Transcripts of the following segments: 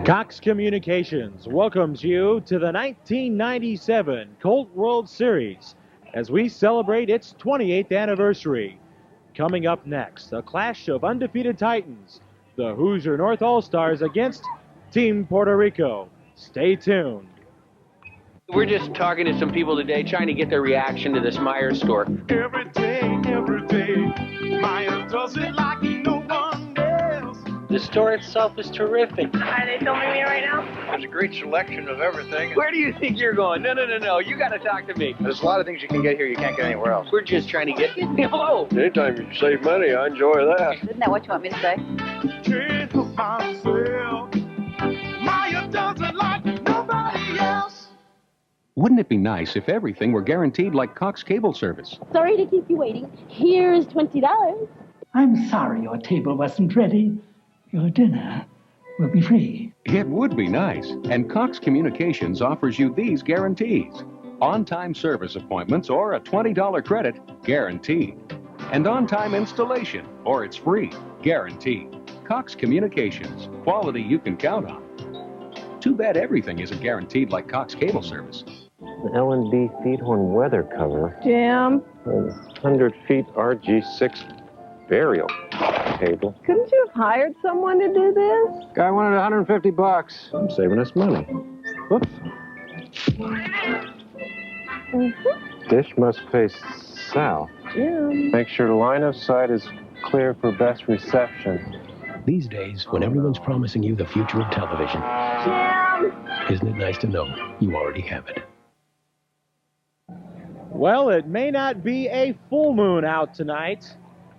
Cox Communications welcomes you to the 1997 Colt World Series as we celebrate its 28th anniversary. Coming up next, a clash of undefeated Titans, the Hoosier North All-Stars against Team Puerto Rico. Stay tuned. We're just talking to some people today, trying to get their reaction to this Myers score. Every day, Myers does it like no one else. The store itself is terrific. Are they filming me right now? There's a great selection of everything. Where do you think you're going? No. You got to talk to me. There's a lot of things you can get here you can't get anywhere else. We're just trying to get hello. Anytime you save money, I enjoy that. Isn't that what you want me to say? Treat myself. Myers does it like nobody else. Wouldn't it be nice if everything were guaranteed like Cox Cable Service? Sorry to keep you waiting. Here's $20. I'm sorry your table wasn't ready. Your dinner will be free. It would be nice. And Cox Communications offers you these guarantees. On-time service appointments or a $20 credit, guaranteed. And on-time installation, or it's free, guaranteed. Cox Communications, quality you can count on. Too bad everything isn't guaranteed like Cox Cable Service. The L&B Feedhorn weather cover. Jim. 100 feet RG6 burial table. Couldn't you have hired someone to do this? Guy wanted $150. I'm saving us money. Whoops. Dish must face south. Jim. Make sure the line of sight is clear for best reception. These days, when everyone's promising you the future of television, Jim. isn't it nice to know you already have it? Well, it may not be a full moon out tonight,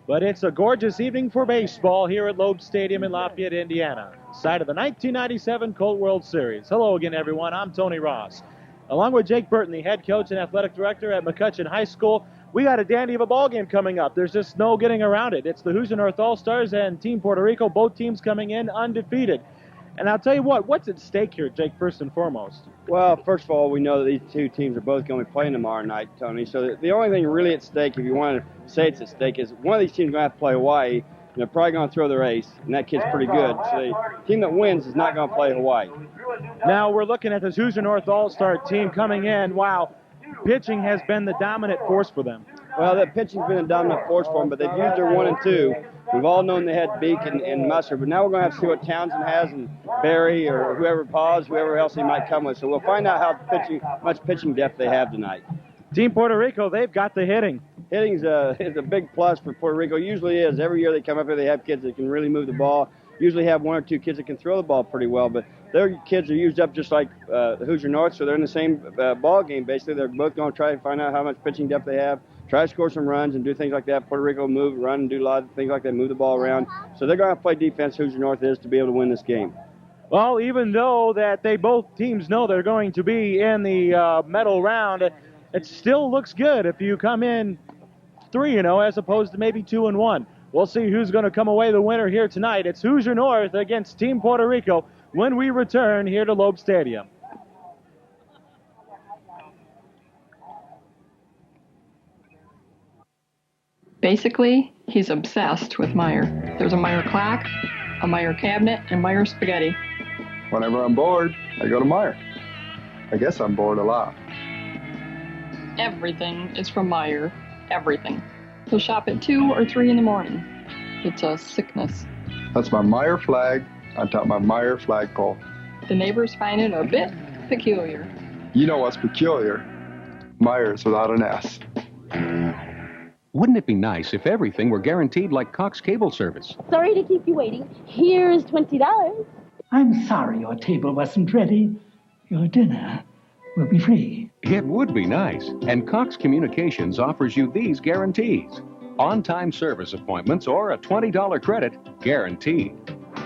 but it's a gorgeous evening for baseball here at Loeb Stadium in Lafayette, Indiana, site of the 1997 Colt World Series. Hello again, everyone. I'm Tony Ross. Along with Jake Burton, the head coach and athletic director at McCutcheon High School, we got a dandy of a ball game coming up. There's just no getting around it. It's the Hoosier North All-Stars and Team Puerto Rico, both teams coming in undefeated. And I'll tell you what's at stake here, Jake, first and foremost? Well, first of all, we know that these two teams are both going to be playing tomorrow night, Tony. So the only thing really at stake, if you want to say it's at stake, is one of these teams is going to have to play Hawaii, and they're probably going to throw their ace, and that kid's pretty good. So the team that wins is not going to play Hawaii. Now we're looking at this Hoosier North All-Star team coming in. Wow, pitching has been the dominant force for them. Well, that pitching's been a dominant force for them, but they've used their 1 and 2. We've all known they had Beak and Musser, but now we're going to have to see what Townsend has and Barry or whoever whoever else he might come with. So we'll find out how much pitching depth they have tonight. Team Puerto Rico, they've got the hitting. Hitting is a big plus for Puerto Rico. Usually is. Every year they come up here, they have kids that can really move the ball. Usually have 1 or 2 kids that can throw the ball pretty well, but their kids are used up just like the Hoosier North, so they're in the same ball game, basically. They're both going to try to find out how much pitching depth they have, try to score some runs and do things like that. Puerto Rico move, run, and do a lot of things like that, move the ball around. So they're going to play defense, Hoosier North is, to be able to win this game. Well, even though that both teams know they're going to be in the medal round, it still looks good if you come in 3-0 as opposed to maybe 2-1. We'll see who's going to come away the winner here tonight. It's Hoosier North against Team Puerto Rico when we return here to Loeb Stadium. Basically, he's obsessed with Meyer. There's a Meyer clock, a Meyer cabinet, and Meyer spaghetti. Whenever I'm bored, I go to Meyer. I guess I'm bored a lot. Everything is from Meyer. Everything. He'll shop at 2 or 3 in the morning. It's a sickness. That's my Meyer flag on top of my Meyer flagpole. The neighbors find it a bit peculiar. You know what's peculiar? Myers without an S. Wouldn't it be nice if everything were guaranteed like Cox Cable Service? Sorry to keep you waiting. Here's $20. I'm sorry your table wasn't ready. Your dinner will be free. It would be nice. And Cox Communications offers you these guarantees. On-time service appointments or a $20 credit, guaranteed.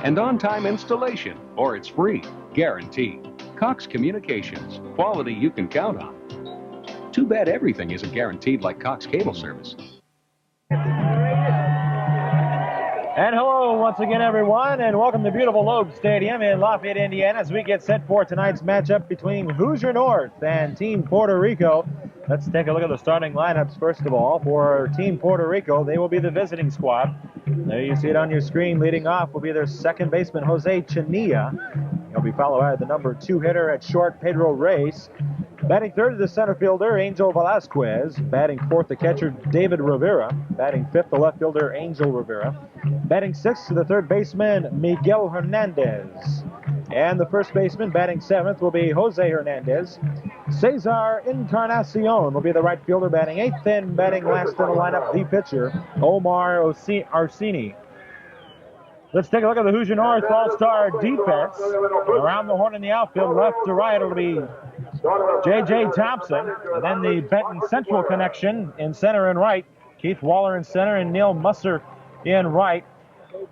And on-time installation, or it's free, guaranteed. Cox Communications, quality you can count on. Too bad everything isn't guaranteed like Cox Cable Service. And hello once again, everyone, and welcome to beautiful Loeb Stadium in Lafayette, Indiana, as we get set for tonight's matchup between Hoosier North and Team Puerto Rico. Let's take a look at the starting lineups, first of all. For Team Puerto Rico, they will be the visiting squad. There you see it on your screen. Leading off will be their second baseman, Jose Chania. He'll be followed by the number 2 hitter at short, Pedro Reyes. Batting third to the center fielder, Angel Velasquez. Batting fourth, the catcher, David Rivera. Batting fifth, the left fielder, Angel Rivera. Batting sixth to the third baseman, Miguel Hernandez. And the first baseman, batting seventh, will be Jose Hernandez. Cesar Encarnacion will be the right fielder, batting eighth, and batting last in the lineup, the pitcher, Omar Arsini. Let's take a look at the Hoosier North All-Star defense. Around the horn in the outfield, left to right, it'll be J.J. Thompson. And then the Benton Central connection in center and right. Keith Waller in center and Neil Musser in right.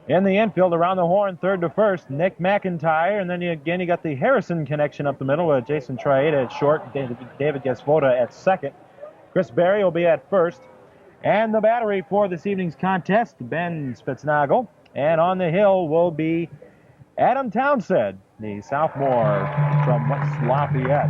In the infield, around the horn, third to first, Nick McIntyre. And then you got the Harrison connection up the middle with Jason Triada at short, David Gasvoda at second. Chris Berry will be at first. And the battery for this evening's contest, Ben Spitznagel. And on the hill will be Adam Townsend, the sophomore from West Lafayette.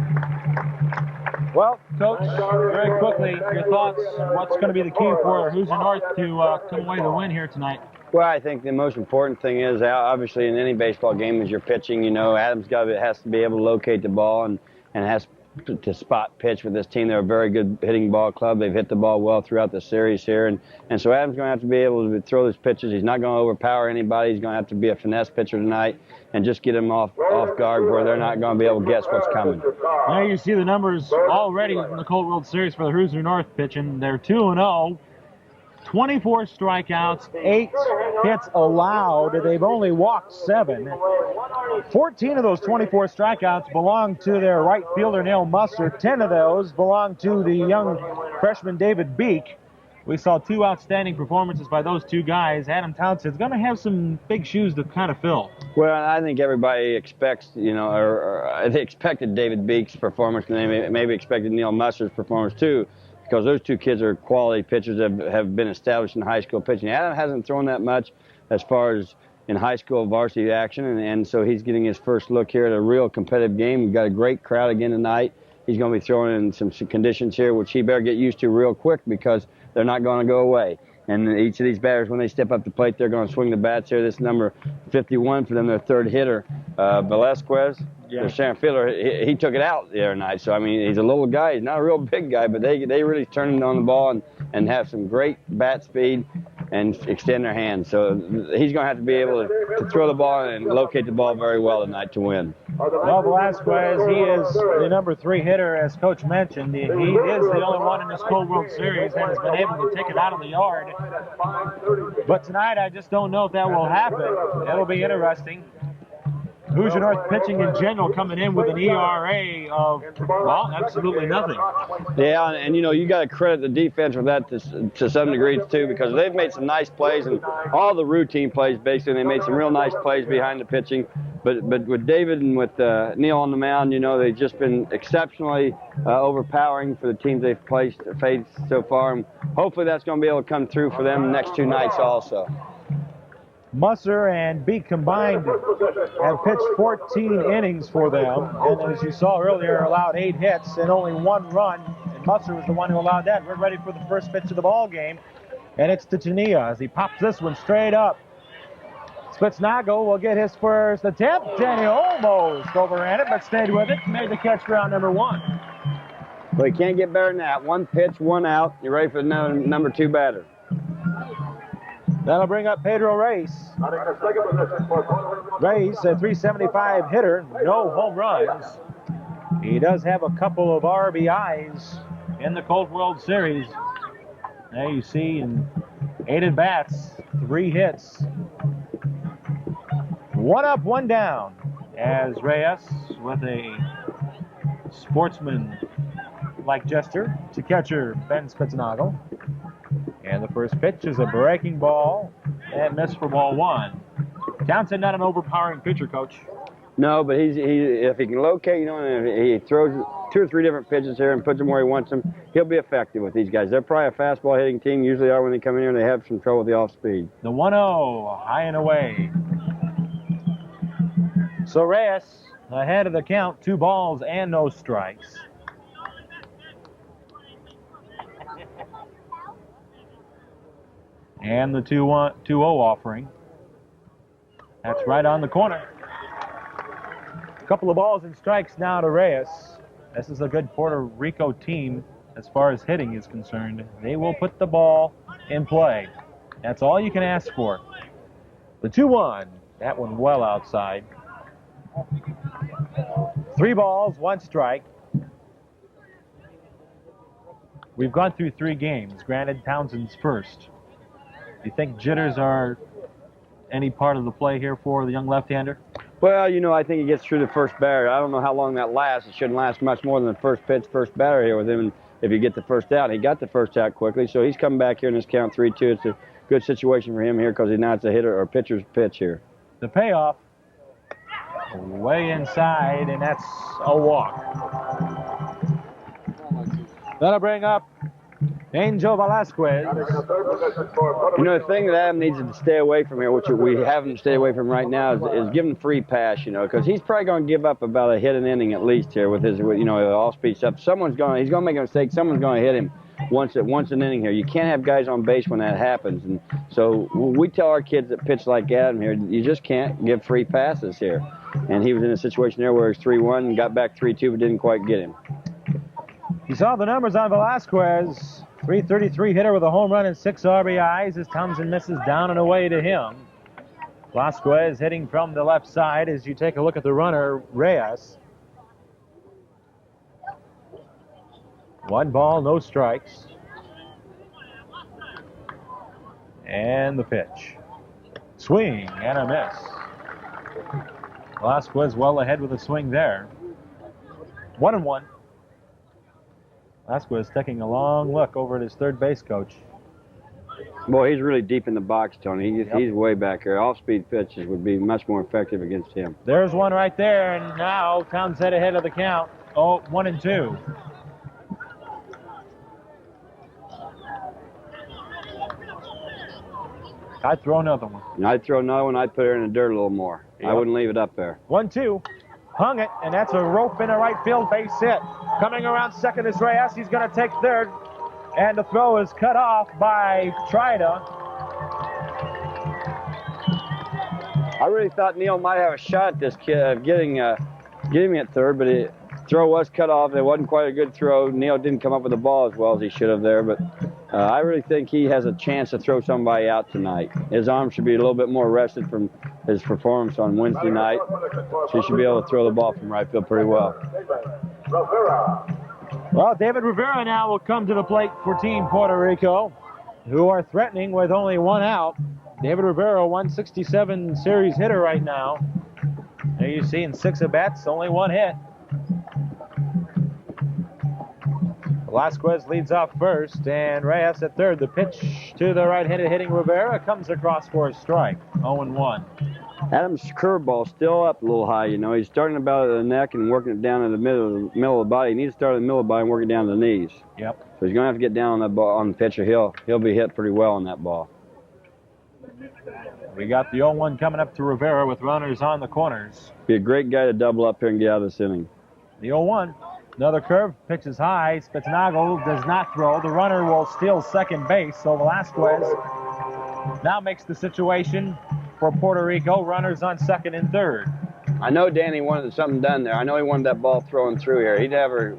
Well, Coach, very quickly, your thoughts. What's going to be the key for Hoosier North to come away the win here tonight? Well, I think the most important thing is, obviously, in any baseball game is your pitching. You know, Adams has to be able to locate the ball and has to spot pitch with this team. They're a very good hitting ball club. They've hit the ball well throughout the series here. And so Adams is going to have to be able to throw those pitches. He's not going to overpower anybody. He's going to have to be a finesse pitcher tonight and just get them off guard where they're not going to be able to guess what's coming. Now you see the numbers already in the Colt World Series for the Hoosier North pitching. They're 2-0. 24 strikeouts, 8 hits allowed. They've only walked 7. 14 of those 24 strikeouts belong to their right fielder, Neil Musser. 10 of those belong to the young freshman, David Beek. We saw 2 outstanding performances by those 2 guys. Adam Townsend's going to have some big shoes to kind of fill. Well, I think everybody expects, or they expected David Beek's performance, and they maybe expected Neil Musser's performance too, because those 2 kids are quality pitchers that have been established in high school pitching. Adam hasn't thrown that much as far as in high school varsity action, and so he's getting his first look here at a real competitive game. We've got a great crowd again tonight. He's going to be throwing in some conditions here, which he better get used to real quick because they're not going to go away. And each of these batters, when they step up the plate, they're going to swing the bats here. This number 51 for them, their third hitter, Velasquez, their center fielder, he took it out the other night. So, I mean, he's a little guy. He's not a real big guy, but they really turn on the ball and have some great bat speed and extend their hands. So he's going to have to be able to throw the ball and locate the ball very well tonight to win. Well, Velasquez, he is the number 3 hitter, as Coach mentioned. He is the only one in this Colt World Series that has been able to take it out of the yard. But tonight, I just don't know if that will happen. It'll be interesting. Hoosier North pitching in general coming in with an ERA of, well, absolutely nothing. Yeah, and you got to credit the defense for that to some degree too, because they've made some nice plays and all the routine plays basically. They made some real nice plays behind the pitching. But with David and with Neil on the mound, they've just been exceptionally overpowering for the teams they've faced so far. And hopefully that's going to be able to come through for them the next 2 nights also. Musser and Beek combined have pitched 14 innings for them, and as you saw earlier, allowed 8 hits and only 1 run, and Musser was the one who allowed that. We're ready for the first pitch of the ball game, and it's to Chania as he pops this one straight up. Spitznagel will get his first attempt, and he almost overran it, but stayed with it, made the catch for out number 1. Well, you can't get better than that. 1 pitch, 1 out. You're ready for the number 2 batter. That'll bring up Pedro Reyes. Reyes, a 375 hitter, no home runs. He does have a couple of RBIs in the Colt World Series. There you see in 8 at-bats, 3 hits. 1 up, 1 down, as Reyes, with a sportsman-like gesture to catcher Ben Spitznagel. And the first pitch is a breaking ball and missed for ball 1. Townsend not an overpowering pitcher, Coach. No, but if he can locate, and if he throws 2 or 3 different pitches here and puts them where he wants them, he'll be effective with these guys. They're probably a fastball hitting team. Usually are when they come in here and they have some trouble with the off speed. The 1-0, high and away. So Reyes ahead of the count, 2 balls and no strikes. And the 2-0 offering. That's right on the corner. Couple of balls and strikes now to Reyes. This is a good Puerto Rico team as far as hitting is concerned. They will put the ball in play. That's all you can ask for. The 2-1. That one well outside. 3 balls, 1 strike. We've gone through 3 games. Granted, Townsend's first. Do you think jitters are any part of the play here for the young left-hander? Well, you know, I think he gets through the first batter. I don't know how long that lasts. It shouldn't last much more than the first pitch, first batter here with him if you get the first out. He got the first out quickly, so he's coming back here in this count 3-2. It's a good situation for him here because now it's a hitter or pitcher's pitch here. The payoff way inside, and that's a walk. That'll bring up Angel Velasquez. You know, the thing that Adam needs to stay away from here, which we have him stay away from right now, is giving free pass, you know, because he's probably going to give up about a hit an inning at least here with his, you know, all-speed stuff. He's going to make a mistake. Someone's going to hit him once an inning here. You can't have guys on base when that happens. And so we tell our kids that pitch like Adam here, you just can't give free passes here. And he was in a situation there where he was 3-1 and got back 3-2 but didn't quite get him. You saw the numbers on Velasquez. 333 hitter with a home run and 6 RBIs as Townsend misses down and away to him. Velasquez hitting from the left side as you take a look at the runner, Reyes. 1 ball, no strikes. And the pitch. Swing and a miss. Velasquez well ahead with a swing there. 1-1. Velasquez taking a long look over at his third base coach. Boy, he's really deep in the box, Tony. He's way back here. Off-speed pitches would be much more effective against him. There's one right there, and now Townsend ahead of the count. 1-2. I'd throw another one. I'd throw another one. I'd put her in the dirt a little more. Yep. I wouldn't leave it up there. 1-2. Hung it, and that's a rope in a right field base hit. Coming around second is Reyes. He's going to take third, and the throw is cut off by Trida. I really thought Neil might have a shot at this kid of getting me at third, but the throw was cut off. It wasn't quite a good throw. Neil didn't come up with the ball as well as he should have there, but I really think he has a chance to throw somebody out tonight. His arm should be a little bit more rested from his performance on Wednesday night, so he should be able to throw the ball from right field pretty well. Well, David Rivera now will come to the plate for Team Puerto Rico, who are threatening with only 1 out. David Rivera, 167 series hitter right now. There you see in 6 at-bats, only 1 hit. Velasquez leads off first, and Reyes at third. The pitch to the right-handed hitting Rivera comes across for a strike. 0-1. Adams' curveball still up a little high, you know. He's starting about at the neck and working it down in the middle of the body. He needs to start in the middle of the body and work it down to the knees. Yep. So he's going to have to get down on that ball, on the pitcher. He'll be hit pretty well on that ball. We got the 0-1 coming up to Rivera with runners on the corners. Be a great guy to double up here and get out of this inning. The 0-1. Another curve, pitches high. Spitznagle does not throw. The runner will steal second base, so Velasquez now makes the situation for Puerto Rico. Runners on second and third. I know Danny wanted something done there. I know he wanted that ball thrown through here.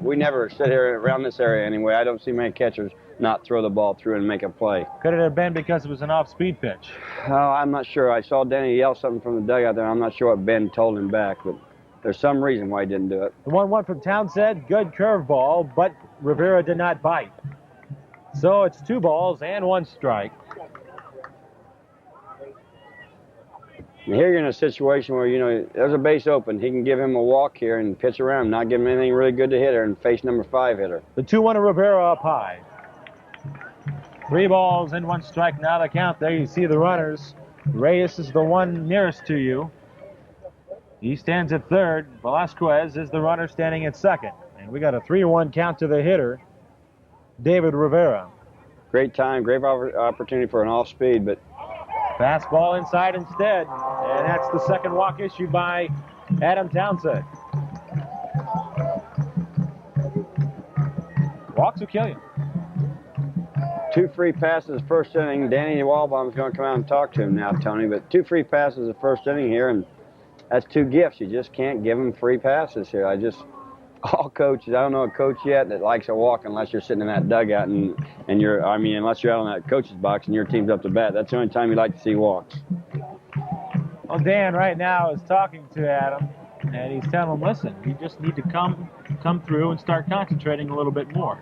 We never sit here around this area anyway. I don't see many catchers not throw the ball through and make a play. Could it have been because it was an off-speed pitch? Oh, I'm not sure. I saw Danny yell something from the dugout there. I'm not sure what Ben told him back, but there's some reason why he didn't do it. The 1-1 from Townsend, good curveball, but Rivera did not bite. So it's 2 balls and 1 strike. And here you're in a situation where, you know, there's a base open. He can give him a walk here and pitch around, not give him anything really good to hit her and face number 5 hitter. The 2-1 to Rivera up high. 3 balls and 1 strike now to count. There you see the runners. Reyes is the one nearest to you. He stands at third. Velasquez is the runner standing at second. And we got a 3-1 count to the hitter, David Rivera. Great time, great opportunity for an off-speed, but fastball inside instead. And that's the second walk issued by Adam Townsend. Walks will kill you. 2 free passes first inning. Danny Walbaum's going to come out and talk to him now, Tony. But 2 free passes the first inning here, and that's two gifts. You just can't give them free passes here. All coaches, I don't know a coach yet that likes a walk unless you're sitting in that dugout and you're, I mean, unless you're out on that coach's box and your team's up to bat. That's the only time you like to see walks. Well, Dan right now is talking to Adam, and he's telling him, listen, you just need to come through and start concentrating a little bit more.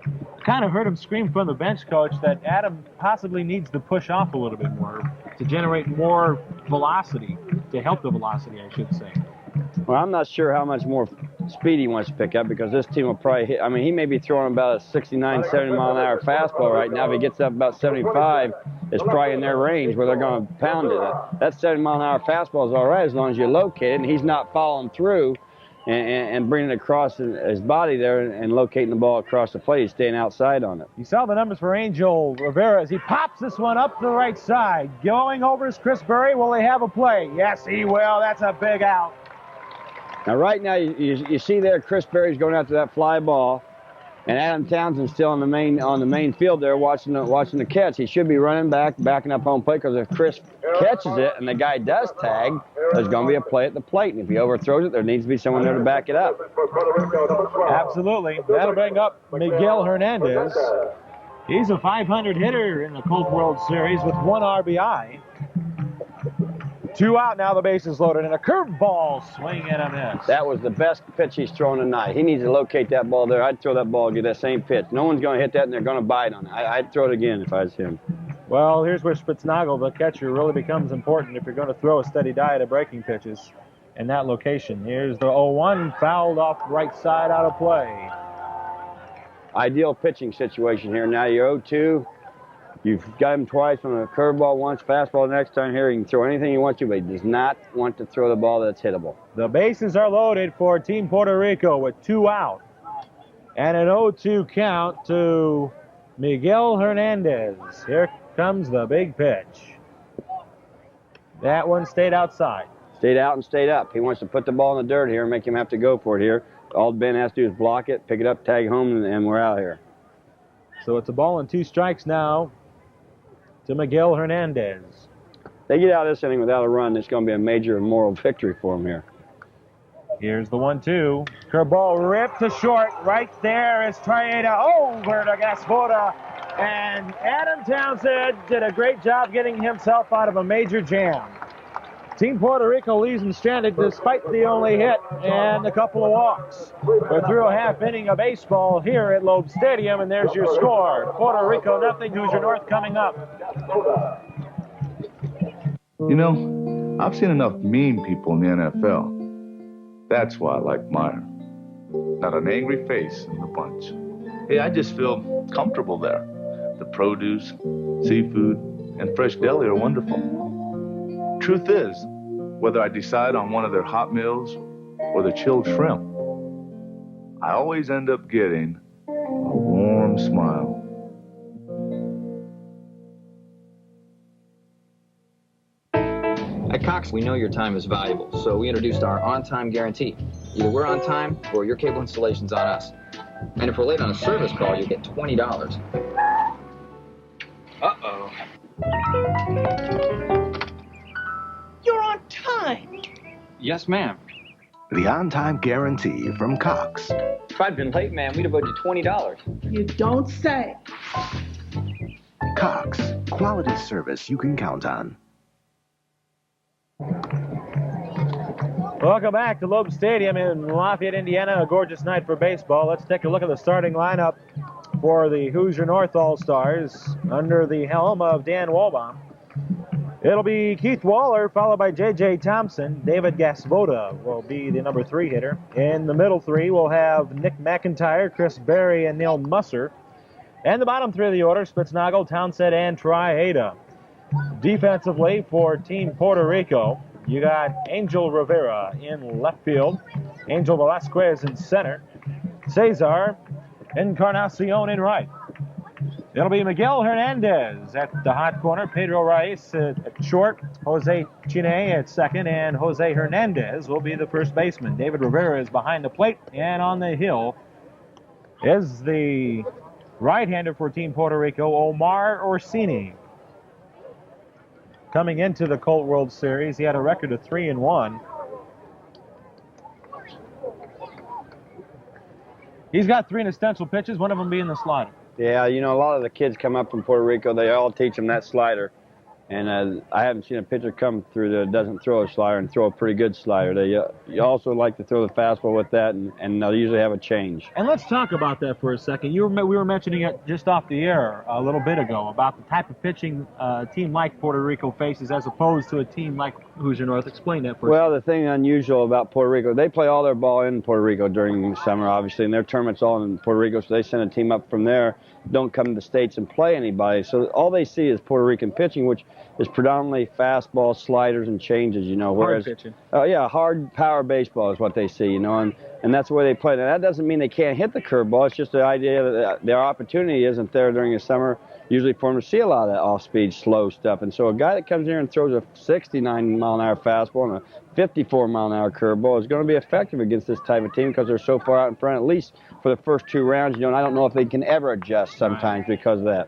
I kind of heard him scream from the bench coach that Adam possibly needs to push off a little bit more to generate more velocity, to help the velocity, I should say. Well, I'm not sure how much more speed he wants to pick up because this team will probably hit. I mean, he may be throwing about a 69, 70 mile an hour fastball right now. If he gets up about 75, it's probably in their range where they're going to pound it. That 70 mile an hour fastball is all right as long as you locate it and he's not following through and bringing it across his body there and locating the ball across the plate. He's staying outside on it. You saw the numbers for Angel Rivera as he pops this one up the right side. Going over is Chris Berry. Will he have a play? Yes, he will. That's a big out. Now, right now, you see there, Chris Berry's going after that fly ball, and Adam Townsend's still on the main field there watching the catch. He should be running back, backing up home plate, because if Chris catches it and the guy does tag, there's going to be a play at the plate. And if he overthrows it, there needs to be someone there to back it up. Absolutely. That'll bring up Miguel Hernandez. He's a .500 hitter in the Colt World Series with 1 RBI. 2 out now, the bases loaded, and a curveball swing and a miss. That was the best pitch he's thrown tonight. He needs to locate that ball there. I'd throw that ball, get that same pitch. No one's going to hit that, and they're going to bite on it. I'd throw it again if I was him. Well, here's where Spitznagel, the catcher, really becomes important if you're going to throw a steady diet of breaking pitches in that location. Here's the 0-1, fouled off right side, out of play. Ideal pitching situation here. Now you're 0-2. You've got him twice on a curveball once, fastball the next time here. He can throw anything he wants to, but he does not want to throw the ball that's hittable. The bases are loaded for Team Puerto Rico with 2 out. And an 0-2 count to Miguel Hernandez. Here comes the big pitch. That one stayed outside. Stayed out and stayed up. He wants to put the ball in the dirt here and make him have to go for it here. All Ben has to do is block it, pick it up, tag home, and we're out here. So it's a ball and 2 strikes now to Miguel Hernandez. They get out of this inning without a run, it's going to be a major moral victory for them here. Here's the 1-2. Curveball ripped to short. Right there is Triada over to Gasboda. And Adam Townsend did a great job getting himself out of a major jam. Team Puerto Rico leaves him stranded despite the only hit and a couple of walks. We're through a half inning of baseball here at Loeb Stadium, and there's your score. Puerto Rico nothing, Hoosier North coming up. You know, I've seen enough mean people in the NFL. That's why I like Meyer. Not an angry face in the bunch. Hey, I just feel comfortable there. The produce, seafood, and fresh deli are wonderful. Truth is, whether I decide on one of their hot meals or the chilled shrimp, I always end up getting a warm smile. At Cox, we know your time is valuable, so we introduced our on-time guarantee. Either we're on time or your cable installation's on us. And if we're late on a service call, you'll get $20. Uh-oh. You're on time. Yes, ma'am. The on-time guarantee from Cox. If I'd been late, ma'am, we'd have owed you $20. You don't say. Cox, quality service you can count on. Welcome back to Loeb Stadium in Lafayette, Indiana. A gorgeous night for baseball. Let's take a look at the starting lineup for the Hoosier North All-Stars under the helm of Dan Walbaum. It'll be Keith Waller, followed by J.J. Thompson. David Gasboda will be the number 3 hitter. In the middle 3, we'll have Nick McIntyre, Chris Berry, and Neil Musser. And the bottom 3 of the order, Spitznagel, Townsend, and Triada. Defensively for Team Puerto Rico, you got Angel Rivera in left field, Angel Velasquez in center, Cesar Encarnacion in right. It'll be Miguel Hernandez at the hot corner, Pedro Reyes at short, Jose Chine at second, and Jose Hernandez will be the first baseman. David Rivera is behind the plate, and on the hill is the right-hander for Team Puerto Rico, Omar Orsini. Coming into the Colt World Series, he had a record of 3-1. He's got 3 essential pitches, one of them being the slider. Yeah, you know, a lot of the kids come up from Puerto Rico, they all teach them that slider. And I haven't seen a pitcher come through that doesn't throw a slider and throw a pretty good slider. You also like to throw the fastball with that, and they'll usually have a change. And let's talk about that for a second. We were mentioning it just off the air a little bit ago about the type of pitching a team like Puerto Rico faces as opposed to a team like Hoosier North. Explain that for us. Well, the thing unusual about Puerto Rico, they play all their ball in Puerto Rico during the summer, obviously, and their tournament's all in Puerto Rico, so they send a team up from there, don't come to the States and play anybody. So all they see is Puerto Rican pitching, which is predominantly fastball, sliders, and changes, you know. Whereas, hard pitching. Yeah, hard power baseball is what they see, you know, and that's the way they play. Now, that doesn't mean they can't hit the curveball. It's just the idea that their opportunity isn't there during the summer, usually for them to see a lot of that off-speed, slow stuff. And so a guy that comes here and throws a 69-mile-an-hour fastball and a 54-mile-an-hour curveball is going to be effective against this type of team because they're so far out in front, at least for the first 2 rounds, you know, and I don't know if they can ever adjust sometimes because of that.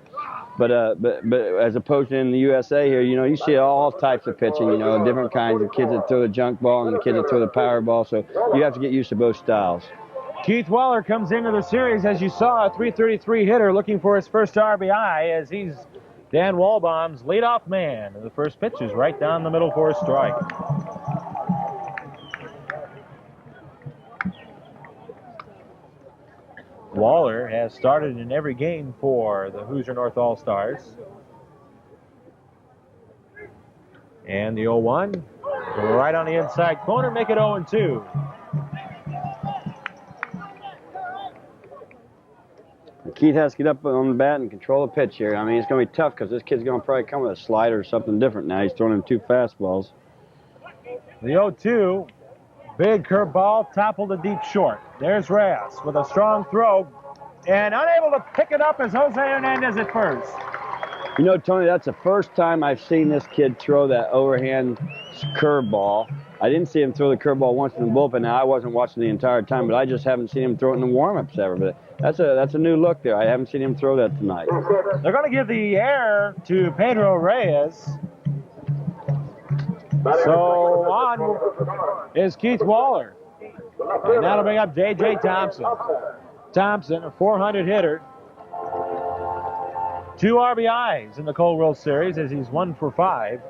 But as opposed to in the USA here, you know, you see all types of pitching, you know, different kinds of kids that throw the junk ball and the kids that throw the power ball. So you have to get used to both styles. Keith Weller comes into the series, as you saw, a .333 hitter looking for his first RBI as he's Dan Walbaum's leadoff man. And the first pitch is right down the middle for a strike. Waller has started in every game for the Hoosier North All-Stars. And the 0-1, right on the inside corner, make it 0-2. Keith has to get up on the bat and control the pitch here. I mean, it's going to be tough because this kid's going to probably come with a slider or something different now. He's throwing him 2 fastballs. The 0-2, big curveball, toppled to deep short. There's Reyes with a strong throw and unable to pick it up as Jose Hernandez at first. You know, Tony, that's the first time I've seen this kid throw that overhand curveball. I didn't see him throw the curveball once in the bullpen. Now, I wasn't watching the entire time, but I just haven't seen him throw it in the warm-ups ever. But that's a new look there. I haven't seen him throw that tonight. They're going to give the air to Pedro Reyes. So on is Keith Waller. And that'll bring up J.J. Thompson. Thompson, a .400 hitter. 2 RBIs in the Colt World Series as he's 1 for 5.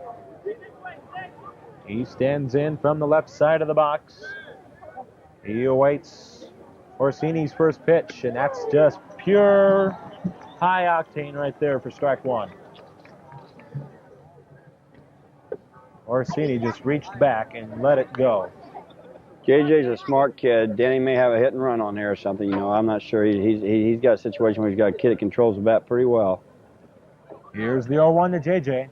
He stands in from the left side of the box. He awaits Orsini's first pitch, and that's just pure high octane right there for strike 1. Orsini just reached back and let it go. JJ's a smart kid. Danny may have a hit and run on there or something, you know. I'm not sure. He's got a situation where he's got a kid that controls the bat pretty well. Here's the 0-1 to JJ.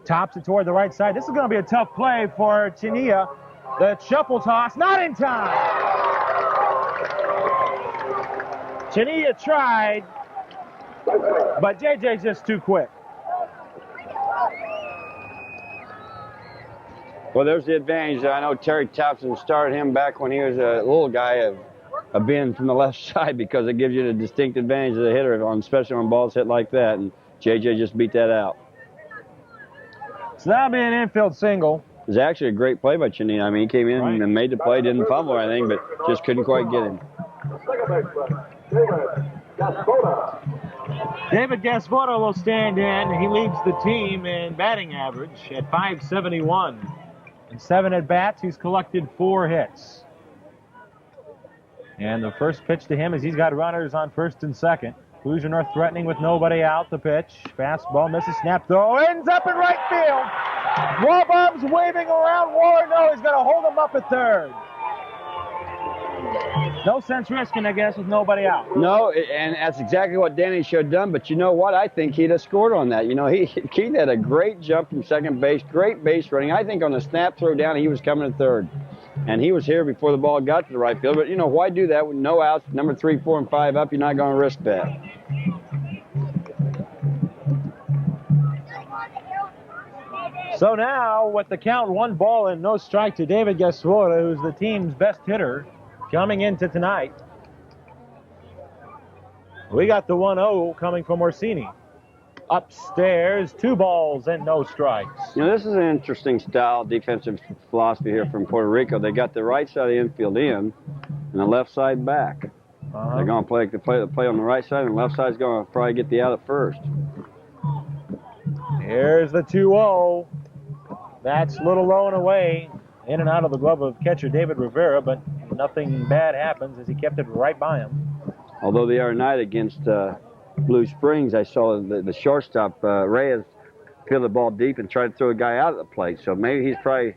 Tops it toward the right side. This is going to be a tough play for Chania. The shuffle toss, not in time. Chania tried, but JJ's just too quick. Well, there's the advantage. I know Terry Thompson started him back when he was a little guy of being from the left side because it gives you the distinct advantage of the hitter, especially on balls hit like that, and JJ just beat that out. So that'll be an infield single. It was actually a great play by Chania. I mean, he came in and made the play, didn't fumble or anything, but just couldn't quite get him. David Gasvoto will stand in. He leads the team in batting average at .571. In 7 at-bats, he's collected 4 hits. And the first pitch to him is he's got runners on first and second. Hoosier North threatening with nobody out. The pitch. Fastball misses. Snap throw. Ends up in right field. Walbaum's waving around. Waller, no, he's going to hold him up at third. No sense risking, I guess, with nobody out. No, and that's exactly what Danny should have done. But you know what? I think he'd have scored on that. You know, Keith had a great jump from second base, great base running. I think on the snap throw down, he was coming to third. And he was here before the ball got to the right field. But, you know, why do that with no outs, number 3, 4, and 5 up? You're not going to risk that. So now, with the count 1 ball and no strike to David Gasvoto, who's the team's best hitter coming into tonight. We got the 1-0 coming from Orsini. upstairs. 2 balls and no strikes. You know, this is an interesting style defensive philosophy here from Puerto Rico. They got the right side of the infield in and the left side back. They're going to play on the right side, and the left side's going to probably get the out at first. Here's the 2-0. That's a little low and away. In and out of the glove of catcher David Rivera, but nothing bad happens as he kept it right by him. Although the other night against Blue Springs, I saw the shortstop, Reyes, feel the ball deep and try to throw a guy out of the plate. So maybe he's probably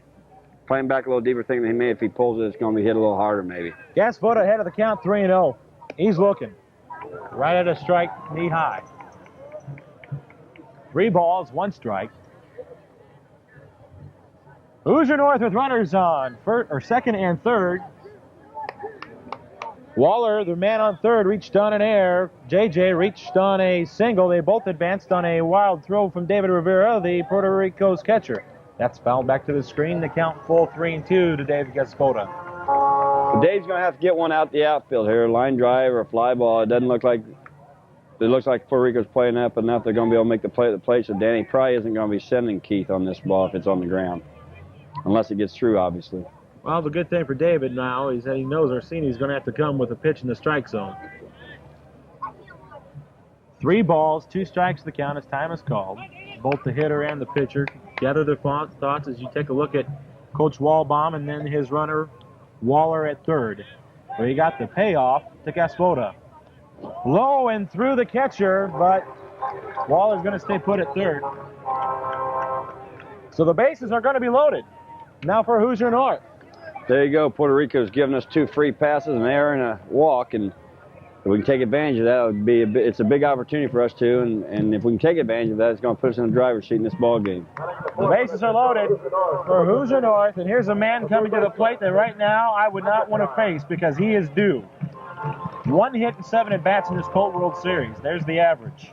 playing back a little deeper, thinking that he may, if he pulls it, it's going to be hit a little harder maybe. Gaspota ahead of the count, 3-0. He's looking. Right at a strike, knee high. 3 balls, 1 strike. Hoosier North with runners on second and third. Waller, the man on third, reached on an air. JJ reached on a single. They both advanced on a wild throw from David Rivera, the Puerto Rico's catcher. That's fouled back to the screen. The count full 3-2 to Dave Gaspota. Well, Dave's going to have to get one out the outfield here. Line drive or fly ball. It doesn't look like. It looks like Puerto Rico's playing up enough. They're going to be able to make the play at the plate. So Danny probably isn't going to be sending Keith on this ball if it's on the ground, unless it gets through, obviously. Well, the good thing for David now is that he knows Orsini's going to have to come with a pitch in the strike zone. 3 balls, 2 strikes the count as time is called. Both the hitter and the pitcher gather their thoughts as you take a look at Coach Walbaum and then his runner Waller at third, where he got the payoff to Gaspota. Low and through the catcher, but Waller's going to stay put at third. So the bases are going to be loaded. Now for Hoosier North. There you go. Puerto Rico's given us 2 free passes, an error and a walk, and if we can take advantage of that, it would be it's a big opportunity for us too. And if we can take advantage of that, it's going to put us in the driver's seat in this ball game. The bases are loaded for Hoosier North, and here's a man coming to the plate that right now I would not want to face because he is due. 1 hit and 7 at-bats in this Colt World Series. There's the average.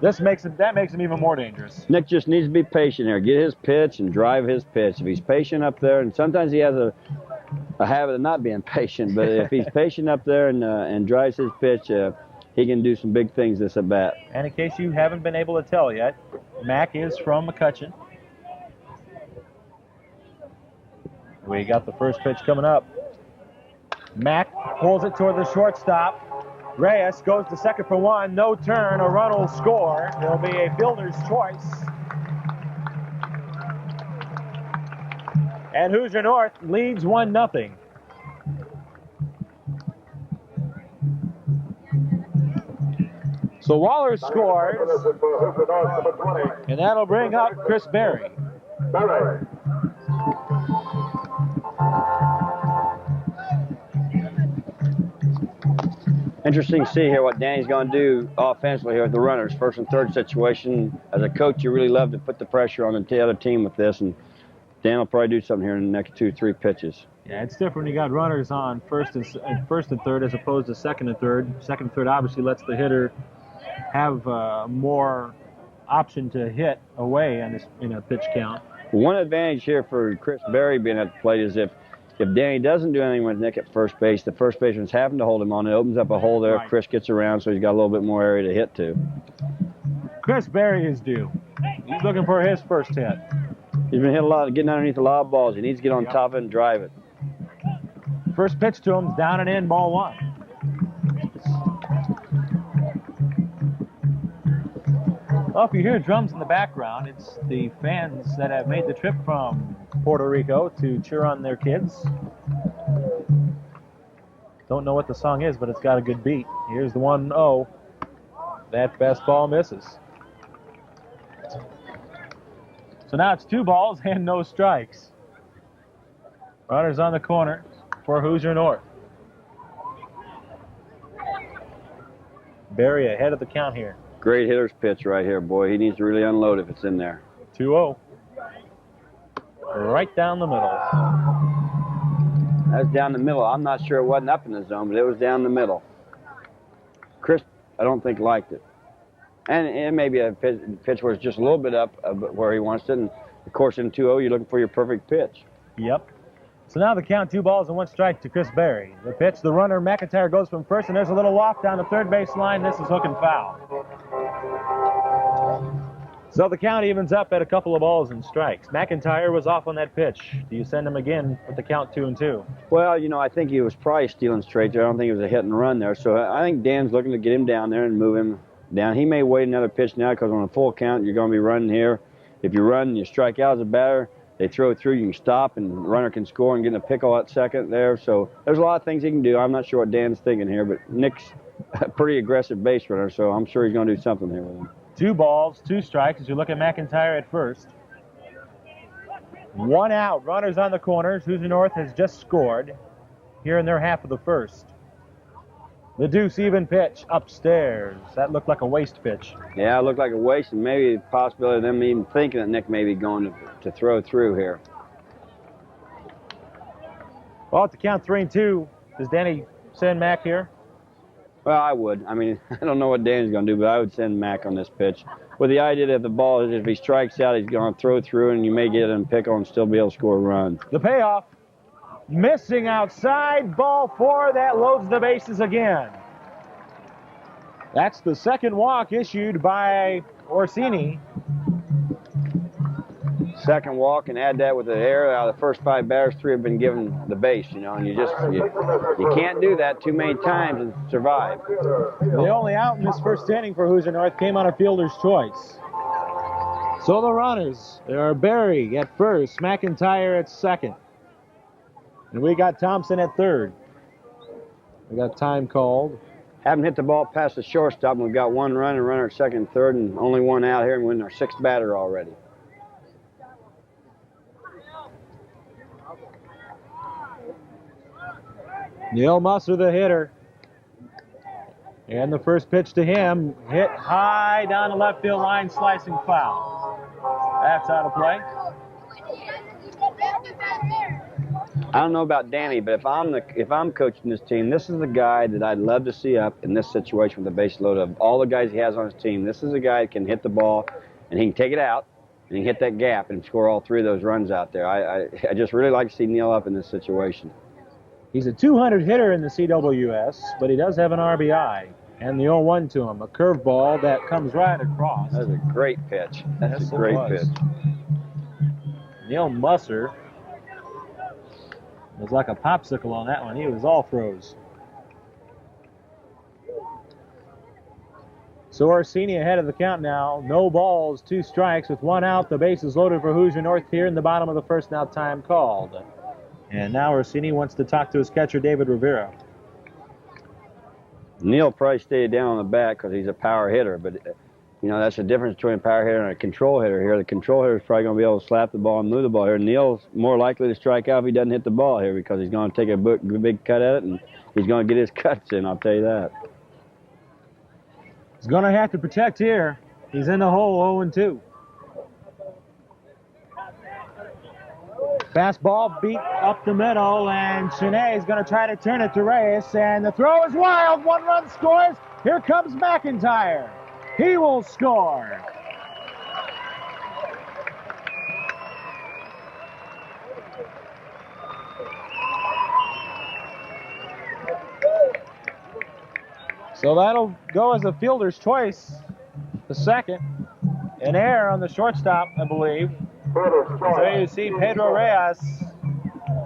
That makes him even more dangerous. Nick just needs to be patient here. Get his pitch and drive his pitch. If he's patient up there, and sometimes he has a habit of not being patient, but if he's patient up there and drives his pitch, he can do some big things this at-bat. And in case you haven't been able to tell yet, Mac is from McCutcheon. We got the first pitch coming up. Mac pulls it toward the shortstop. Reyes goes to second for 1. No turn. A run will score. It'll be a fielder's choice. And Hoosier North leads 1-0. So Waller scores, and that'll bring up Chris Berry. Interesting to see here what Danny's going to do offensively here with the runners. First and third situation. As a coach, you really love to put the pressure on the other team with this, and Dan will probably do something here in the next 2-3 pitches. Yeah, it's different when you got runners on first and third as opposed to second and third. Second and third obviously lets the hitter have more option to hit away in a pitch count. One advantage here for Chris Berry being at the plate is if Danny doesn't do anything with Nick at first base, the first baseman's having to hold him on. It opens up a hole there. Right. Chris gets around, so he's got a little bit more area to hit to. Chris Berry is due. He's looking for his first hit. He's been getting underneath a lot of balls. He needs to get on top of it and drive it. First pitch to him is down and in, ball 1. Well, if you hear drums in the background, it's the fans that have made the trip from Puerto Rico to cheer on their kids. Don't know what the song is, but it's got a good beat. Here's the 1-0. That fastball misses. So now it's 2 balls and no strikes. Runners on the corner for Hoosier North. Berry ahead of the count here. Great hitter's pitch right here, boy. He needs to really unload if it's in there. 2-0. Right down the middle. That's down the middle. I'm not sure it wasn't up in the zone, but it was down the middle. Chris, I don't think, liked it. And it may be a pitch where it's just a little bit up where he wants it. And, of course, in 2-0, you're looking for your perfect pitch. Yep. So now the count, 2 balls and 1 strike to Chris Berry. The pitch, the runner, McIntyre, goes from first, and there's a little walk down the third base line. This is hook and foul. So the count evens up at a couple of balls and strikes. McIntyre was off on that pitch. Do you send him again with the count 2-2? Well, you know, I think he was probably stealing straight there. I don't think it was a hit and run there. So I think Dan's looking to get him down there and move him down. He may wait another pitch now because on a full count, you're going to be running here. If you run and you strike out as a batter, they throw it through, you can stop, and the runner can score and get in a pickle at second there. So there's a lot of things he can do. I'm not sure what Dan's thinking here, but Nick's a pretty aggressive base runner, so I'm sure he's going to do something here with him. 2 balls, 2 strikes as you look at McIntyre at first. 1 out, runners on the corners. Hoosier North has just scored here in their half of the first. The deuce even pitch upstairs. That looked like a waste pitch. Yeah, it looked like a waste, and maybe the possibility of them even thinking that Nick may be going to throw through here. Well, at the count 3-2, does Danny send Mac here? Well, I would. I mean, I don't know what Danny's going to do, but I would send Mac on this pitch. With the idea that the ball, if he strikes out, he's going to throw through, and you may get it in pickle and still be able to score a run. The payoff, missing outside, ball 4, that loads the bases again. That's the second walk issued by Orsini. Second walk, and add that with the error. Out of the first 5 batters, 3 have been given the base, you know, and you can't do that too many times and survive. The only out in this first inning for Hoosier North came on a fielder's choice. So the runners, there are Berry at first, McIntyre at second. And we got Thompson at third. We got time called. Haven't hit the ball past the shortstop, and we've got 1 run and runner at second and third, and only 1 out here, and we're in our 6th batter already. Neil Musser, the hitter. And the first pitch to him, hit high down the left field line, slicing foul. That's out of play. I don't know about Danny, but if I'm coaching this team, this is the guy that I'd love to see up in this situation with the base load of all the guys he has on his team. This is a guy that can hit the ball, and he can take it out, and he can hit that gap and score all 3 of those runs out there. I just really like to see Neil up in this situation. He's a 200 hitter in the CWS, but he does have an RBI. And the 0-1 to him, a curveball that comes right across. That's a great pitch. That's a great pitch. Neil Musser was like a popsicle on that one. He was all throws. So Orsini ahead of the count now. No balls, 2 strikes with 1 out. The base is loaded for Hoosier North here in the bottom of the first. Now time called. And now Orsini wants to talk to his catcher, David Rivera. Neil probably stayed down on the bat because he's a power hitter, but you know that's the difference between a power hitter and a control hitter here. The control hitter is probably going to be able to slap the ball and move the ball here. Neil's more likely to strike out if he doesn't hit the ball here because he's going to take a big cut at it, and he's going to get his cuts in, I'll tell you that. He's going to have to protect here. He's in the hole, 0-2. Fastball beat up the middle, and Cheney is going to try to turn it to Reyes, and the throw is wild. 1 run scores. Here comes McIntyre. He will score. So that'll go as a fielder's choice. The second. An error on the shortstop, I believe. So you see Pedro Reyes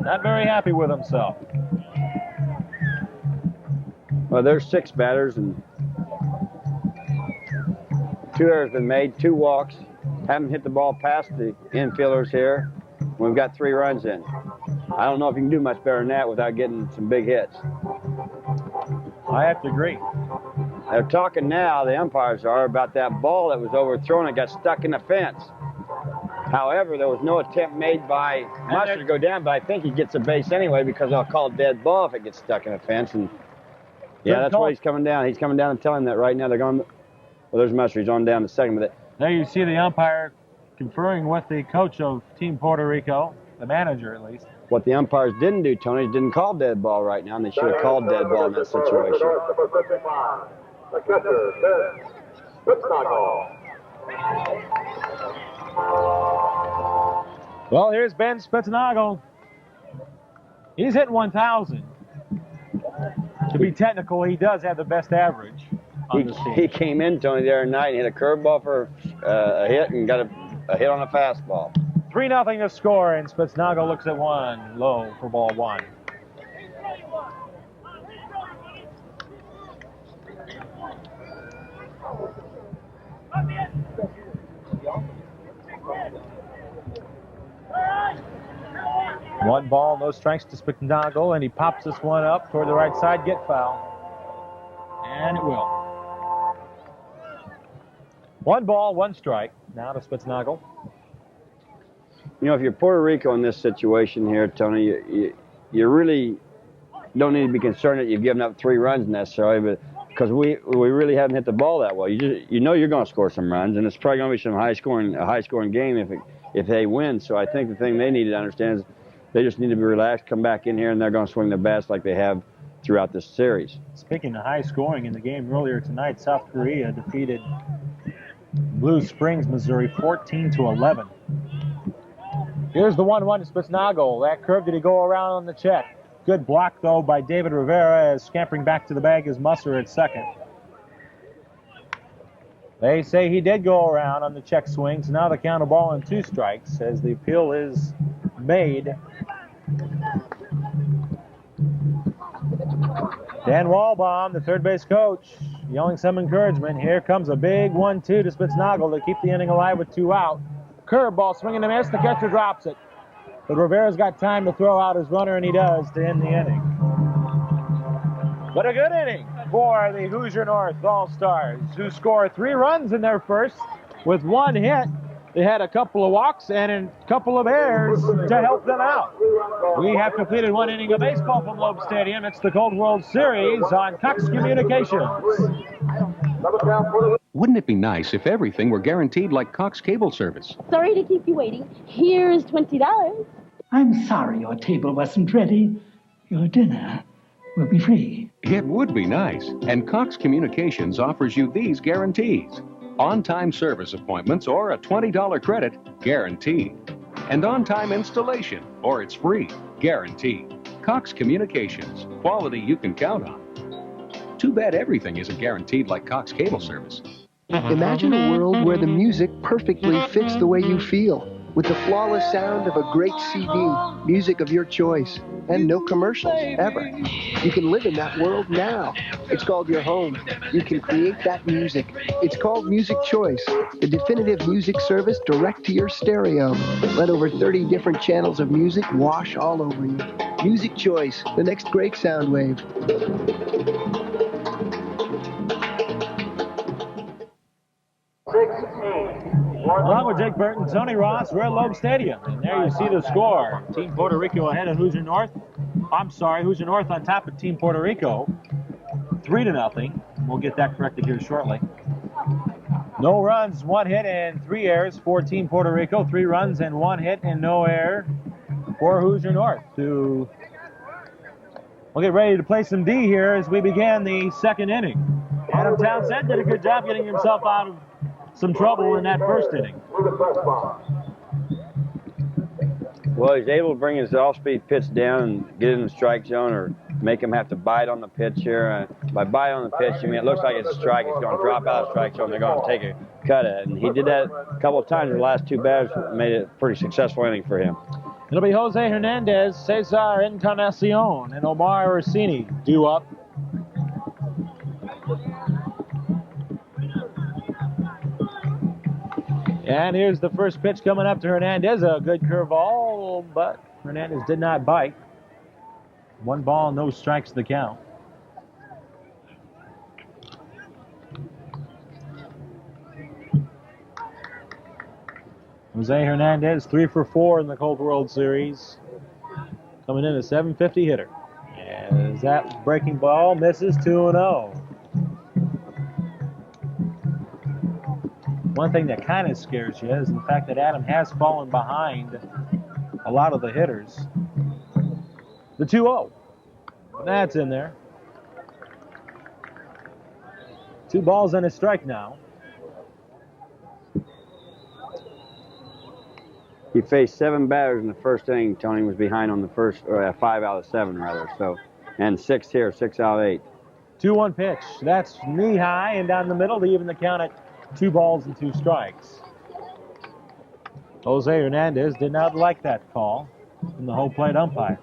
not very happy with himself. Well, there's 6 batters, and 2 errors been made, 2 walks. Haven't hit the ball past the infielders here. We've got 3 runs in. I don't know if you can do much better than that without getting some big hits. I have to agree. They're talking now, the umpires are, about that ball that was overthrown and got stuck in the fence. However, there was no attempt made by Musser to go down, but I think he gets a base anyway because I'll call dead ball if it gets stuck in a fence. And yeah, that's why he's coming down. He's coming down and telling that right now. They're going. Well, there's Musser. He's on down to second with it. There you see the umpire conferring with the coach of Team Puerto Rico, the manager at least. What the umpires didn't do, Tony, is didn't call dead ball right now, and they should have called dead ball in that situation. The catcher says, Spitznagel. Well, here's Ben Spitznagel. He's hitting 1,000. To be technical, he does have the best average. He came in, Tony, the other night and hit a curveball for a hit and got a hit on a fastball. 3-0 to score, and Spitznagle looks at one, low for ball one. One ball, no strikes to Spitznagle, and he pops this one up toward the right side, get foul. And it will. 1 ball, 1 strike. Now to Spitznagle. You know, if you're Puerto Rico in this situation here, Tony, you really don't need to be concerned that you've given up 3 runs necessarily, but because we really haven't hit the ball that well. You know you're going to score some runs, and it's probably going to be a high scoring game if they win. So I think the thing they need to understand is they just need to be relaxed, come back in here, and they're going to swing their best like they have throughout this series. Speaking of high scoring, in the game earlier tonight, South Korea defeated Blue Springs, Missouri, 14-11. Here's the 1-1 to Spitznagle. That curve, did he go around on the check? Good block, though, by David Rivera, as scampering back to the bag is Musser at second. They say he did go around on the check swing, so now the count of ball and 2 strikes as the appeal is made. Dan Walbaum, the third base coach, yelling some encouragement. Here comes a big 1-2 to Spitznagle to keep the inning alive with 2 out. Curveball, swing and a miss. The catcher drops it. But Rivera's got time to throw out his runner, and he does to end the inning. But a good inning for the Hoosier North All-Stars, who score 3 runs in their first with 1 hit. They had a couple of walks and a couple of errors to help them out. We have completed 1 inning of baseball from Loeb Stadium. It's the Colt World Series on Cox Communications. Wouldn't it be nice if everything were guaranteed like Cox Cable Service? Sorry to keep you waiting. Here's $20. I'm sorry your table wasn't ready. Your dinner will be free. It would be nice. And Cox Communications offers you these guarantees. On-time service appointments or a $20 credit, guaranteed. And on-time installation, or it's free, guaranteed. Cox Communications, quality you can count on. Too bad everything isn't guaranteed like Cox Cable Service. Imagine a world where the music perfectly fits the way you feel, with the flawless sound of a great CD, music of your choice, and no commercials, ever. You can live in that world now. It's called your home. You can create that music. It's called Music Choice, the definitive music service direct to your stereo. Let over 30 different channels of music wash all over you. Music Choice, the next great sound wave. Along with Jake Burton, Tony Ross, we're at Loeb Stadium. And there you see the score. Team Puerto Rico ahead of Hoosier North. Hoosier North on top of Team Puerto Rico. 3-0. We'll get that corrected here shortly. No runs, 1 hit, and 3 errors for Team Puerto Rico. 3 runs and 1 hit and no error for Hoosier North. We'll get ready to play some D here as we begin the 2nd inning. Adam Townsend did a good job getting himself out of some trouble in that first inning. Well, he's able to bring his off-speed pitch down and get in the strike zone or make him have to bite on the pitch here. By bite on the pitch, I mean, it looks like it's a strike. It's going to drop out of the strike zone. They're going to take a cut at it. And he did that a couple of times in the last 2 batters, made it a pretty successful inning for him. It'll be Jose Hernandez, Cesar Encarnacion, and Omar Orsini due up. And here's the first pitch coming up to Hernandez. A good curveball, but Hernandez did not bite. 1 ball, no strikes to the count. Jose Hernandez, 3 for 4 in the Colt World Series. Coming in a 750 hitter. As that breaking ball misses 2-0. One thing that kind of scares you is the fact that Adam has fallen behind a lot of the hitters. The 2-0. That's in there. 2 balls and a strike now. He faced 7 batters in the first inning. Tony was behind on the first, or 5 out of 7 rather. So, and 6 here, 6 out of 8. 2-1 pitch. That's knee high and down the middle to even the count at 2 balls and 2 strikes. Jose Hernandez did not like that call from the home plate umpire.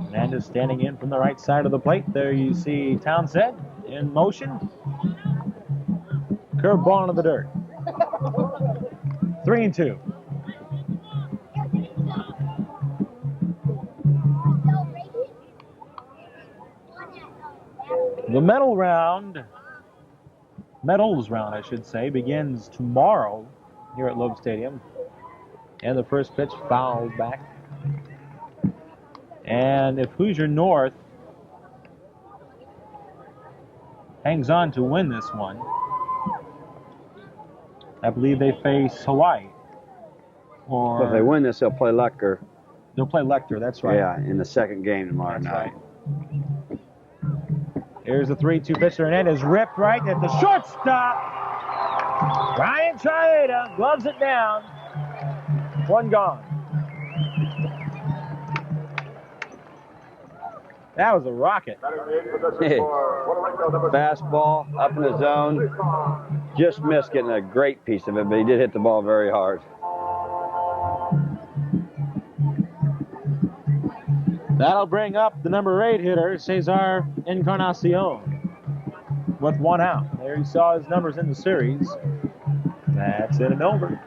Hernandez standing in from the right side of the plate. There you see Townsend in motion. Curveball into the dirt. 3-2. The medals round, I should say, begins tomorrow here at Loeb Stadium. And the first pitch fouled back. And if Hoosier North hangs on to win this one, I believe they face Hawaii. Or If they win this, they'll play Lecter. They'll play Lecter, that's right. Yeah, in the second game tomorrow night. Right. Here's the 3-2 pitch. Hernandez ripped right at the shortstop. Ryan Triada gloves it down. 1 gone. That was a rocket. Fastball up in the zone. Just missed getting a great piece of it, but he did hit the ball very hard. That'll bring up the number 8 hitter, Cesar Encarnacion, with 1 out. There you saw his numbers in the series. That's in and over.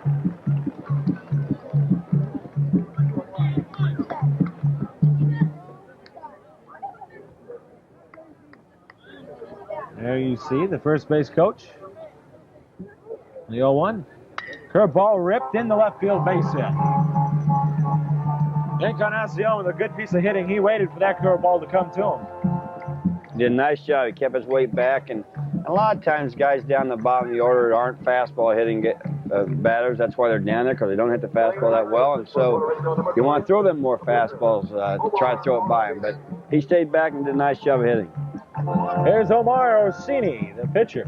There you see the first base coach. The 0-1. Curveball ripped in the left field base hit. Encarnacion with a good piece of hitting. He waited for that curveball to come to him. Did a nice job. He kept his weight back, and a lot of times guys down the bottom of the order aren't fastball hitting batters. That's why they're down there, because they don't hit the fastball that well, and so you want to throw them more fastballs to try to throw it by him. But he stayed back and did a nice job of hitting. Here's Omar Orsini, the pitcher.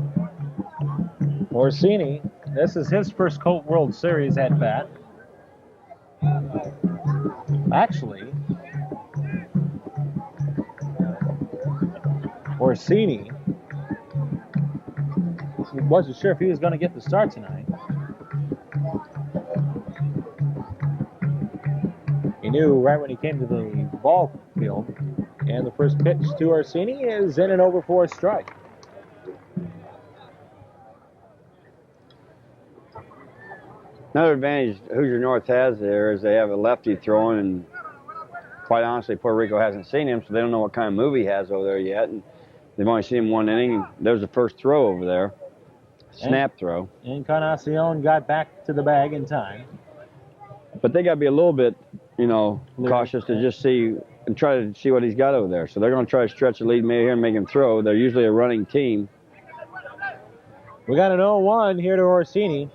Orsini, this is his first Colt World Series at bat. Actually, Orsini wasn't sure if he was going to get the start tonight. He knew right when he came to the ball field. And the first pitch to Orsini is in and over for a strike. Another advantage Hoosier North has there is they have a lefty throwing, and quite honestly, Puerto Rico hasn't seen him, so they don't know what kind of move he has over there yet. And they've only seen him 1 inning. There's the first throw over there. Snap throw. Encarnacion got back to the bag in time. But they got to be a little bit, cautious to just see and try to see what he's got over there. So they're going to try to stretch the lead man here and make him throw. They're usually a running team. We got an 0-1 here to Orsini.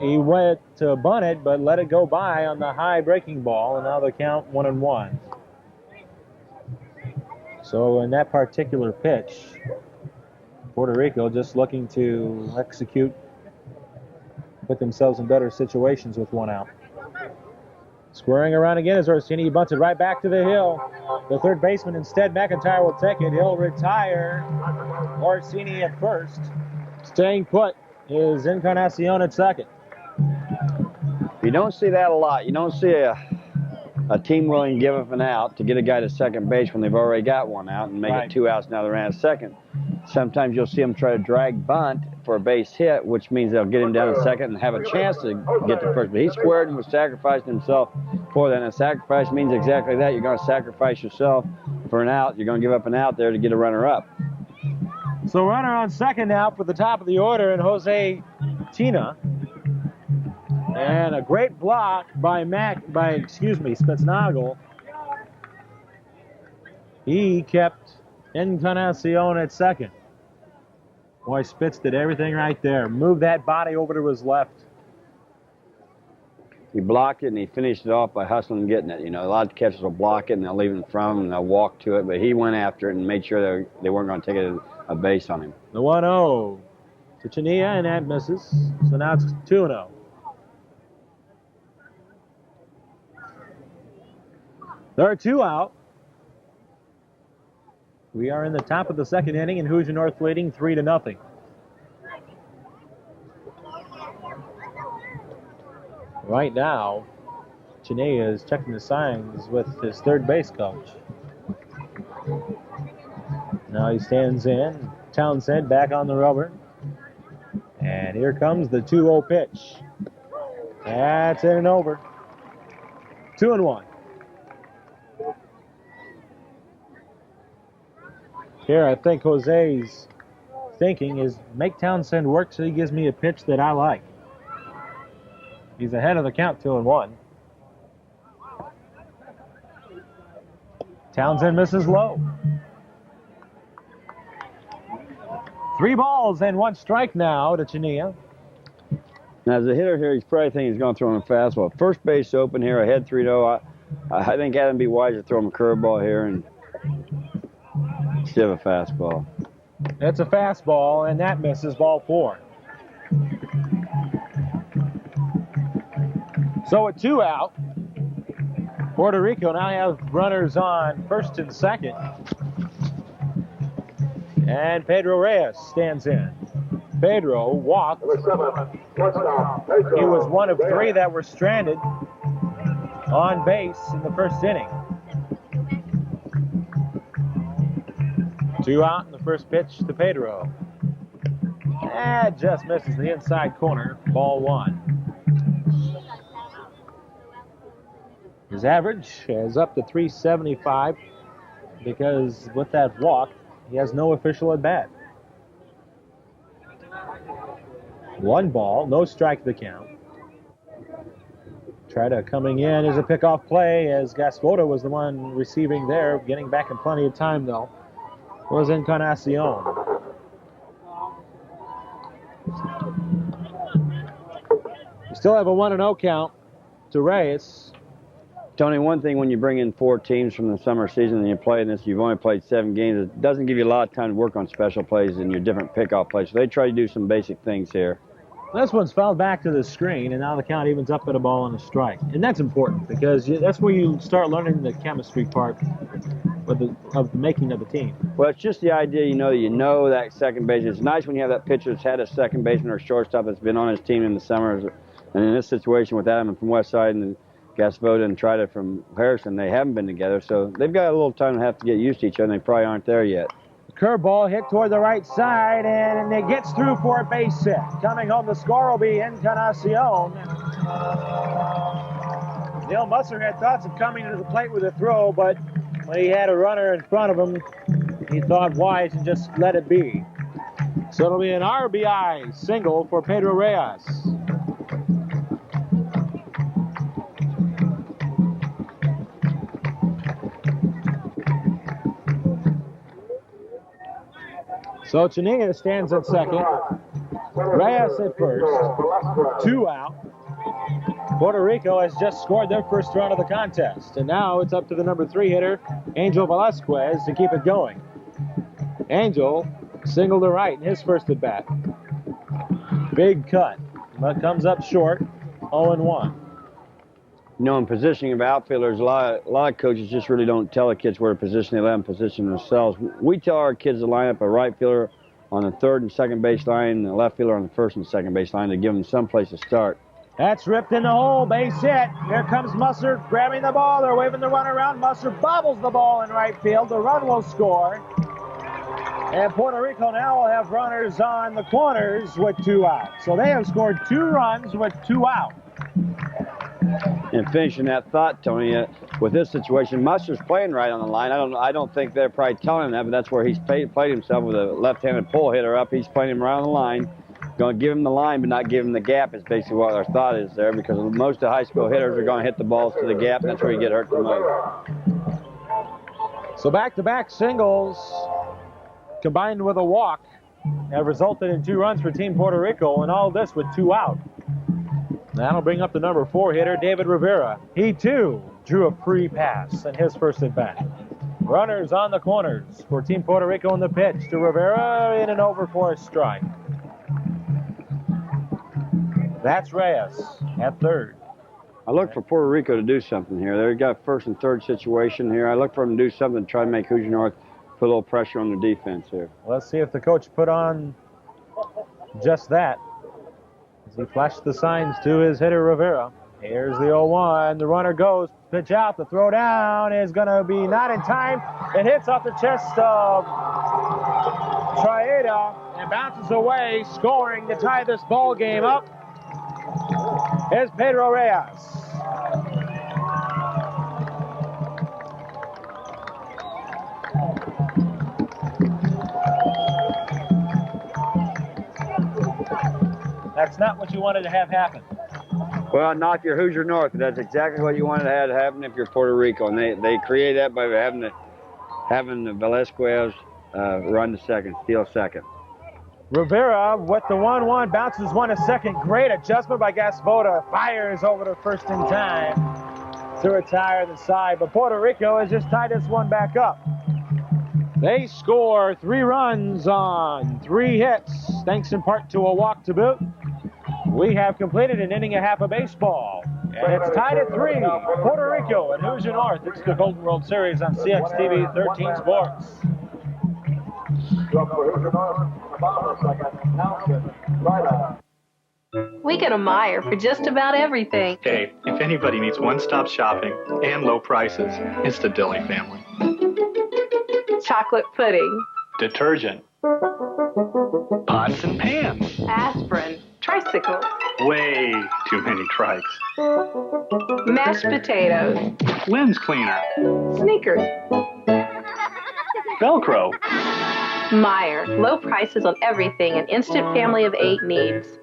He went to bunt it, but let it go by on the high breaking ball, and now the count 1-1. So in that particular pitch, Puerto Rico just looking to execute, put themselves in better situations with 1 out. Squaring around again is Orsini. He bunts it right back to the hill. The third baseman instead, McIntyre, will take it. He'll retire. Orsini at first. Staying put is Encarnacion at second. You don't see that a lot. You don't see a team willing to give up an out to get a guy to second base when they've already got 1 out and make it 2 outs. Now they're at second. Sometimes you'll see them try to drag bunt for a base hit, which means they'll get him down to second and have a chance to get to first. But he squared and was sacrificing himself for that. And a sacrifice means exactly that. You're going to sacrifice yourself for an out. You're going to give up an out there to get a runner up. So runner on second now for the top of the order, and Jose Tina. And a great block by Spitznagel. He kept Encarnacion at second. Boy, Spitz did everything right there. Moved that body over to his left. He blocked it, and he finished it off by hustling and getting it. A lot of catchers will block it, and they'll leave it in front of them, and they'll walk to it. But he went after it and made sure they weren't going to take a base on him. The 1-0 to Chania, and that misses. So now it's 2-0. There are 2 out. We are in the top of the second inning, and Hoosier North leading 3-0. Right now, Chinea is checking the signs with his third base coach. Now he stands in. Townsend back on the rubber. And here comes the 2-0 pitch. That's in and over. 2-1. Here, I think Jose's thinking is make Townsend work so he gives me a pitch that I like. He's ahead of the count, 2-1. Townsend misses low. 3 balls and 1 strike now to Chinea. Now, as a hitter here, he's probably thinking he's going to throw him a fastball. First base open here, ahead 3-0. I think Adam be wise to throw him a curveball here and instead of a fastball. It's a fastball, and that misses, ball 4. So at 2 out, Puerto Rico now have runners on first and second. And Pedro Reyes stands in. Pedro walked. He was one of 3 that were stranded on base in the first inning. 2 out in the first pitch to Pedro. That just misses the inside corner, ball 1. His average is up to 375 because with that walk, he has no official at bat. 1 ball, no strike the count. Trotta coming in as a pickoff play as Gaspota was the one receiving there, getting back in plenty of time though, was Encarnacion. We still have a 1-0 count to Reyes. Tony, one thing when you bring in 4 teams from the summer season and you play in this, you've only played 7 games, it doesn't give you a lot of time to work on special plays and your different pickoff plays. So they try to do some basic things here. This one's fouled back to the screen, and now the count evens up at a ball and a strike. And that's important because that's where you start learning the chemistry part of the making of the team. Well, it's just the idea, you know that second base. It's nice when you have that pitcher that's had a second baseman or a shortstop that's been on his team in the summers. And in this situation with Adam from West Side and Gaspota and Trotta from Harrison, they haven't been together. So they've got a little time to have to get used to each other, and they probably aren't there yet. Curveball hit toward the right side, and it gets through for a base hit. Coming home the score will be Encarnacion. Neil Musser had thoughts of coming to the plate with a throw, but when he had a runner in front of him, he thought wise and just let it be. So it'll be an RBI single for Pedro Reyes. So Chinea stands at second. Reyes at first. 2 out. Puerto Rico has just scored their first run of the contest. And now it's up to the number 3 hitter, Angel Velasquez, to keep it going. Angel singled to right in his first at bat. Big cut, but comes up short, 0-1. You know, in positioning of outfielders, a lot of coaches just really don't tell the kids where to position. They let them position themselves. We tell our kids to line up a right fielder on the third and second base line, and a left fielder on the first and second base line to give them some place to start. That's ripped in the hole, base hit. Here comes Musser grabbing the ball. They're waving the run around. Musser bobbles the ball in right field. The run will score. And Puerto Rico now will have runners on the corners with 2 out. So they have scored 2 runs with 2 out. And finishing that thought, Tony, with this situation, Musser's playing right on the line. I don't think they're probably telling him that, but that's where he's played himself with a left-handed pull hitter up. He's playing him around the line. Going to give him the line, but not give him the gap is basically what our thought is there, because most of the high school hitters are going to hit the balls to the gap, and that's where you get hurt the most. So back-to-back singles combined with a walk have resulted in 2 runs for Team Puerto Rico, and all this with 2 out. That'll bring up the number 4 hitter, David Rivera. He, too, drew a free pass in his first at-bat. Runners on the corners for Team Puerto Rico in the pitch to Rivera, in and over for a strike. That's Reyes at third. I look for Puerto Rico to do something here. They've got first and third situation here. I look for them to do something to try to make Hoosier North put a little pressure on the defense here. Let's see if the coach put on just that. As he flashed the signs to his hitter, Rivera. Here's the 0-1. The runner goes. Pitch out. The throw down is going to be not in time. It hits off the chest of Triada and bounces away. Scoring to tie this ball game up is Pedro Reyes. That's not what you wanted to have happen. Well, knock your Hoosier North. That's exactly what you wanted to have happen if you're Puerto Rico. And they create that by having the Velasquez run to second, steal second. Rivera with the 1-1, bounces one to second. Great adjustment by Gasboda. Fires over to first in time to retire the side. But Puerto Rico has just tied this one back up. They score 3 runs on 3 hits, thanks in part to a walk to boot. We have completed an inning and a half of baseball, and it's tied at 3. Puerto Rico and Hoosier North. It's the Golden World Series on CXTV 13 Sports. We get a Meyer for just about everything. Hey, if anybody needs one-stop shopping and low prices, it's the Dilly family. Chocolate pudding. Detergent. Pots and pans. Aspirin. Tricycles. Way too many trikes. Mashed potatoes. Lens cleaner. Sneakers. Velcro. Meyer. Low prices on everything an instant family of 8 needs.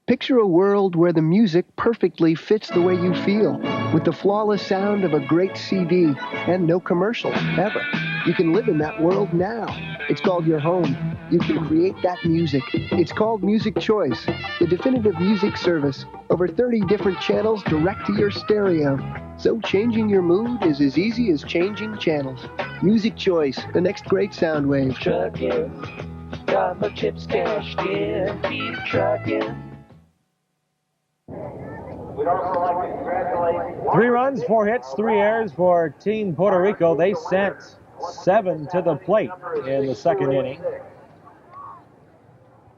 Picture a world where the music perfectly fits the way you feel, with the flawless sound of a great CD and no commercials, ever. You can live in that world now. It's called your home. You can create that music. It's called Music Choice, the definitive music service. Over 30 different channels direct to your stereo. So changing your mood is as easy as changing channels. Music Choice, the next great sound wave. Trucking, got my chips cashed in, keep trucking. 3 runs, 4 hits, 3 errors for Team Puerto Rico. They sent 7 to the plate in the second inning.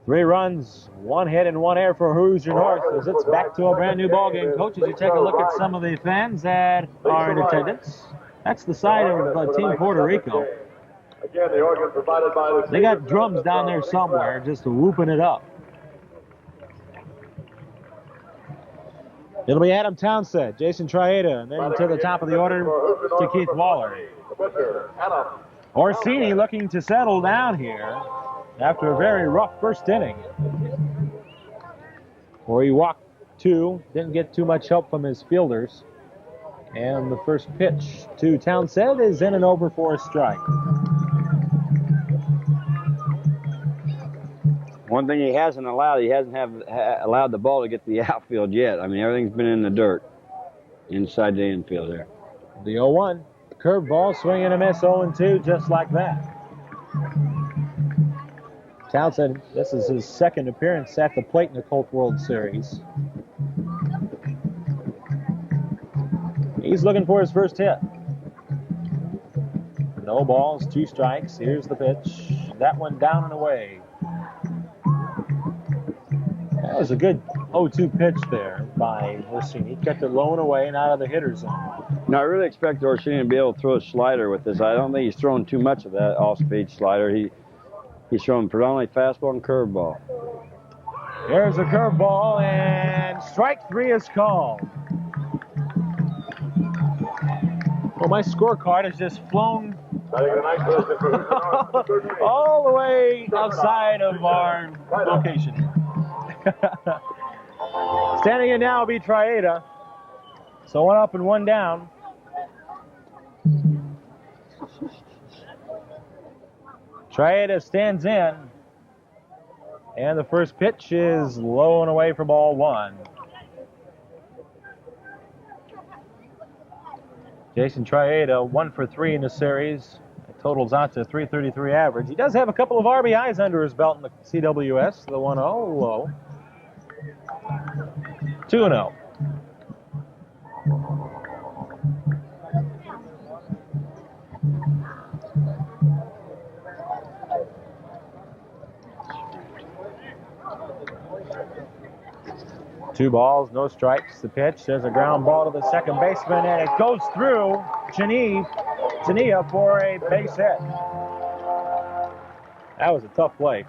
3 runs, 1 hit, and 1 error for Hoosier North as it's back to a brand new ball game. Coach, as you take a look at some of the fans that are in attendance, that's the side of Team Puerto Rico. They got drums down there somewhere just whooping it up. It'll be Adam Townsend, Jason Triada, and then to the top of the order to Keith Waller. Orsini looking to settle down here after a very rough first inning, where he walked 2, didn't get too much help from his fielders. And the first pitch to Townsend is in and over for a strike. One thing he hasn't allowed the ball to get to the outfield yet. I mean, everything's been in the dirt inside the infield there. The 0-1. Curveball, swing and a miss, 0-2, just like that. Townsend, this is his second appearance at the plate in the Colt World Series. He's looking for his first hit. No balls, 2 strikes. Here's the pitch. That one down and away. That was a good 0-2 pitch there by Orsini. Kept it low and away and out of the hitter's zone. Now, I really expect Orsini to be able to throw a slider with this. I don't think he's throwing too much of that off-speed slider. He's throwing predominantly fastball and curveball. Here's a curveball, and strike 3 is called. Well, my scorecard has just flown all the way outside of our location. Standing in now will be Triada. So 1 up and 1 down. Triada stands in. And the first pitch is low and away for ball 1. Jason Triada, 1 for 3 in the series. It totals out to .333 average. He does have a couple of RBIs under his belt in the CWS. The 1-0 low. 2-0. 2 balls, no strikes. The pitch. There's a ground ball to the second baseman, and it goes through Chania for a base hit. That was a tough play.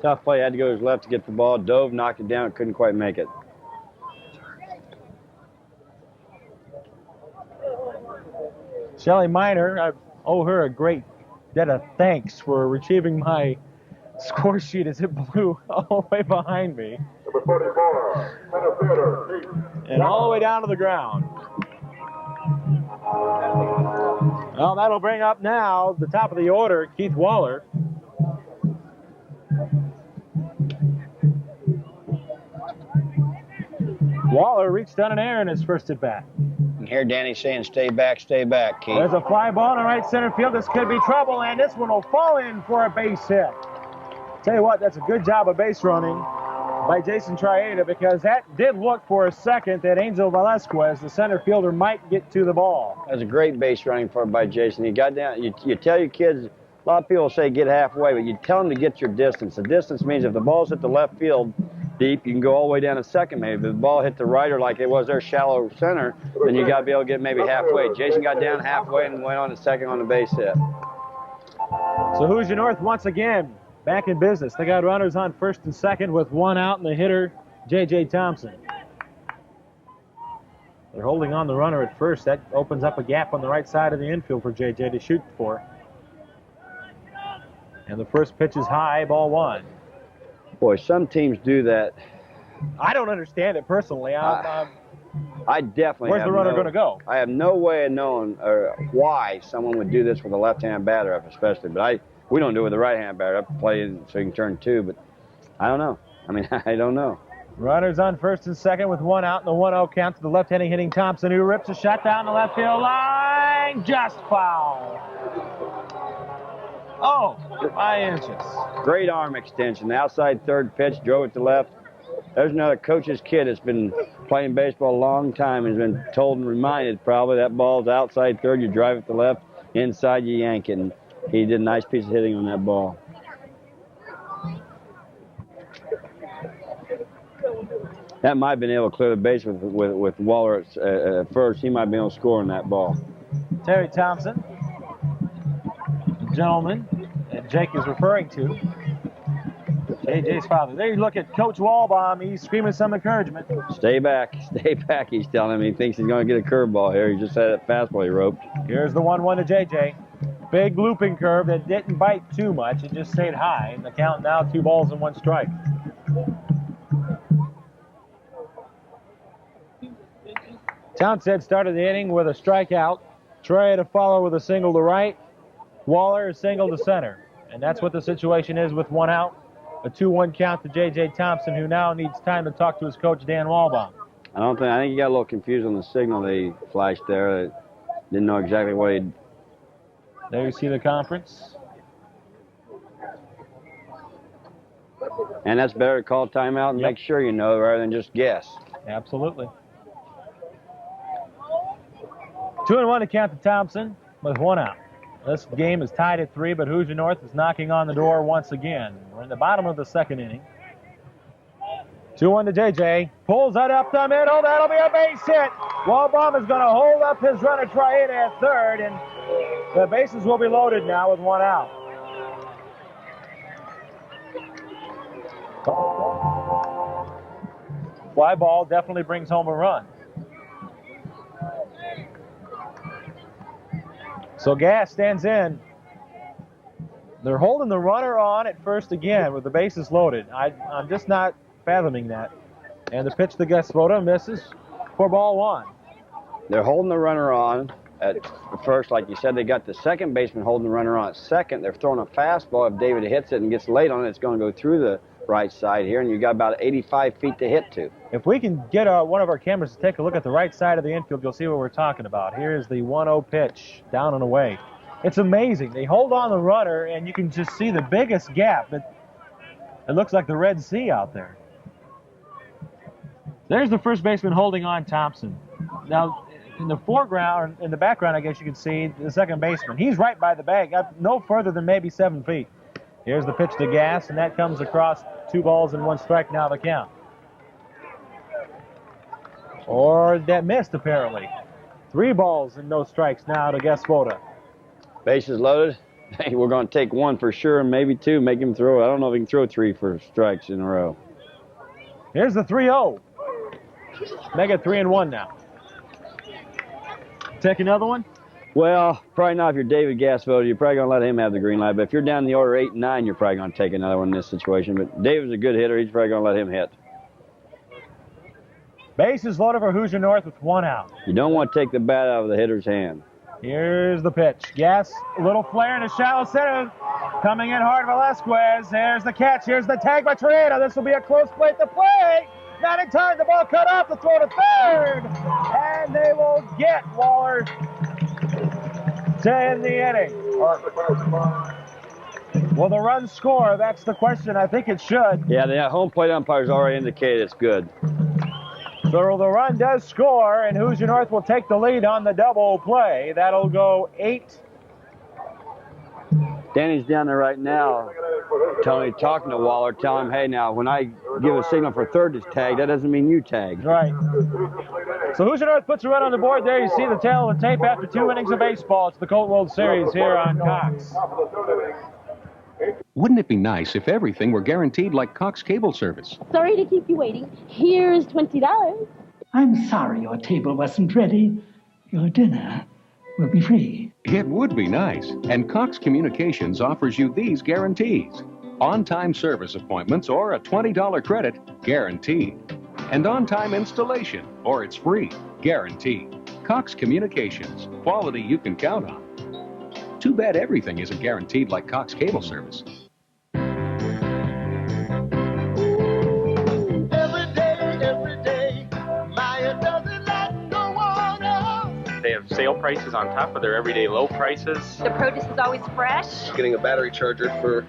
Tough play. Had to go to his left to get the ball. Dove, knocked it down, couldn't quite make it. Shelly Miner, I owe her a great debt of thanks for retrieving my score sheet as it blew all the way behind me. Number 44, center fielder, Keith. And all the way down to the ground. Well, that'll bring up now the top of the order, Keith Waller. Waller reached on an error in his first at bat. And here Danny's saying, stay back, Keith. There's a fly ball in right center field. This could be trouble, and this one will fall in for a base hit. Tell you what, that's a good job of base running by Jason Triada, because that did look for a second that Angel Velasquez, the center fielder, might get to the ball. That was a great base running by Jason. He got down. You tell your kids, a lot of people say get halfway, but you tell them to get your distance. The distance means if the ball's hit the left field deep, you can go all the way down to second maybe. If the ball hit the right, or like it was their shallow center, then you got to be able to get maybe halfway. Jason got down halfway and went on to second on the base hit. So Hoosier North once again back in business. They got runners on first and second with 1 out, and the hitter, J.J. Thompson. They're holding on the runner at first. That opens up a gap on the right side of the infield for J.J. to shoot for. And the first pitch is high, ball 1. Boy, some teams do that. I don't understand it personally. I definitely Where's the runner going to go? I have no way of knowing why someone would do this with a left-hand batter up, especially. But we don't do it with the right-hand batter up, play so you can turn 2. But I don't know. I mean, I don't know. Runners on first and second with 1 out, and the 1-0 count to the left-handed hitting Thompson, who rips a shot down the left field line. Just foul. Oh, 5 inches. Great arm extension. The outside third pitch, drove it to left. There's another coach's kid that's been playing baseball a long time and has been told and reminded probably that ball's outside third, you drive it to left, inside you yank it. And he did a nice piece of hitting on that ball. That might have been able to clear the base with Waller at first. He might have been able to score on that ball. Terry Thompson, the gentleman that Jake is referring to, JJ's father. There you look at Coach Walbaum. He's screaming some encouragement. Stay back, he's telling him. He thinks he's going to get a curveball here. He just had that fastball he roped. Here's the 1-1 to JJ. Big looping curve that didn't bite too much. It just stayed high. And the count now 2 balls and 1 strike. Townsend started the inning with a strikeout. Trey to follow with a single to right. Waller a single to center. And that's what the situation is with 1 out. A 2-1 count to J.J. Thompson, who now needs time to talk to his coach, Dan Walbaum. I think he got a little confused on the signal they flashed there. Didn't know exactly what he'd... There you see the conference. And that's better to call timeout and make sure you know rather than just guess. Absolutely. 2-1 to count to Thompson with 1 out. This game is tied at 3, but Hoosier North is knocking on the door once again. We're in the bottom of the second inning. 2-1 to JJ. Pulls that up the middle. That'll be a base hit. Walbaum is going to hold up his runner, Triada, at third, and the bases will be loaded now with 1 out. Fly ball definitely brings home a run. So Gass stands in. They're holding the runner on at first again with the bases loaded. I'm just not fathoming that. And the pitch to Gasvoda misses for ball 1. They're holding the runner on at first, like you said. They got the second baseman holding the runner on at second. They're throwing a fastball. If David hits it and gets late on it, it's going to go through the right side here, and you got about 85 feet to hit to. If we can get one of our cameras to take a look at the right side of the infield, you'll see what we're talking about. Here's the 1-0 pitch, down and away. It's amazing. They hold on the runner, and you can just see the biggest gap. It looks like the Red Sea out there. There's the first baseman holding on Thompson. Now, in the foreground, in the background, I guess you can see the second baseman. He's right by the bag, no further than maybe 7 feet. Here's the pitch to Gass, and that comes across 2 balls and 1 strike now the count. Or that missed, apparently. 3 balls and no strikes now to Gasvoda. Bases loaded. Hey, we're going to take 1 for sure and maybe 2, make him throw. I don't know if he can throw 3 for strikes in a row. Here's the 3-0. Make it 3-1 now. Take another one? Well, probably not if you're David Gasvoda. You're probably going to let him have the green light. But if you're down in the order 8 and 9, you're probably going to take another one in this situation. But David's a good hitter. He's probably going to let him hit. Bases loaded for Hoosier North with 1 out. You don't want to take the bat out of the hitter's hand. Here's the pitch. Gas, a little flare into shallow center. Coming in hard, Velasquez. There's the catch. Here's the tag by Triana. This will be a close play at the plate. Not in time. The ball cut off. The throw to third. And they will get Waller to end the inning. Will the run score? That's the question. I think it should. Yeah, the home plate umpire's already indicated it's good. So the run does score, and Hoosier North will take the lead on the double play. That'll go 8. Danny's down there right now, talking to Waller, telling him, hey, now, when I give a signal for third to tag, that doesn't mean you tag. Right. So Hoosier North puts a run on the board there. You see the tail of the tape after 2 innings of baseball. It's the Colt World Series here on Cox. Wouldn't it be nice if everything were guaranteed like Cox Cable Service? Sorry to keep you waiting. Here's $20. I'm sorry your table wasn't ready. Your dinner will be free. It would be nice. And Cox Communications offers you these guarantees. On-time service appointments or a $20 credit, guaranteed. And on-time installation, or it's free, guaranteed. Cox Communications, quality you can count on. Too bad everything isn't guaranteed like Cox Cable Service. They have sale prices on top of their everyday low prices. The produce is always fresh. Getting a battery charger for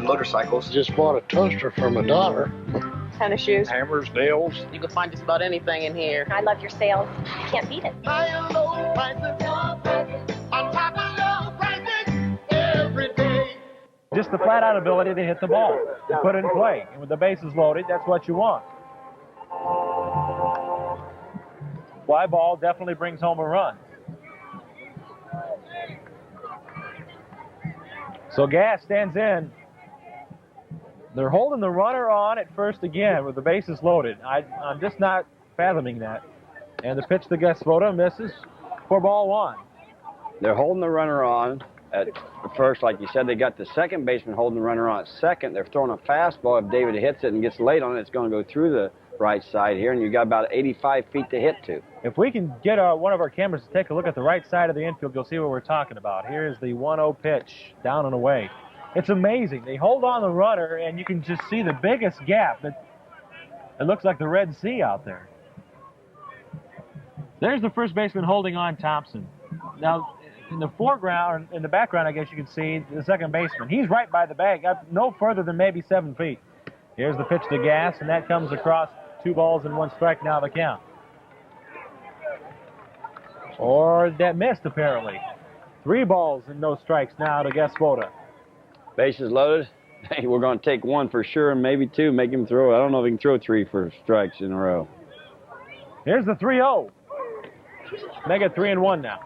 motorcycles. Just bought a toaster from $1. Tennis shoes. Hammers, nails. You can find just about anything in here. I love your sales. You can't beat it. Just the flat-out ability to hit the ball and put it in play. And with the bases loaded, that's what you want. Fly ball definitely brings home a run. So Gas stands in. They're holding the runner on at first again with the bases loaded. I'm just not fathoming that. And the pitch to Gasvoda misses for ball 1. They're holding the runner on at first, like you said. They got the second baseman holding the runner on at second. They're throwing a fastball. If David hits it and gets late on it, it's going to go through the right side here, and you got about 85 feet to hit to. If we can get one of our cameras to take a look at the right side of the infield, you'll see what we're talking about. Here's the 1-0 pitch, down and away. It's amazing. They hold on the runner, and you can just see the biggest gap. It looks like the Red Sea out there. There's the first baseman holding on Thompson. Now, in the foreground, in the background, I guess you can see the second baseman. He's right by the bag, up no further than maybe 7 feet. Here's the pitch to Gas, and that comes across. 2 balls and 1 strike now the count. Or that missed, apparently. 3 balls and no strikes now to Gasvoda. Bases loaded. Hey, we're going to take 1 for sure and maybe 2, make him throw. I don't know if he can throw 3 for strikes in a row. Here's the 3-0. Make it 3-1 now.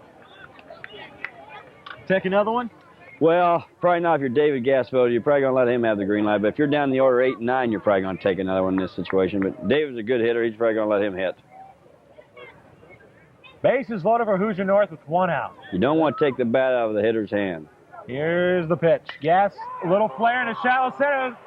Take another one? Well, probably not if you're David Gasvoda. You're probably going to let him have the green light. But if you're down in the order 8 and 9, you're probably going to take another one in this situation. But David's a good hitter. He's probably going to let him hit. Bases loaded for Hoosier North with 1 out. You don't want to take the bat out of the hitter's hand. Here's the pitch. Gas, a little flare into shallow center.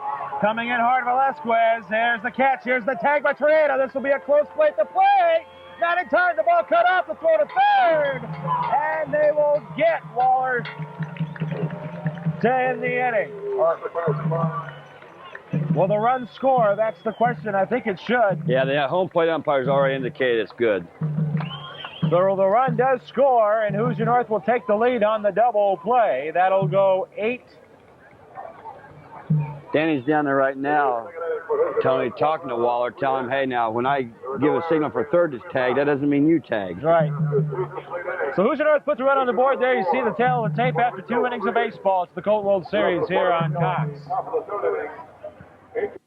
Coming in hard, Velasquez. There's the catch. Here's the tag by Triana. This will be a close play at the plate. Not in time. The ball cut off. The throw to third. And they will get Waller to end the inning. Will the run score? That's the question. I think it should. Yeah, the home plate umpire's already indicated it's good. So the run does score, and Hoosier North will take the lead on the double play. That'll go 8. Danny's down there right now, talking to Waller, telling him, hey, now, when I give a signal for third to tag, that doesn't mean you tag. Right. So Hoosier North puts a run on the board there. You see the tail of the tape after 2 innings of baseball. It's the Colt World Series here on Cox.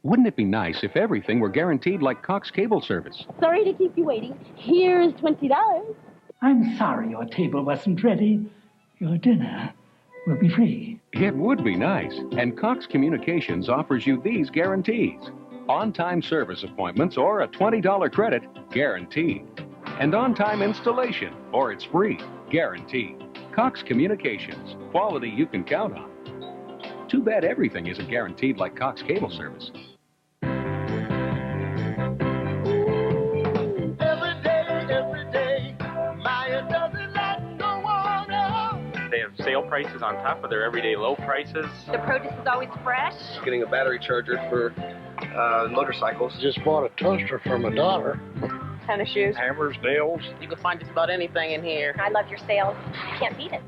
Wouldn't it be nice if everything were guaranteed like Cox Cable Service? Sorry to keep you waiting. Here's $20. I'm sorry your table wasn't ready. Your dinner will be free. It would be nice. And Cox Communications offers you these guarantees. On-time service appointments or a $20 credit, guaranteed. And on-time installation, or it's free, guaranteed. Cox Communications, quality you can count on. Too bad everything isn't guaranteed like Cox Cable Service. They have sale prices on top of their everyday low prices. The produce is always fresh. Getting a battery charger for motorcycles. Just bought a toaster for my daughter. Tennis shoes. Hammers, nails. You can find just about anything in here. I love your sales. I can't beat it.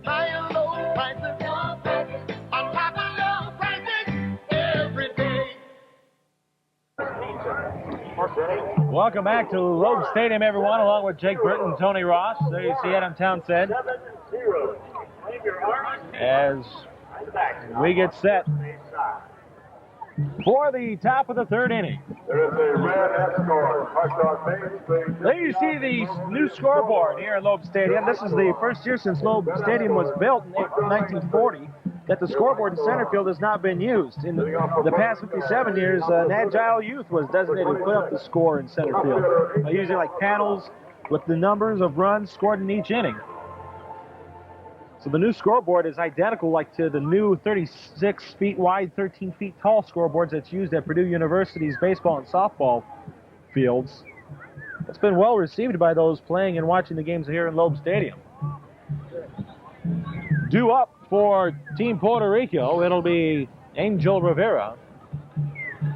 Welcome back to Loeb Stadium, everyone, along with Jake Britton and Tony Ross. There you see Adam Townsend as we get set for the top of the third inning. There is a red score. There you see the new scoreboard here at Loeb Stadium. This is the first year since Loeb Stadium was built in 1940 that the scoreboard in center field has not been used. In the past 57 years, an agile youth was designated to put up the score in center field. Using like panels with the numbers of runs scored in each inning. So the new scoreboard is identical like to the new 36 feet wide, 13 feet tall scoreboards that's used at Purdue University's baseball and softball fields. It's been well received by those playing and watching the games here in Loeb Stadium. Due up for Team Puerto Rico, it'll be Angel Rivera.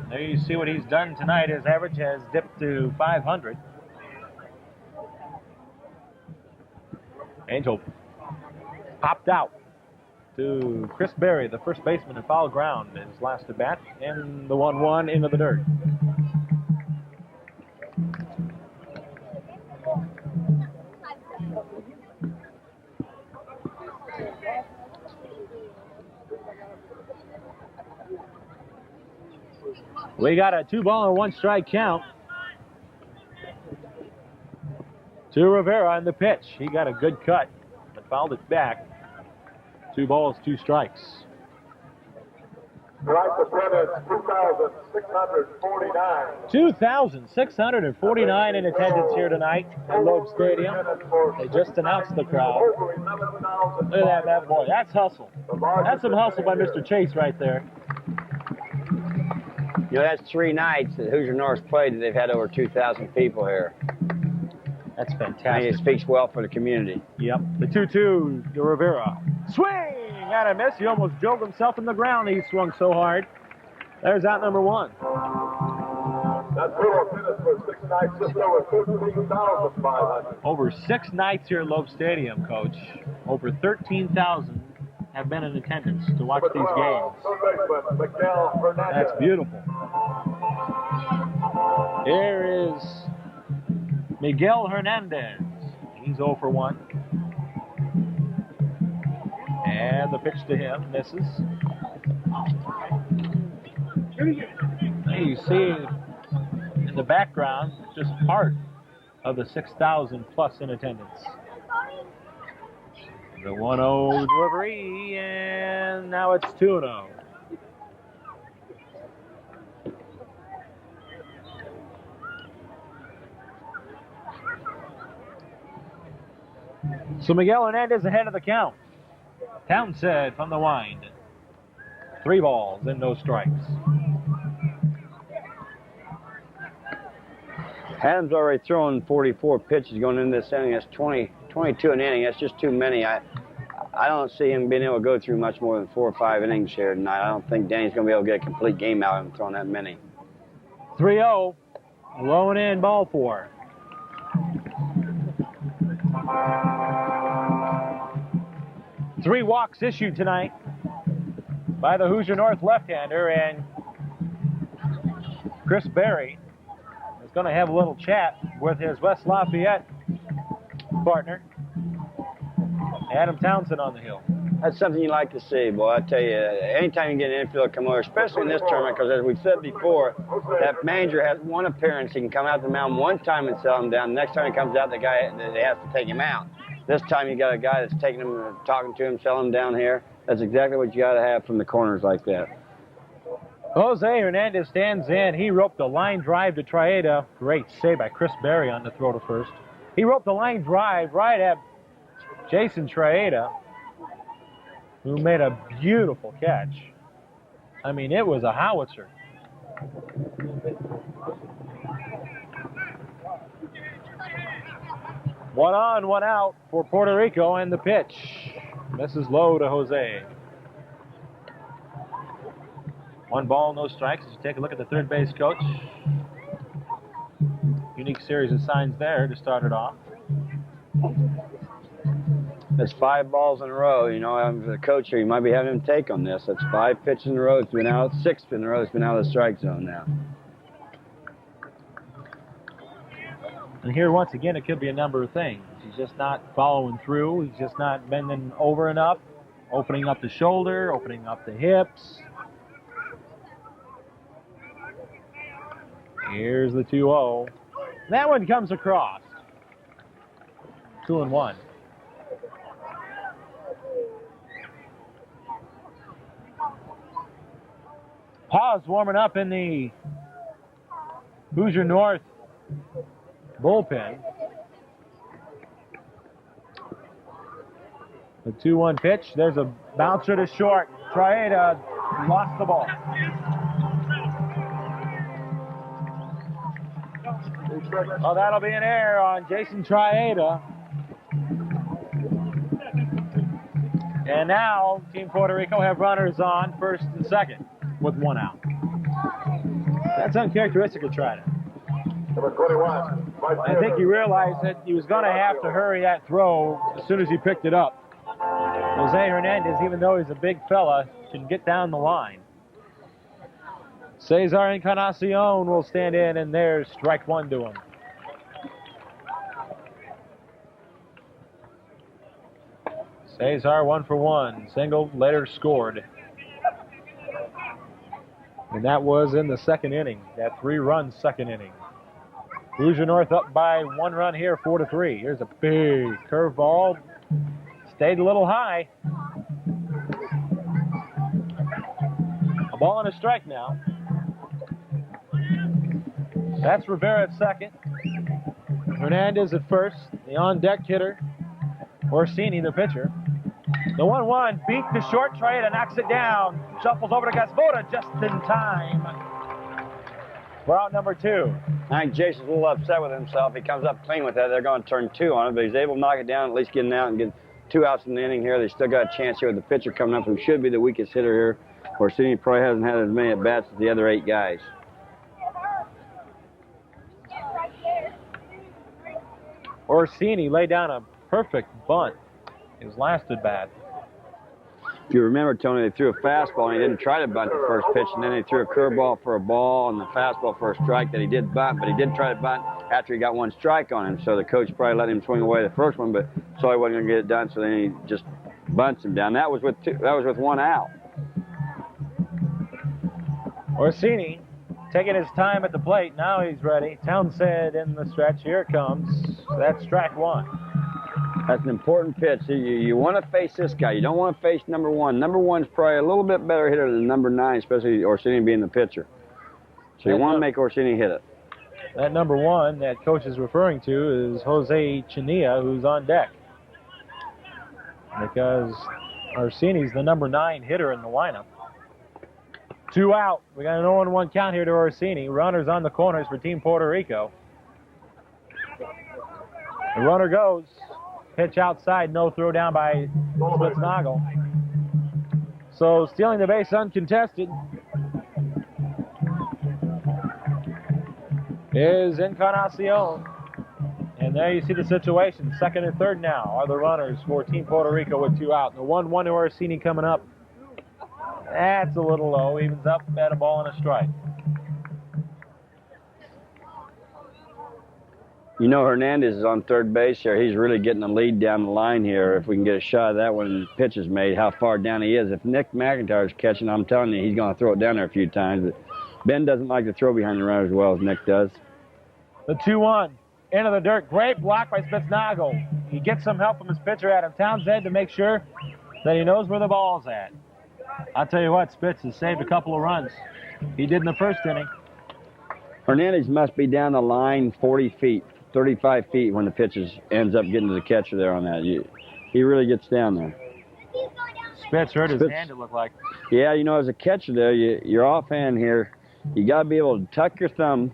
There you see what he's done tonight. His average has dipped to 500. Angel popped out to Chris Berry, the first baseman, in foul ground in his last at bat, and the 1-1 into the dirt. We got a 2-ball and 1 strike count to Rivera on the pitch. He got a good cut, but fouled it back. 2 balls, 2 strikes. Strike attendance 2,649. 2,649 in attendance here tonight at Loeb Stadium. They just announced the crowd. Look at that boy. That's hustle. That's some hustle by Mr. Chase right there. You know, that's 3 nights that Hoosier North played that they've had over 2,000 people here. That's fantastic. I mean, it speaks well for the community. Yep. The 2-2 to Rivera. Swing! And a miss. He almost drove himself in the ground. He swung so hard. There's out number 1. That total attendance for 6 nights just over 13,500. Over 6 nights here at Loeb Stadium, Coach. Over 13,000 have been in attendance to watch these games. That's beautiful. Here is Miguel Hernandez. He's 0 for 1. And the pitch to him misses. You see in the background just part of the 6,000 plus in attendance. The 1-0 delivery, and now it's 2-0. So Miguel Hernandez ahead of the count. Townsend from the wind. 3 balls and no strikes. Adams already thrown 44 pitches going into this inning. That's 22 an inning. That's just too many. I don't see him being able to go through much more than 4 or 5 innings here tonight. I don't think Danny's going to be able to get a complete game out of him throwing that many. 3-0. Low and in, ball 4. Three walks issued tonight by the Hoosier North left-hander, and Chris Berry is going to have a little chat with his West Lafayette partner, Adam Townsend, on the hill. That's something you like to see, boy. I tell you, anytime you get an infielder come over, especially in this tournament, because as we said before, that manager has one appearance. He can come out the mound one time and sell him down. The next time he comes out, the guy they have to take him out. This time you got a guy that's taking him, talking to him, selling him down here. That's exactly what you got to have from the corners like that. Jose Hernandez stands in. He roped a line drive to Traeda. Great save by Chris Berry on the throw to first. He roped a line drive right at Jason Traeda, who made a beautiful catch. I mean, it was a howitzer. One on, one out for Puerto Rico, and the pitch. This is low to Jose. 1 ball, no strikes. As you take a look at the third base coach. Unique series of signs there to start it off. That's 5 balls in a row. You know, I'm the coach here. You might be having him take on this. That's 5 pitches in a row. It's been out. 6 in a row. It's been out of the strike zone now. And here, once again, it could be a number of things. He's just not following through. He's just not bending over enough, opening up the shoulder, opening up the hips. Here's the 2-0. That one comes across. 2-1. Pause warming up in the Hoosier North bullpen. The 2-1 pitch. There's a bouncer to short. Traeda lost the ball. Oh, that'll be an error on Jason Traeda. And now Team Puerto Rico have runners on first and second with 1 out. That's uncharacteristic of Traeda. Number 21. I think he realized that he was going to have to hurry that throw as soon as he picked it up. Jose Hernandez, even though he's a big fella, can get down the line. Cesar Encarnacion will stand in, and there's strike 1 to him. Cesar 1 for 1. Single, later scored. And that was in the second inning, that 3-run second inning. Hoosier North up by 1 run here, 4-3. Here's a big curveball. Stayed a little high. A ball and a strike now. That's Rivera at second. Hernandez at first. The on-deck hitter. Orsini, the pitcher. The 1-1 beat to short. Traeda knocks it down. Shuffles over to Gasboda just in time. We're out number 2. I think Jason's a little upset with himself. He comes up clean with that. They're going to turn 2 on him, but he's able to knock it down, at least get it out and get 2 outs in the inning here. They still got a chance here with the pitcher coming up, who should be the weakest hitter here. Orsini probably hasn't had as many at-bats as the other 8 guys. Orsini laid down a perfect bunt his last at-bat. If you remember, Tony, they threw a fastball and he didn't try to bunt the first pitch, and then they threw a curveball for a ball and the fastball for a strike that he did bunt, but he did try to bunt after he got 1 strike on him. So the coach probably let him swing away the first one, but saw he wasn't going to get it done, so then he just bunts him down. That was with 1 out. Orsini taking his time at the plate. Now he's ready. Townsend in the stretch. Here it comes. That's strike 1. That's an important pitch. You want to face this guy. You don't want to face number 1. Number 1's probably a little bit better hitter than number 9, especially Orsini being the pitcher. So you want to make Orsini hit it. That number 1 that coach is referring to is Jose Chania, who's on deck. Because Orsini's the number 9 hitter in the lineup. 2 out. We got an 0-1 count here to Orsini. Runners on the corners for Team Puerto Rico. The runner goes. Pitch outside, no throw down by Spitznagel. So stealing the base uncontested is Encarnacion. And there you see the situation. Second and third now are the runners for Team Puerto Rico with 2 out. The 1-1 to Orsini coming up. That's a little low. Evens up at a ball and a strike. You know, Hernandez is on third base here. He's really getting the lead down the line here. If we can get a shot of that when the pitch is made, how far down he is. If Nick McIntyre's catching, I'm telling you, he's going to throw it down there a few times. But Ben doesn't like to throw behind the runner as well as Nick does. The 2-1. Into the dirt. Great block by Spitznagle. He gets some help from his pitcher, Adam Townsend, to make sure that he knows where the ball's at. I'll tell you what, Spitz has saved a couple of runs. He did in the first inning. Hernandez must be down the line 40 feet, 35 feet when the pitch ends up getting to the catcher there on that. He really gets down there. Spitz hurt his hand, it looked like. Yeah, you know, as a catcher there, you're offhand here. You got to be able to tuck your thumb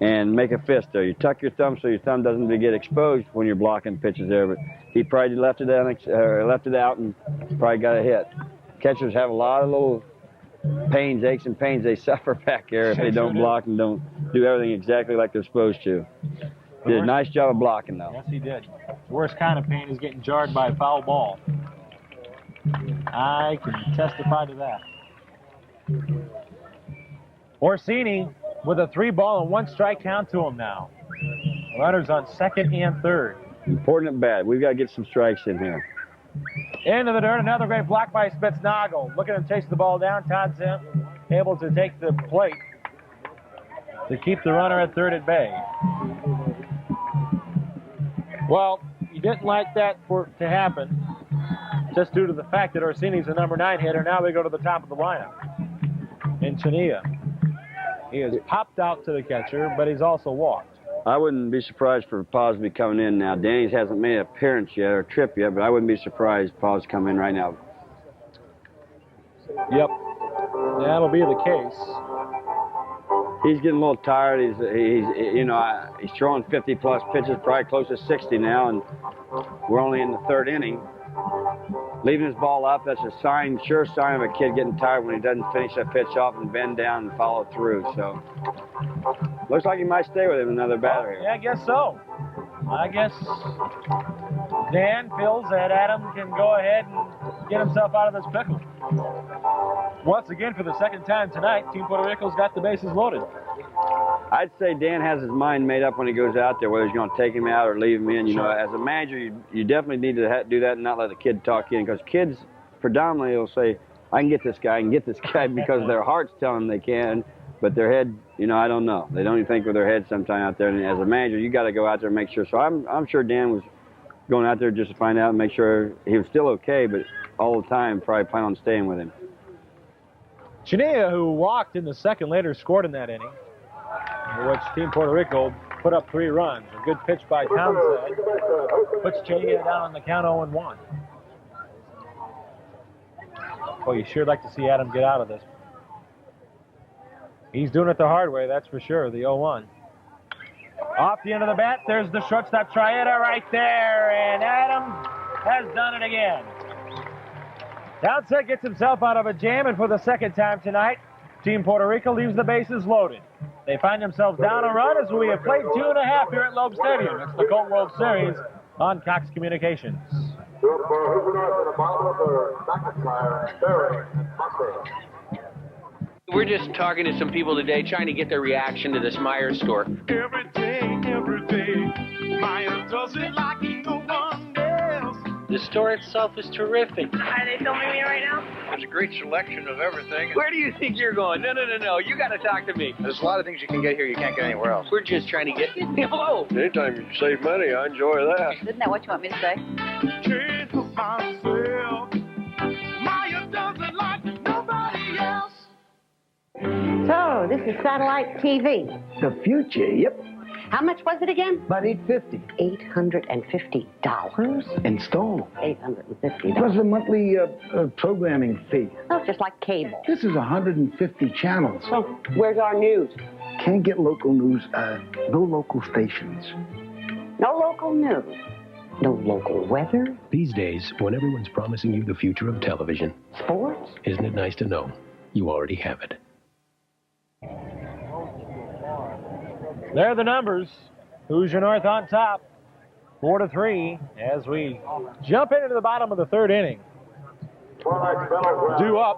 and make a fist there. You tuck your thumb so your thumb doesn't get exposed when you're blocking pitches there. But he probably left it out and probably got a hit. Catchers have a lot of little pains, aches and pains they suffer back there if they don't block and don't do everything exactly like they're supposed to. Did a nice job of blocking, though. Yes, he did. The worst kind of pain is getting jarred by a foul ball. I can testify to that. Orsini with a 3-ball and 1-strike count to him now. Runners on second and third. Important at bat. We've got to get some strikes in here. Into the dirt, another great block by Spitznagle. Look at him chase the ball down. Townsend able to take the plate to keep the runner at third at bay. Well, you didn't like that for to happen just due to the fact that Orsini's a number 9 hitter. Now we go to the top of the lineup. In Chania. He has popped out to the catcher, but he's also walked. I wouldn't be surprised for Paz to be coming in now. Danny's hasn't made an appearance yet or trip yet, but I wouldn't be surprised if Paz come in right now. Yep, that'll be the case. He's getting a little tired. He's throwing 50-plus pitches, probably close to 60 now, and we're only in the third inning. Leaving his ball up, that's a sure sign of a kid getting tired when he doesn't finish that pitch off and bend down and follow through. So, looks like he might stay with him another batter here. Yeah, I guess so. I guess Dan feels that Adam can go ahead and get himself out of this pickle. Once again, for the second time tonight, Team Puerto Rico's got the bases loaded. I'd say Dan has his mind made up when he goes out there, whether he's going to take him out or leave him in. You know, as a manager, you definitely need to do that and not let the kid talk in, because kids predominantly will say, I can get this guy, because their heart's telling them they can, but their head, I don't know. They don't even think with their head sometime out there. And as a manager, you got to go out there and make sure. So I'm sure Dan was going out there just to find out and make sure he was still okay, but all the time probably plan on staying with him. Chania, who walked in the second, later scored in that inning, in which Team Puerto Rico put up 3 runs. A good pitch by Townsend puts Chania down on the count 0-1. Well, you sure like to see Adam get out of this. He's doing it the hard way, that's for sure, the 0-1. Off the end of the bat, there's the shortstop Trieta right there, and Adam has done it again. Townsend gets himself out of a jam, and for the second time tonight, Team Puerto Rico leaves the bases loaded. They find themselves down a run as we have played 2.5 here at Loeb Stadium. It's the Colt World Series on Cox Communications. We're just talking to some people today, trying to get their reaction to this Myers store. Every day, Maya does it like no one else. The store itself is terrific. Are they filming me right now? There's a great selection of everything. Where do you think you're going? No. You got to talk to me. There's a lot of things you can get here you can't get anywhere else. We're just trying to get... Hello. Anytime you save money, I enjoy that. Isn't that what you want me to say? Change for myself. Maya does it like nobody else. So, this is satellite TV. The future, yep. How much was it again? About $850. $850. Installed. $850. Plus a monthly programming fee. Oh, just like cable. This is 150 channels. So, where's our news? Can't get local news. No local stations. No local news. No local weather. These days, when everyone's promising you the future of television, sports, isn't it nice to know you already have it? There are the numbers. Hoosier North on top, 4-3, as we jump into the bottom of the third inning. Due up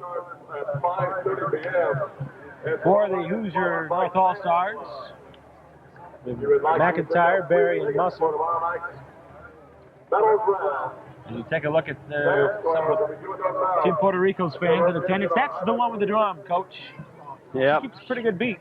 for the Hoosier North All-Stars. McIntyre, Berry, and Musser. And you take a look at some of Team Puerto Rico's fans in attendance. That's the one with the drum, Coach. Yeah. Keeps a pretty good beat.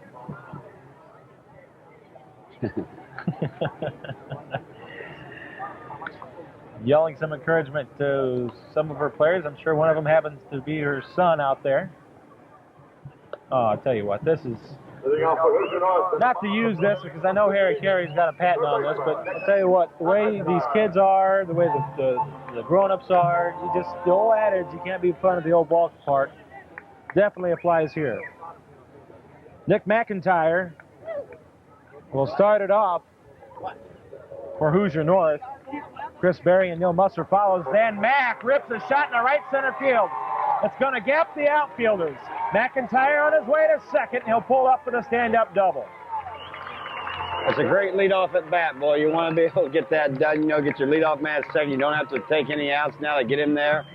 Yelling some encouragement to some of her players. I'm sure one of them happens to be her son out there. Oh, I'll tell you what, this is... Not to use this because I know Harry Carey's got a patent on this, but I'll tell you what, the way these kids are, the way the grown-ups are, the old adage, you can't be in front of the old ballpark, definitely applies here. Nick McIntyre will start it off for Hoosier North. Chris Berry and Neil Musser follows. Then Mack rips a shot in the right center field. It's going to gap the outfielders. McIntyre on his way to second. He'll pull up for the stand-up double. It's a great leadoff at bat, boy. You want to be able to get that done, get your leadoff man at second. You don't have to take any outs now to get him there.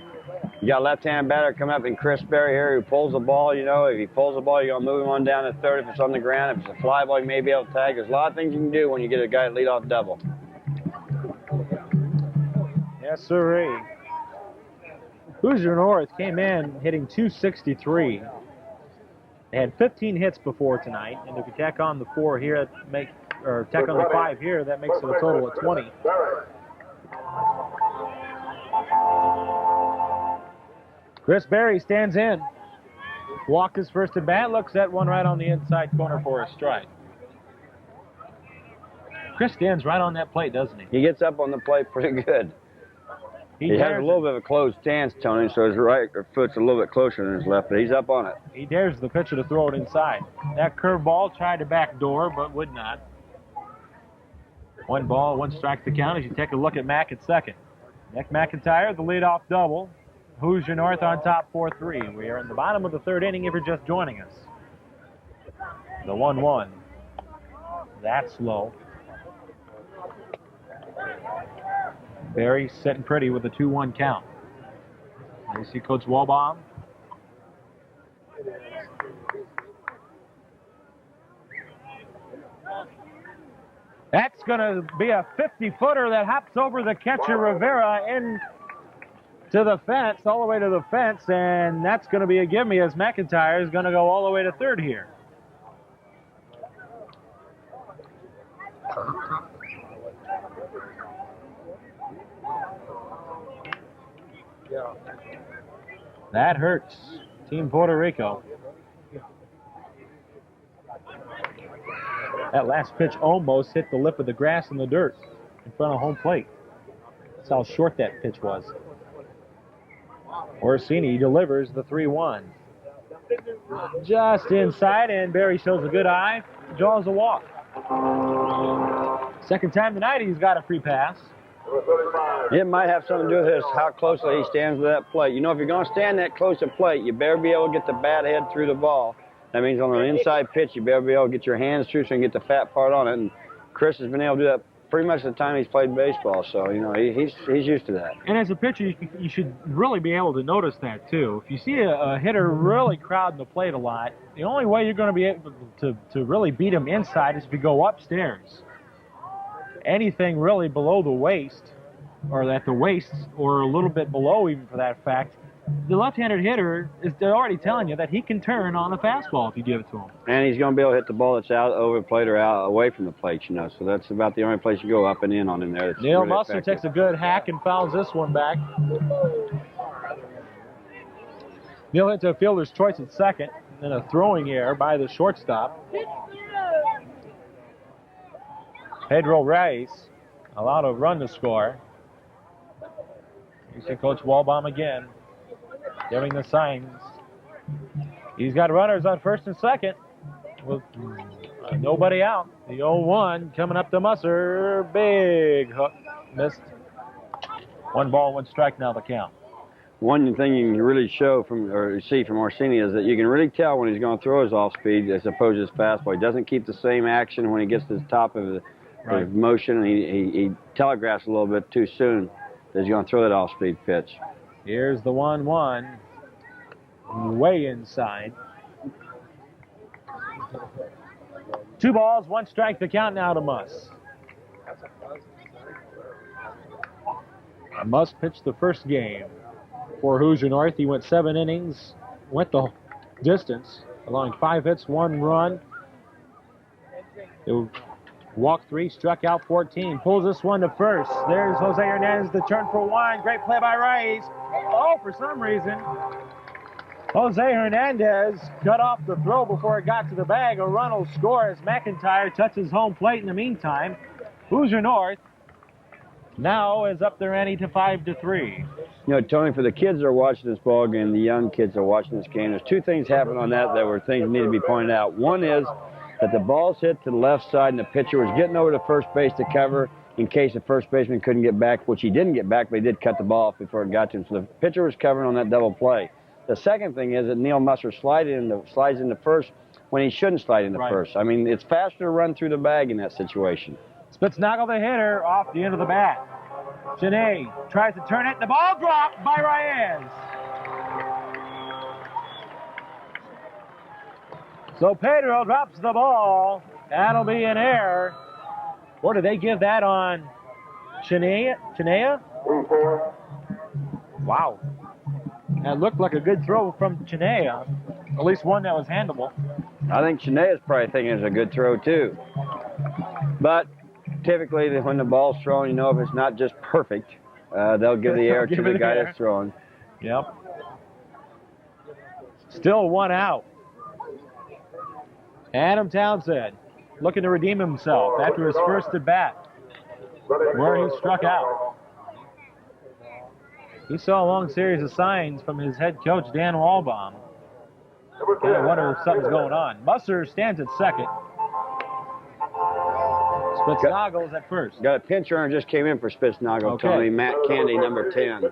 You got a left-hand batter coming up in Chris Berry here who pulls the ball. If he pulls the ball, you're going to move him on down to third if it's on the ground. If it's a fly ball, you may be able to tag. There's a lot of things you can do when you get a guy at leadoff double. Yes, sirree. Hoosier North came in hitting .263. They had 15 hits before tonight, and if you tack on the 4 here, tack on the 5 here, that makes it a total of 20. Chris Berry stands in. Walk his first at bat, looks at one right on the inside corner for a strike. Chris stands right on that plate, doesn't he? He gets up on the plate pretty good. He has a little bit of a closed stance, Tony, so his right foot's a little bit closer than his left, but he's up on it. He dares the pitcher to throw it inside. That curveball tried to backdoor, but would not. 1 ball, 1 strike to count as you take a look at Mack at second. Nick McIntyre, the leadoff double. Hoosier North on top 4-3. We are in the bottom of the 3rd inning if you're just joining us. The 1-1. That's low. Berry sitting pretty with a 2-1 count. You see Coach Walbaum. That's going to be a 50-footer that hops over the catcher Rivera in to the fence, all the way to the fence, and that's going to be a gimme as McIntyre is going to go all the way to third here. That hurts Team Puerto Rico. That last pitch almost hit the lip of the grass in the dirt in front of home plate. That's how short that pitch was. Orsini delivers the 3-1. Just inside, and Berry shows a good eye, draws a walk. Second time tonight he's got a free pass. It might have something to do with this, how closely he stands to that plate. If you're going to stand that close to plate, you better be able to get the bat head through the ball. That means on an inside pitch, you better be able to get your hands through so you can get the fat part on it. And Chris has been able to do that pretty much the time he's played baseball. So, he's used to that. And as a pitcher, you should really be able to notice that, too. If you see a hitter really crowding the plate a lot, the only way you're going to be able to really beat him inside is if you go upstairs. Anything really below the waist, or at the waist, or a little bit below even for that fact, the left-handed hitter is already telling you that he can turn on a fastball if you give it to him. And he's going to be able to hit the ball that's out over the plate or out away from the plate, So that's about the only place you go up and in on in there. Neil really Musser takes a good hack and fouls this one back. Neil hits a fielder's choice at second, and then a throwing error by the shortstop. Pedro Reyes allowed a run to score. You see Coach Walbaum again giving the signs. He's got runners on first and second with nobody out. The 0-1 coming up to Musser. Big hook. Missed. 1 ball, 1 strike now the count. One thing you can really see from Orsini is that you can really tell when he's going to throw his off-speed as opposed to his fastball. He doesn't keep the same action when he gets to the top of the motion, and he telegraphs a little bit too soon that he's going to throw that off-speed pitch. Here's the 1-1. Way inside. 2 balls, 1 strike, the count now to Muss. Muss pitched the first game for Hoosier North. He went 7 innings, went the distance, allowing 5 hits, 1 run. He walked 3, struck out 14. Pulls this one to first. There's Jose Hernandez, the turn for 1. Great play by Rice. Oh, for some reason, Jose Hernandez cut off the throw before it got to the bag. A run will score as McIntyre touches home plate in the meantime. Hoosier North now is up their ante to 5-3. You know, Tony, for the kids that are watching this ball game, the young kids that are watching this game, there's 2 things happened on that were things that need to be pointed out. One is that the ball's hit to the left side and the pitcher was getting over to first base to cover in case the first baseman couldn't get back, which he didn't get back, but he did cut the ball off before it got to him. So the pitcher was covering on that double play. The second thing is that Neil Musser slides into first when he shouldn't slide into first. I mean, it's faster to run through the bag in that situation. Spitznagel, the hitter, off the end of the bat. Cheney tries to turn it. The ball dropped by Reyes. So Pedro drops the ball. That'll be an error. Or did they give that on Cheney? Wow. That looked like a good throw from Cheney. At least one that was handleable. I think Cheney is probably thinking it's a good throw, too. But typically, when the ball's thrown, you know, if it's not just perfect, they'll give the error to the guy that's throwing. Yep. Still 1 out. Adam Townsend looking to redeem himself after his first at bat, where he struck out. He saw a long series of signs from his head coach, Dan Walbaum. I wonder if something's going on. Musser stands at second. Spitznagel's at first. Got a pinch runner just came in for Spitznagel, Okay. Tony. Matt Candy, number 10.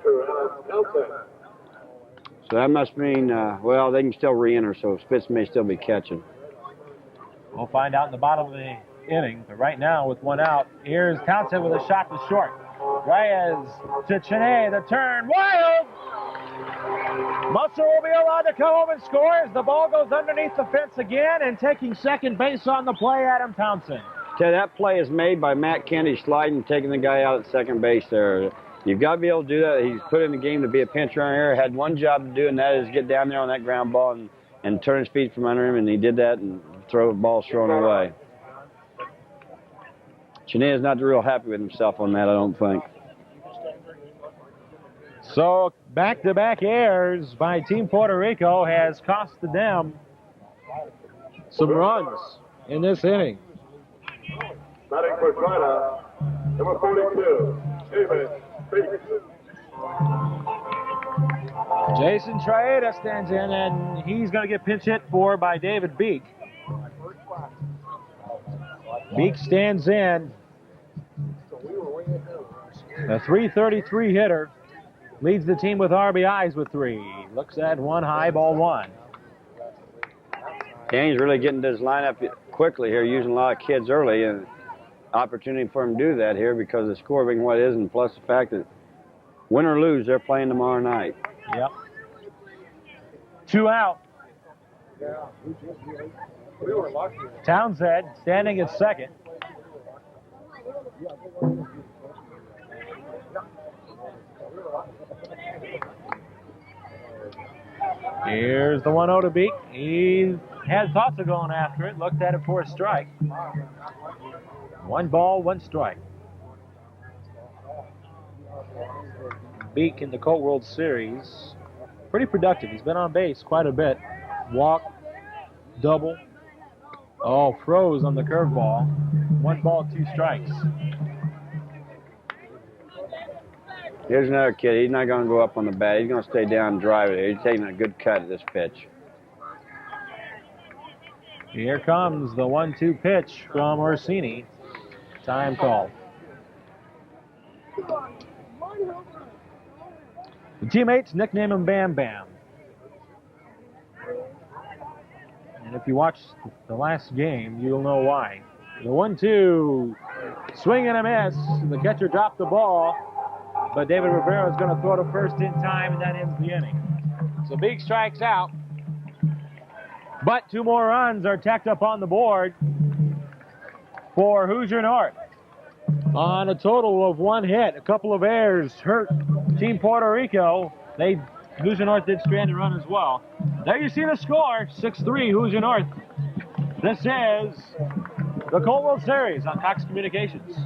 So that must mean, well, they can still re-enter, so Spitz may still be catching. We'll find out in the bottom of the inning. But right now, with 1 out, here's Townsend with a shot to short. Reyes to Cheney, the turn, wild! Musser will be allowed to come home and score as the ball goes underneath the fence again, and taking second base on the play, Adam Townsend. Tell you, that play is made by Matt Candy sliding, taking the guy out at second base there. You've got to be able to do that. He's put in the game to be a pinch runner here. Had one job to do, and that is get down there on that ground ball and turn his feet from under him, and he did that and throw the ball thrown away. Cheney is not real happy with himself on that, I don't think. So back-to-back errors by Team Puerto Rico has costed them some runs in this inning. Batting for China, number 42, David Beek. Jason Triada stands in, and he's going to get pinch hit for by David Beek. Beek stands in. A .333 hitter leads the team with RBIs with 3. Looks at 1 high, ball 1. Danny's really getting to his lineup quickly here, using a lot of kids early, and opportunity for him to do that here because the score being what it is, and plus the fact that win or lose, they're playing tomorrow night. Yep. 2 out. Townsend standing at second. Here's the 1-0 to Beek. He had thoughts of going after it, looked at it for a strike. 1 ball, 1 strike. Beek in the Colt World Series, pretty productive. He's been on base quite a bit. Walk, double. Oh, froze on the curveball. 1 ball, 2 strikes. Here's another kid. He's not going to go up on the bat. He's going to stay down and drive it. He's taking a good cut at this pitch. Here comes the 1-2 pitch from Orsini. Time call. The teammates nickname him Bam Bam. And if you watch the last game, you'll know why. The 1-2, swing and a miss. The catcher dropped the ball, but David Rivera is going to throw to first in time, and that ends the inning. So Beek strikes out, but 2 more runs are tacked up on the board. for Hoosier North. On a total of 1 hit, a couple of errors hurt Team Puerto Rico. Hoosier North did strand a run as well. There you see the score, 6-3 Hoosier North. This is the Colt World Series on Cox Communications.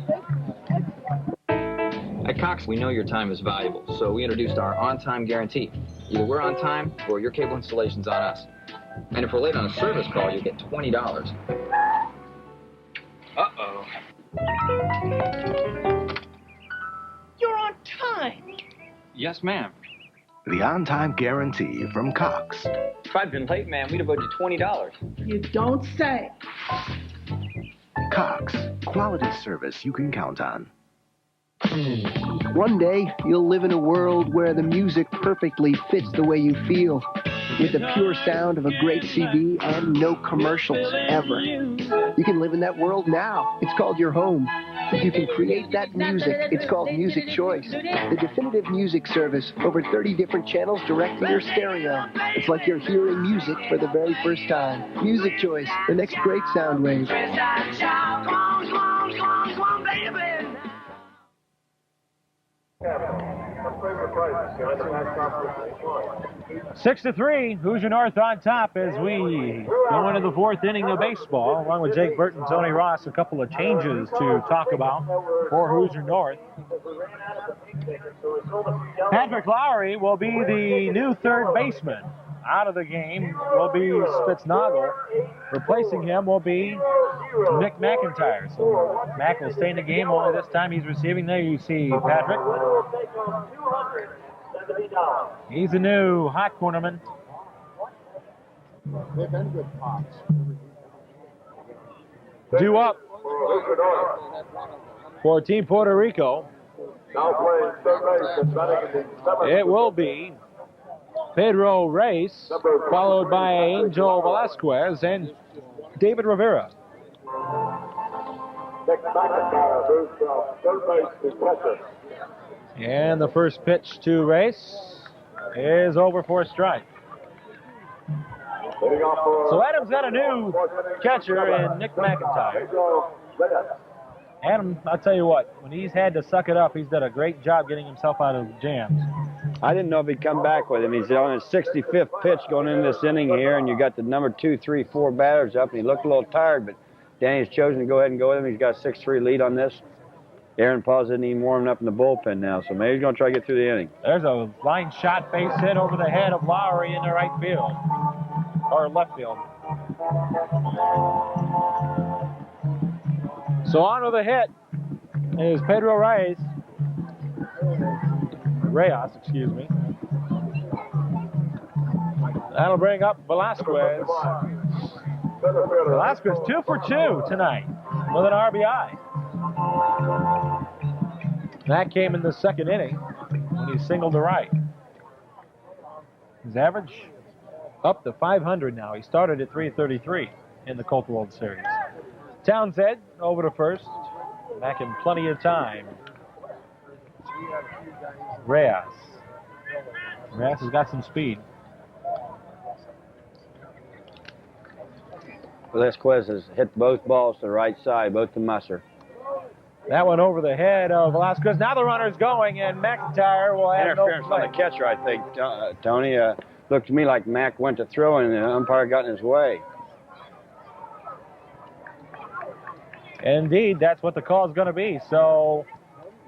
At Cox, we know your time is valuable, so we introduced our on-time guarantee. Either we're on time or your cable installation's on us. And if we're late on a service call, you'll get $20. Uh-oh. You're on time. Yes, ma'am. The on-time guarantee from Cox. If I'd been late, ma'am, we'd have owed you $20. You don't say. Cox, quality service you can count on. One day, you'll live in a world where the music perfectly fits the way you feel, with the pure sound of a great CD and no commercials ever. You can live in that world now. It's called your home. If you can create that music, it's called Music Choice, the definitive music service, over 30 different channels direct to your stereo. It's like you're hearing music for the very first time. Music Choice, the next great sound wave. 6-3, Hoosier North on top as we go into the 4th inning of baseball. Along with Jake Burton, Tony Ross, a couple of changes to talk about for Hoosier North. Patrick Lowry will be the new third baseman. Out of the game will be Spitznagel. Replacing him will be Nick McIntyre. So Mac will stay in the game, only this time he's receiving. There you see Patrick. He's a new hot cornerman. They've been good pops. Due up for Team Puerto Rico. Now playing third base and batting in the 7th. It will be Pedro Reyes, followed by Angel Velasquez and David Rivera. Nick McIntyre moves from third base to catcher. And the first pitch to Reyes is over for a strike. So Adam's got a new catcher in Nick McIntyre. Adam, I'll tell you what, when he's had to suck it up, he's done a great job getting himself out of jams. I didn't know if he'd come back with him. He's on his 65th pitch going into this inning here, and you got the number 2, 3, 4 batters up, and he looked a little tired, but Danny's chosen to go ahead and go with him. He's got a 6-3 lead on this. Aaron Paws isn't even warming up in the bullpen now, so maybe he's going to try to get through the inning. There's a line shot base hit over the head of Lowry in the right field, or left field. So on with the hit is Pedro Reyes, excuse me. That'll bring up Velasquez. Velasquez 2 for 2 tonight with an RBI. That came in the 2nd inning when he singled to right. His average up to 500 now. He started at 333 in the Colt World Series. Townsend over to first, back in plenty of time. Reyes has got some speed. Velasquez has hit both balls to the right side, both to Musser. That one over the head of Velasquez. Now the runner's going, and McIntyre will have interference no play. on the catcher, I think, Tony. Looked to me like Mac went to throw, and the umpire got in his way. Indeed, that's what the call is going to be. So,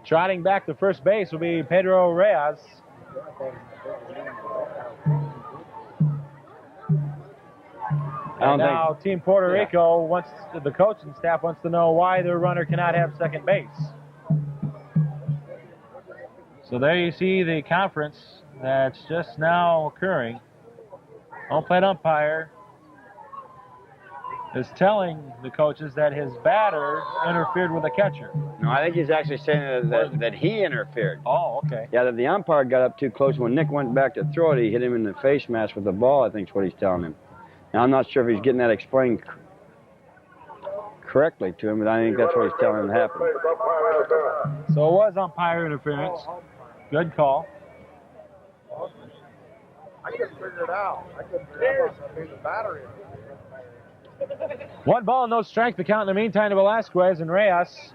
trotting back to first base will be Pedro Reyes. And now Team Puerto Rico wants, the coaching staff wants to know why their runner cannot have second base. So there you see the conference that's just now occurring. Home plate umpire is telling the coaches that his batter interfered with the catcher. No, I think he's actually saying that he interfered. Oh, okay. Yeah, that the umpire got up too close. When Nick went back to throw it, he hit him in the face mask with the ball, I think is what he's telling him. Now, I'm not sure if he's getting that explained correctly to him, but I think that's what he's telling him happened. So it was umpire interference. Good call. I couldn't figure it out. I couldn't figure it out. The battery. 1 ball, no strike to count in the meantime to Velasquez, and Reyes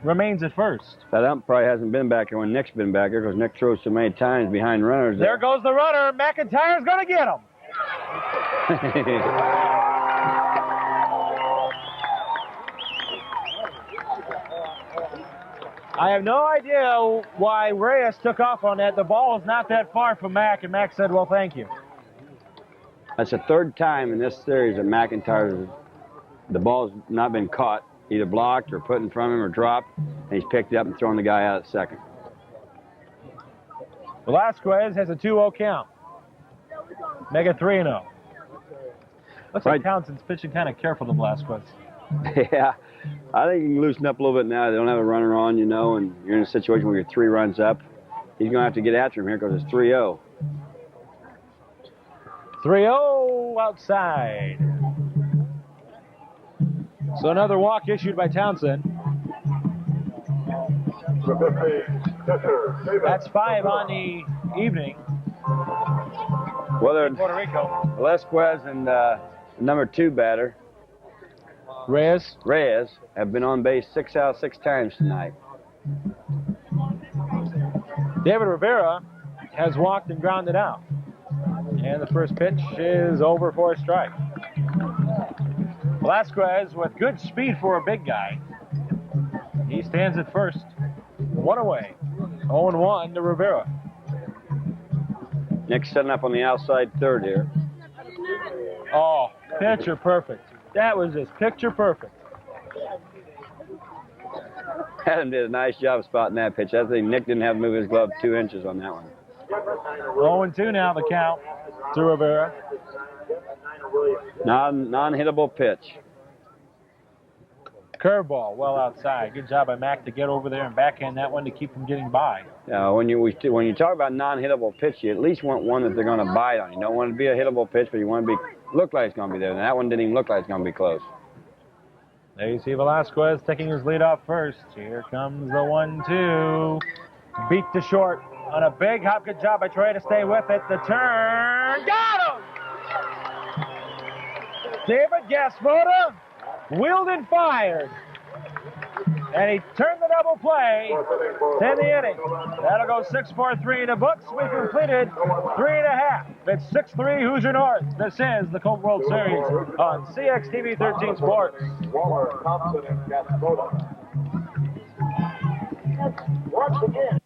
remains at first. That ump probably hasn't been back here when Nick's been back here because Nick throws so many times behind runners. There goes the runner. McIntyre's going to get him. I have no idea why Reyes took off on that. The ball is not that far from Mac, and Mac said, well, thank you. That's the 3rd time in this series that McIntyre, the ball's not been caught, either blocked or put in front of him or dropped, and he's picked it up and thrown the guy out at second. Velasquez has a 2-0 count. Make it 3-0. Looks like Townsend's pitching kind of careful to Velasquez. Yeah, I think you can loosen up a little bit now. They don't have a runner on, you know, and you're in a situation where you're 3 runs up. He's going to have to get after him here because it's 3-0. 3-0 outside. So another walk issued by Townsend. That's 5 on the evening. Well, Puerto Rico. Velasquez and number 2 batter, Reyes have been on base 6 out of 6 times tonight. David Rivera has walked and grounded out. And the first pitch is over for a strike. Velasquez with good speed for a big guy. He stands at first. 1 away. 0-1 to Rivera. Nick's setting up on the outside third here. Oh, picture perfect. That was just picture perfect. Adam did a nice job spotting that pitch. I think Nick didn't have to move his glove 2 inches on that one. 0-2 now the count to Rivera. Non-hittable pitch. Curveball well outside. Good job by Mac to get over there and backhand that one to keep him getting by. When you talk about non-hittable pitch, you at least want one that they're going to bite on. You don't want it to be a hittable pitch, but you want it to look like it's going to be there. And that one didn't even look like it's going to be close. There you see Velasquez taking his lead off first. Here comes the 1-2. Beat to short on a big hop. Good job by Troy to stay with it. The turn. Got him! David Gasvoda wheeled and fired. And he turned the double play to end the inning. That'll go 6-4-3 in the books. We've completed 3.5. It's 6-3 Hoosier North. This is the Colt World Series on CXTV 13 Sports. Waller, Thompson, and Gasvoda. Once again.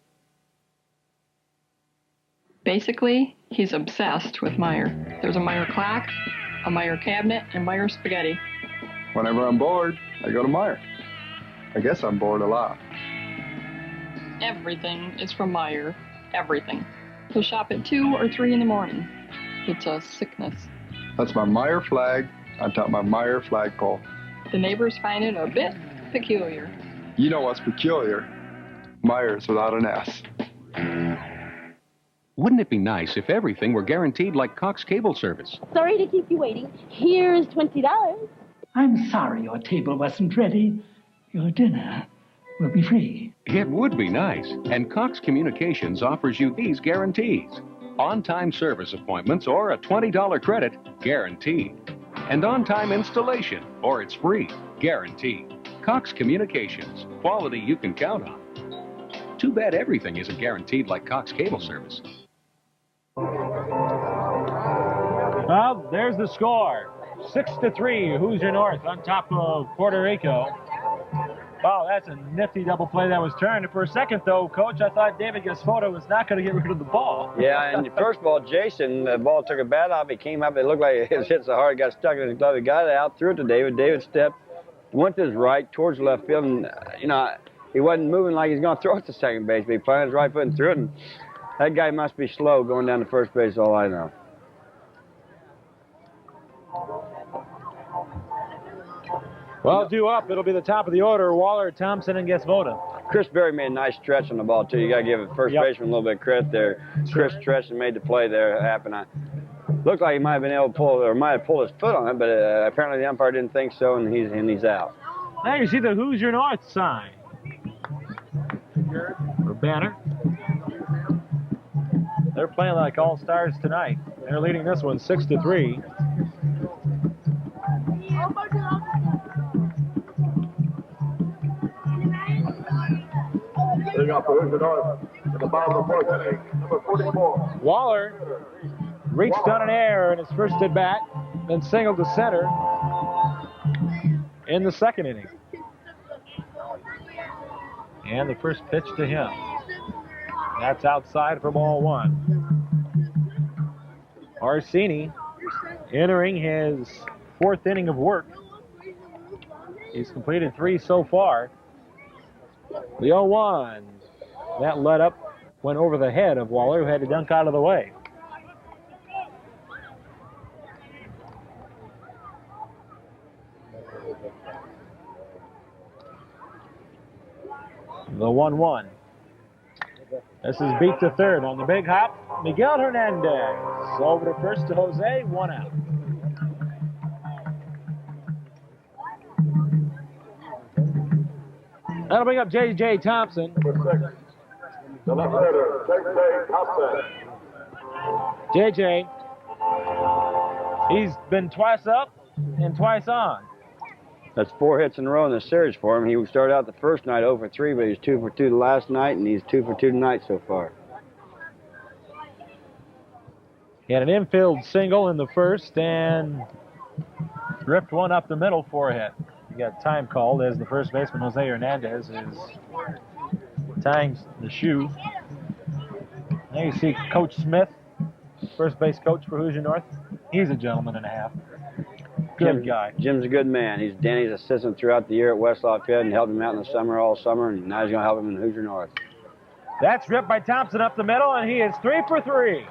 Basically, he's obsessed with Meyer. There's a Meyer clock, a Meyer cabinet, and Meyer spaghetti. Whenever I'm bored, I go to Meyer. I guess I'm bored a lot. Everything is from Meyer. Everything. He'll shop at 2 or 3 in the morning. It's a sickness. That's my Meyer flag on top of my Meyer flagpole. The neighbors find it a bit peculiar. You know what's peculiar? Meyer's without an S. Wouldn't it be nice if everything were guaranteed like Cox Cable Service? Sorry to keep you waiting. Here's $20. I'm sorry your table wasn't ready. Your dinner will be free. It would be nice. And Cox Communications offers you these guarantees. On-time service appointments or a $20 credit, guaranteed. And on-time installation, or it's free, guaranteed. Cox Communications, quality you can count on. Too bad everything isn't guaranteed like Cox Cable Service. Well, there's the score. 6-3, Hoosier North on top of Puerto Rico. Wow, that's a nifty double play that was turned. For a second, though, Coach, I thought David Gasfoto was not going to get rid of the ball. Yeah, and first of all, Jason, the ball took a bat off. He came up. It looked like it hit so hard, it got stuck in his glove. He got it out, threw it to David. David stepped, went to his right, towards left field, and, he wasn't moving like he's going to throw it to second base, but he planted his right foot and threw it, and that guy must be slow going down to first base, all I know. Well, due up, it'll be the top of the order, Waller, Thompson, and Gasvoda. Chris Berry made a nice stretch on the ball, too. You got to give the first baseman a little bit of credit there. Chris stretched and made the play there happen. Looked like he might have been able to pull, or might have pulled his foot on it, but apparently the umpire didn't think so, and he's out. Now you see the Hoosier North sign. For banner. They're playing like all-stars tonight. They're leading this one 6-3. Hitting off the Hoosier North in the bottom of the fourth inning, number 44. Waller reached on an error in his first at bat, then singled to center in the second inning. And the first pitch to him. That's outside for ball one. Orsini entering his fourth inning of work. He's completed 3 so far. The 0-1. That let up, went over the head of Waller, who had to dunk out of the way. The 1-1. This is beat to third on the big hop. Miguel Hernandez over to first to Jose, 1 out. That'll bring up J.J. Thompson. The left-hander, J.J. Thompson. J.J. He's been twice up and twice on. That's 4 hits in a row in the series for him. He started out the first night 0 for 3, but he's 2 for 2 the last night, and he's 2 for 2 tonight so far. He had an infield single in the first and ripped one up the middle for a hit. He got time called as the first baseman, Jose Hernandez, is tying the shoe. Now you see Coach Smith, first base coach for Hoosier North. He's a gentleman and a half. Good guy. Jim's a good man. He's Danny's assistant throughout the year at West Lafayette and helped him out in the summer, all summer, and now he's going to help him in Hoosier North. That's ripped by Thompson up the middle, and he is 3 for 3.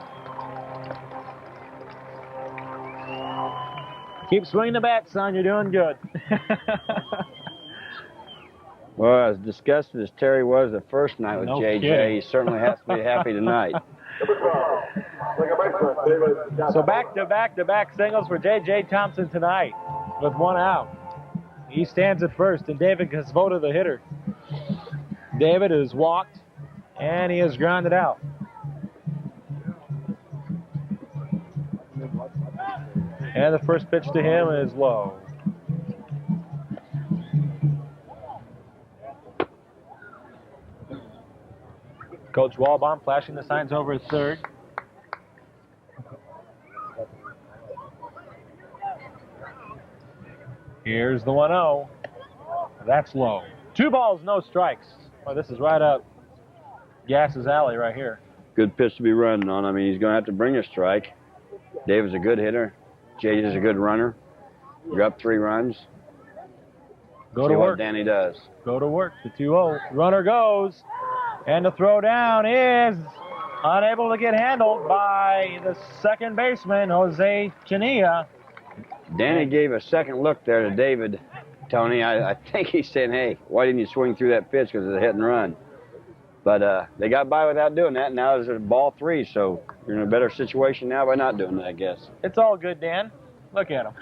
Keep swinging the bat, son. You're doing good. Well, as disgusted as Terry was the first night with JJ, kidding. he certainly has to be happy tonight. So back-to-back singles for J.J. Thompson tonight with 1 out. He stands at first, and David Casvoda, the hitter. David has walked, and he has grounded out. And the first pitch to him is low. Coach Walbaum flashing the signs over at third. Here's the 1-0. That's low. 2 balls, no strikes. Well, this is right up Gass's alley right here. Good pitch to be running on. I mean, he's going to have to bring a strike. David's a good hitter. JJ's a good runner. You're up 3 runs. Go to work. See what Danny does. Go to work. The 2-0. Runner goes. And the throw down is unable to get handled by the second baseman, Jose Chania. Danny gave a second look there to David, Tony. I think he's saying, hey, why didn't you swing through that pitch because it's a hit and run? But they got by without doing that. Now there's a ball 3, so you're in a better situation now by not doing that, I guess. It's all good, Dan. Look at him.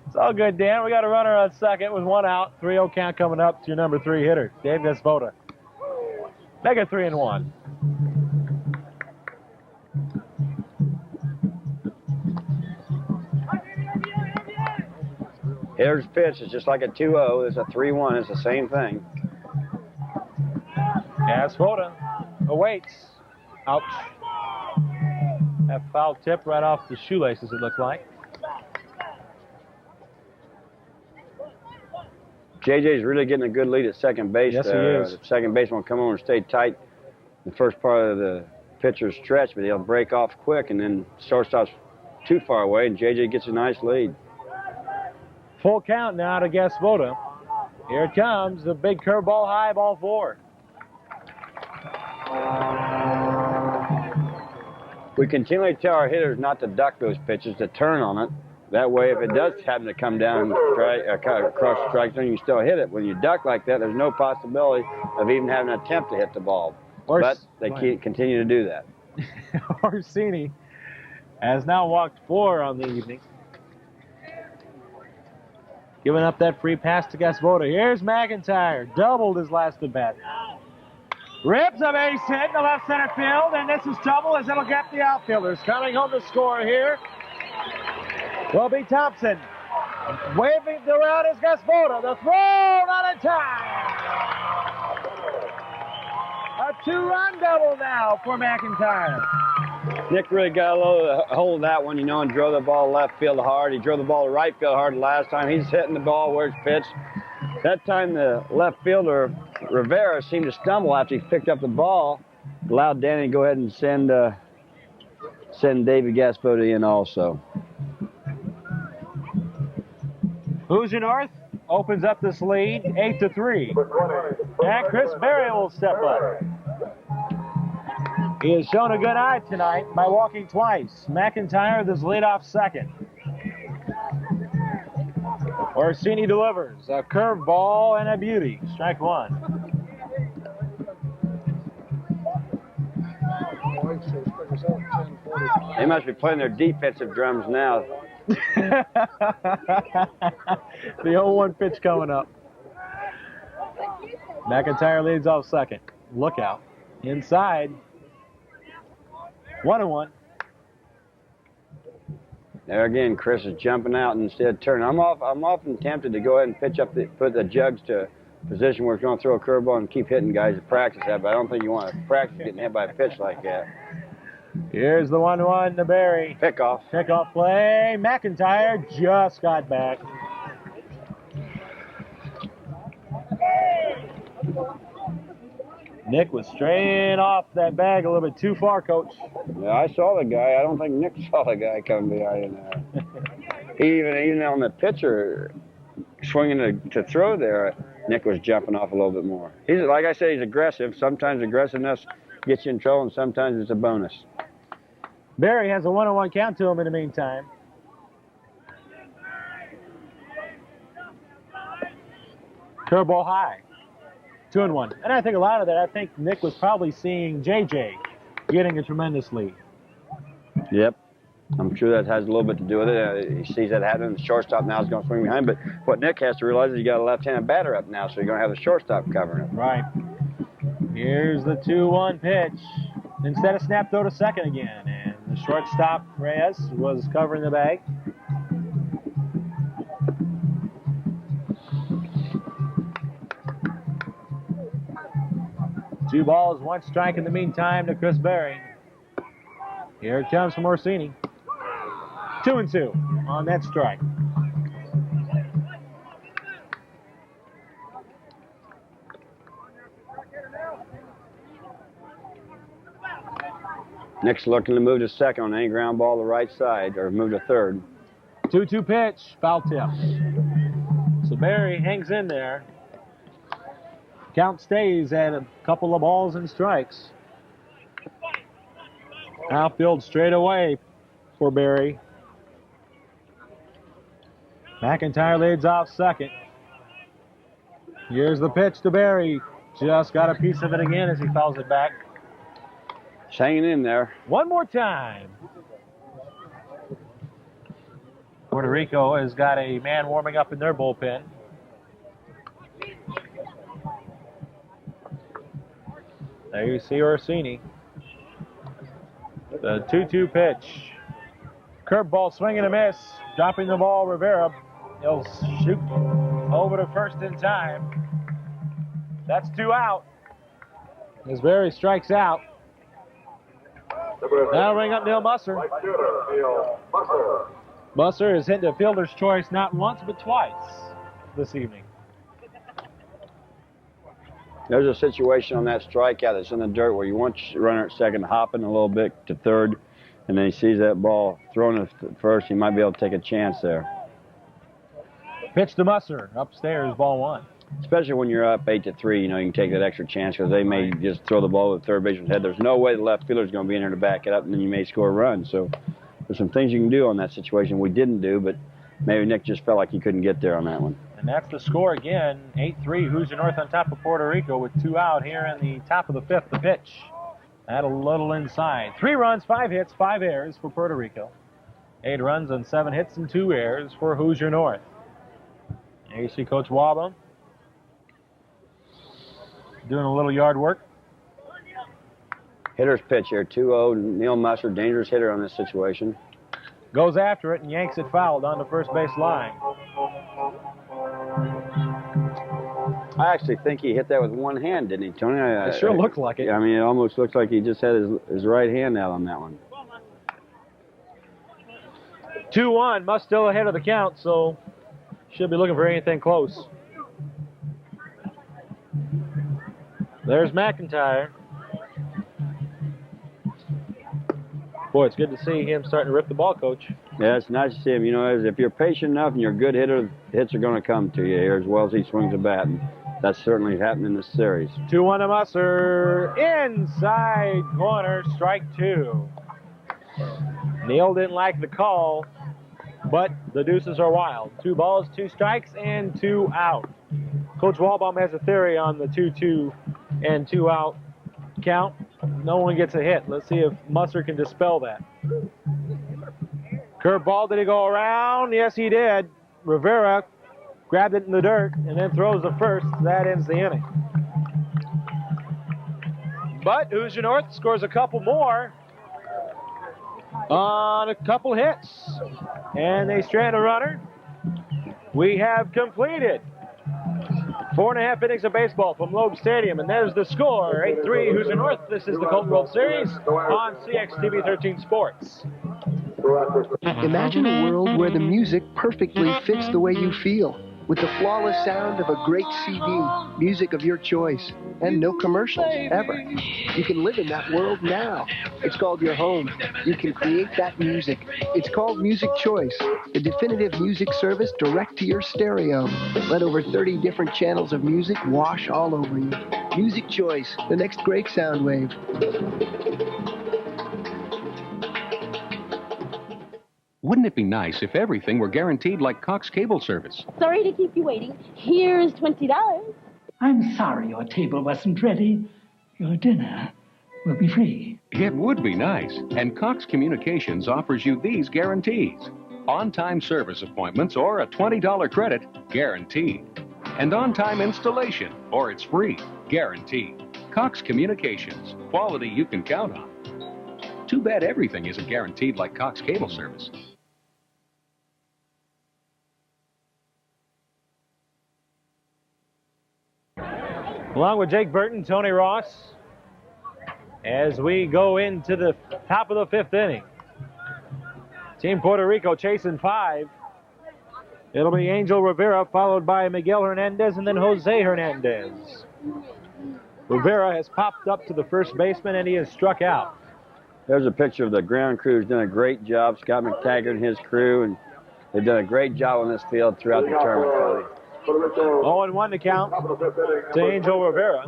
It's all good, Dan. We got a runner on second with 1 out. 3-0 count coming up to your number 3 hitter, Dave Casvoda. Make it 3-1. Hitter's pitch is just like a 2-0. It's a 3-1. It's the same thing. Casvoda awaits. Ouch. That foul tip right off the shoelaces, it looks like. JJ's really getting a good lead at second base. Yes, he is. The second baseman will come over and stay tight the first part of the pitcher's stretch, but he'll break off quick, and then shortstop's too far away, and JJ gets a nice lead. Full count now to Casvoda. Here it comes, the big curveball high, ball 4. We continually tell our hitters not to duck those pitches, to turn on it. That way, if it does happen to come down across the strike zone, you can still hit it. When you duck like that, there's no possibility of even having an attempt to hit the ball. But they continue to do that. Orsini has now walked 4 on the evening. Giving up that free pass to Casvoda. Here's McIntyre. Doubled his last at bat. Rips a base hit in the left center field, and this is trouble as it'll get the outfielders. Coming home to score here will be Thompson. Waving around is Casvoda. The throw, not in time. A two-run double now for McIntyre. Nick really got a hold of that one, you know, and drove the ball left field hard. He drove the ball to right field hard last time. He's hitting the ball where it's pitched. That time the left fielder, Rivera, seemed to stumble after he picked up the ball. Allowed Danny to go ahead and send David Gaspodi in also. Hoosier North opens up this lead 8-3. And Chris Berry will step up. He has shown a good eye tonight by walking twice. McIntyre with his leadoff second. Orsini delivers a curveball and a beauty. Strike one. They must be playing their defensive drums now. The 0-1 pitch coming up. McIntyre leads off second. Look out. Inside. 1-1. There again, Chris is jumping out instead of turning. I'm often tempted to go ahead and pitch up put the jugs to a position where it's going to throw a curveball and keep hitting guys to practice that, but I don't think you want to practice getting hit by a pitch like that. Here's the 1-1 to Berry. Pickoff. Pickoff play. McIntyre just got back. Nick was straying off that bag a little bit too far, Coach. Yeah, I saw the guy. I don't think Nick saw the guy coming behind there. even on the pitcher swinging to throw there, Nick was jumping off a little bit more. He's, like I said, he's aggressive. Sometimes aggressiveness gets you in trouble, and sometimes it's a bonus. Berry has a 1-1 count to him in the meantime. Curveball high. 2-1. And I think a lot of that, I think Nick was probably seeing JJ getting a tremendous lead. Yep. I'm sure that has a little bit to do with it. He sees that happening. The shortstop now is going to swing behind. But what Nick has to realize is you got a left-handed batter up now, so you're going to have the shortstop covering it. Right. Here's the 2-1 pitch. Instead of snap throw to second again. And the shortstop, Reyes, was covering the bag. Two balls, one strike in the meantime to Chris Berry. Here it comes from Orsini. 2-2 on that strike. Nick's looking to move to second on any ground ball to the right side, or move to third. 2-2 pitch, foul tip. So Berry hangs in there. Count stays at a couple of balls and strikes. Outfield straight away for Berry. McIntyre leads off second. Here's the pitch to Berry. Just got a piece of it again as he fouls it back. He's hanging in there. One more time. Puerto Rico has got a man warming up in their bullpen. There you see Orsini. The 2-2 pitch. Curveball swing and a miss. Dropping the ball, Rivera. He'll shoot over to first in time. That's 2 out. As Berry strikes out. That'll bring up Neil Musser. Musser has hit the fielder's choice not once but twice this evening. There's a situation on that strikeout that's in the dirt where you want your runner at second hopping a little bit to third, and then he sees that ball thrown at first. He might be able to take a chance there. Pitch to Musser, upstairs, ball 1. Especially when you're up 8-3, you know, you can take that extra chance because they may just throw the ball to the third baseman's head. There's no way the left fielder's going to be in there to back it up, and then you may score a run. So there's some things you can do on that situation we didn't do, but maybe Nick just felt like he couldn't get there on that one. And that's the score again, 8-3, Hoosier North on top of Puerto Rico with 2 out here in the top of the 5th. The pitch at a little inside. 3 runs, 5 hits, 5 errors for Puerto Rico. 8 runs on 7 hits and 2 errors for Hoosier North. There you see Coach Waba doing a little yard work. Hitter's pitch here, 2-0. Neil Musser, dangerous hitter on this situation. Goes after it and yanks it foul down the first base line. I actually think he hit that with one hand, didn't he, Tony? It sure looked like it. I mean, it almost looks like he just had his right hand out on that one. 2-1, Must still ahead of the count, so should be looking for anything close. There's McIntyre. Boy, it's good to see him starting to rip the ball, Coach. Yeah, it's nice to see him. You know, if you're patient enough and you're a good hitter, hits are going to come to you here as well as he swings the bat. And that's certainly happened in this series. 2-1 to Musser. Inside corner, strike 2. Neal didn't like the call, but the deuces are wild. 2 balls, 2 strikes, and 2 out. Coach Walbaum has a theory on the 2-2 and 2 out count. No one gets a hit. Let's see if Musser can dispel that. Curveball, did he go around? Yes, he did. Rivera grabbed it in the dirt and then throws the first. That ends the inning. But Hoosier North scores a couple more on a couple hits. And they strand a runner. We have completed 4.5 innings of baseball from Loeb Stadium, and there's the score, 8-3 Hoosier North. This is the Colt World Series on CXTV 13 Sports. Imagine a world where the music perfectly fits the way you feel, with the flawless sound of a great CD, music of your choice, and no commercials, ever. You can live in that world now. It's called your home. You can create that music. It's called Music Choice, the definitive music service direct to your stereo. Let over 30 different channels of music wash all over you. Music Choice, the next great sound wave. Wouldn't it be nice if everything were guaranteed like Cox Cable Service? Sorry to keep you waiting. Here's $20. I'm sorry your table wasn't ready. Your dinner will be free. It would be nice. And Cox Communications offers you these guarantees. On-time service appointments or a $20 credit, guaranteed. And on-time installation, or it's free, guaranteed. Cox Communications, quality you can count on. Too bad everything isn't guaranteed like Cox Cable Service. Along with Jake Burton, Tony Ross, as we go into the top of the 5th inning. Team Puerto Rico chasing 5. It'll be Angel Rivera, followed by Miguel Hernandez, and then Jose Hernandez. Rivera has popped up to the first baseman, and he is struck out. There's a picture of the ground crew who's done a great job, Scott McTaggart and his crew, and they've done a great job on this field throughout the tournament. 0-1 to count to Angel Rivera.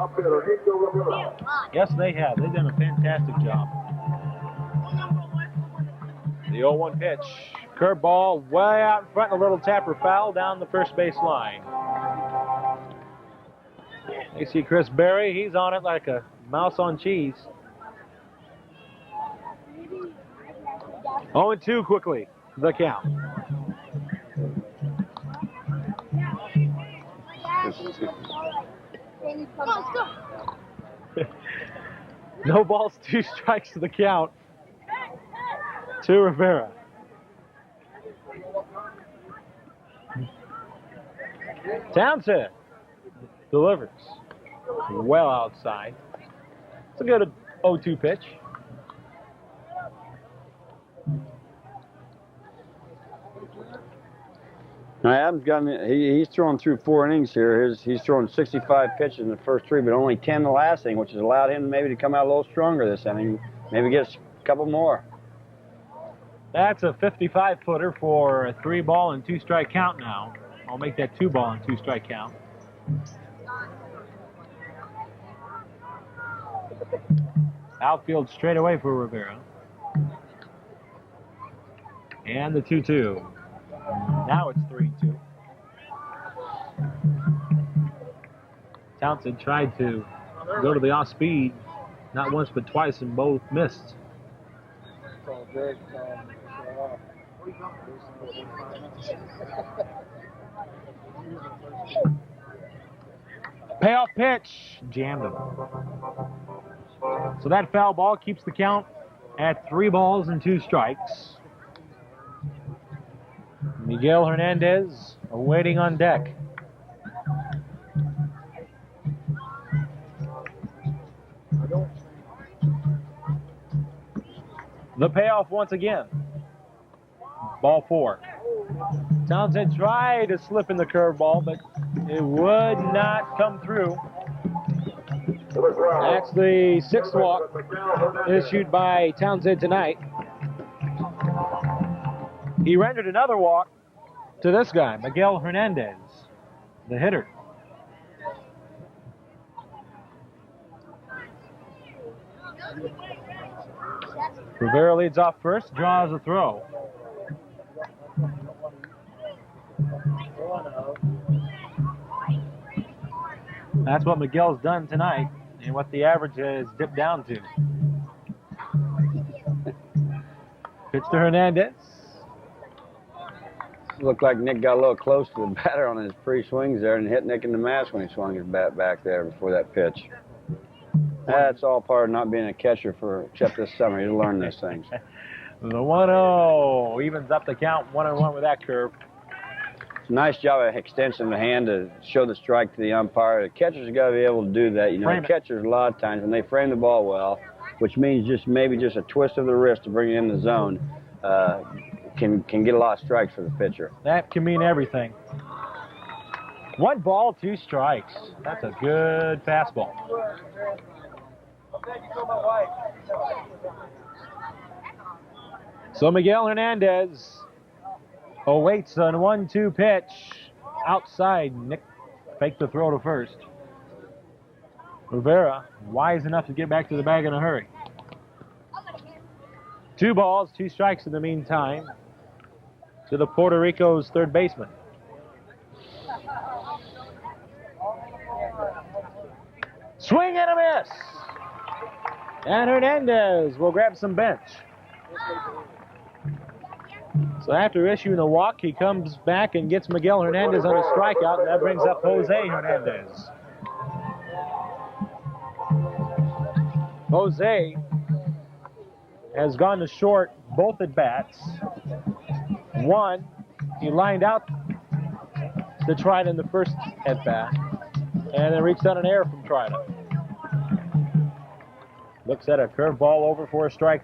Yes, they have. They've done a fantastic job. The 0-1 pitch. Curveball way out in front, a little tapper foul down the first base line. You see Chris Berry, he's on it like a mouse on cheese. 0-2 quickly, the count. No balls, 2 strikes to the count to Rivera. Townsend delivers well outside. It's a good 0-2 pitch. Now Adams he's thrown through 4 innings here. He's thrown 65 pitches in the first 3, but only 10 in the last inning, which has allowed him maybe to come out a little stronger this inning. Maybe get a couple more. That's a 55-footer for a 3-ball and 2-strike count now. I'll make that 2-ball and 2-strike count. Outfield straight away for Rivera. And the 2-2. Now it's 3-2. Townsend tried to go to the off speed, not once but twice, and both missed. Payoff pitch, jammed him. So that foul ball keeps the count at 3 balls and 2 strikes. Miguel Hernandez awaiting on deck. The payoff once again. Ball 4. Townsend tried to slip in the curveball, but it would not come through. That's the 6th walk issued by Townsend tonight. He rendered another walk to this guy, Miguel Hernandez, the hitter. Rivera leads off first, draws a throw. That's what Miguel's done tonight and what the average has dipped down to. Pitch to Hernandez. Looked like Nick got a little close to the batter on his pre-swings there and hit Nick in the mask when he swung his bat back there before that pitch. That's all part of not being a catcher except this summer. You learn these things. The 1-0 evens up the count, 1-1 with that curve. It's a nice job of extension of the hand to show the strike to the umpire. The catcher's got to be able to do that. You know, catchers a lot of times when they frame the ball well, which means maybe just a twist of the wrist to bring it in the zone, can get a lot of strikes for the pitcher. That can mean everything. 1 ball, 2 strikes. That's a good fastball. So Miguel Hernandez awaits an 1-2 pitch outside. Nick faked the throw to first. Rivera wise enough to get back to the bag in a hurry. 2 balls, 2 strikes in the meantime to the Puerto Rico's third baseman. Swing and a miss. And Hernandez will grab some bench. So after issuing a walk, he comes back and gets Miguel Hernandez on a strikeout, and that brings up Jose Hernandez. Jose has gone to short both at bats. One, he lined out to Triton in the first at bat, and then reached on an error from Triton. Looks at a curveball over for a strike.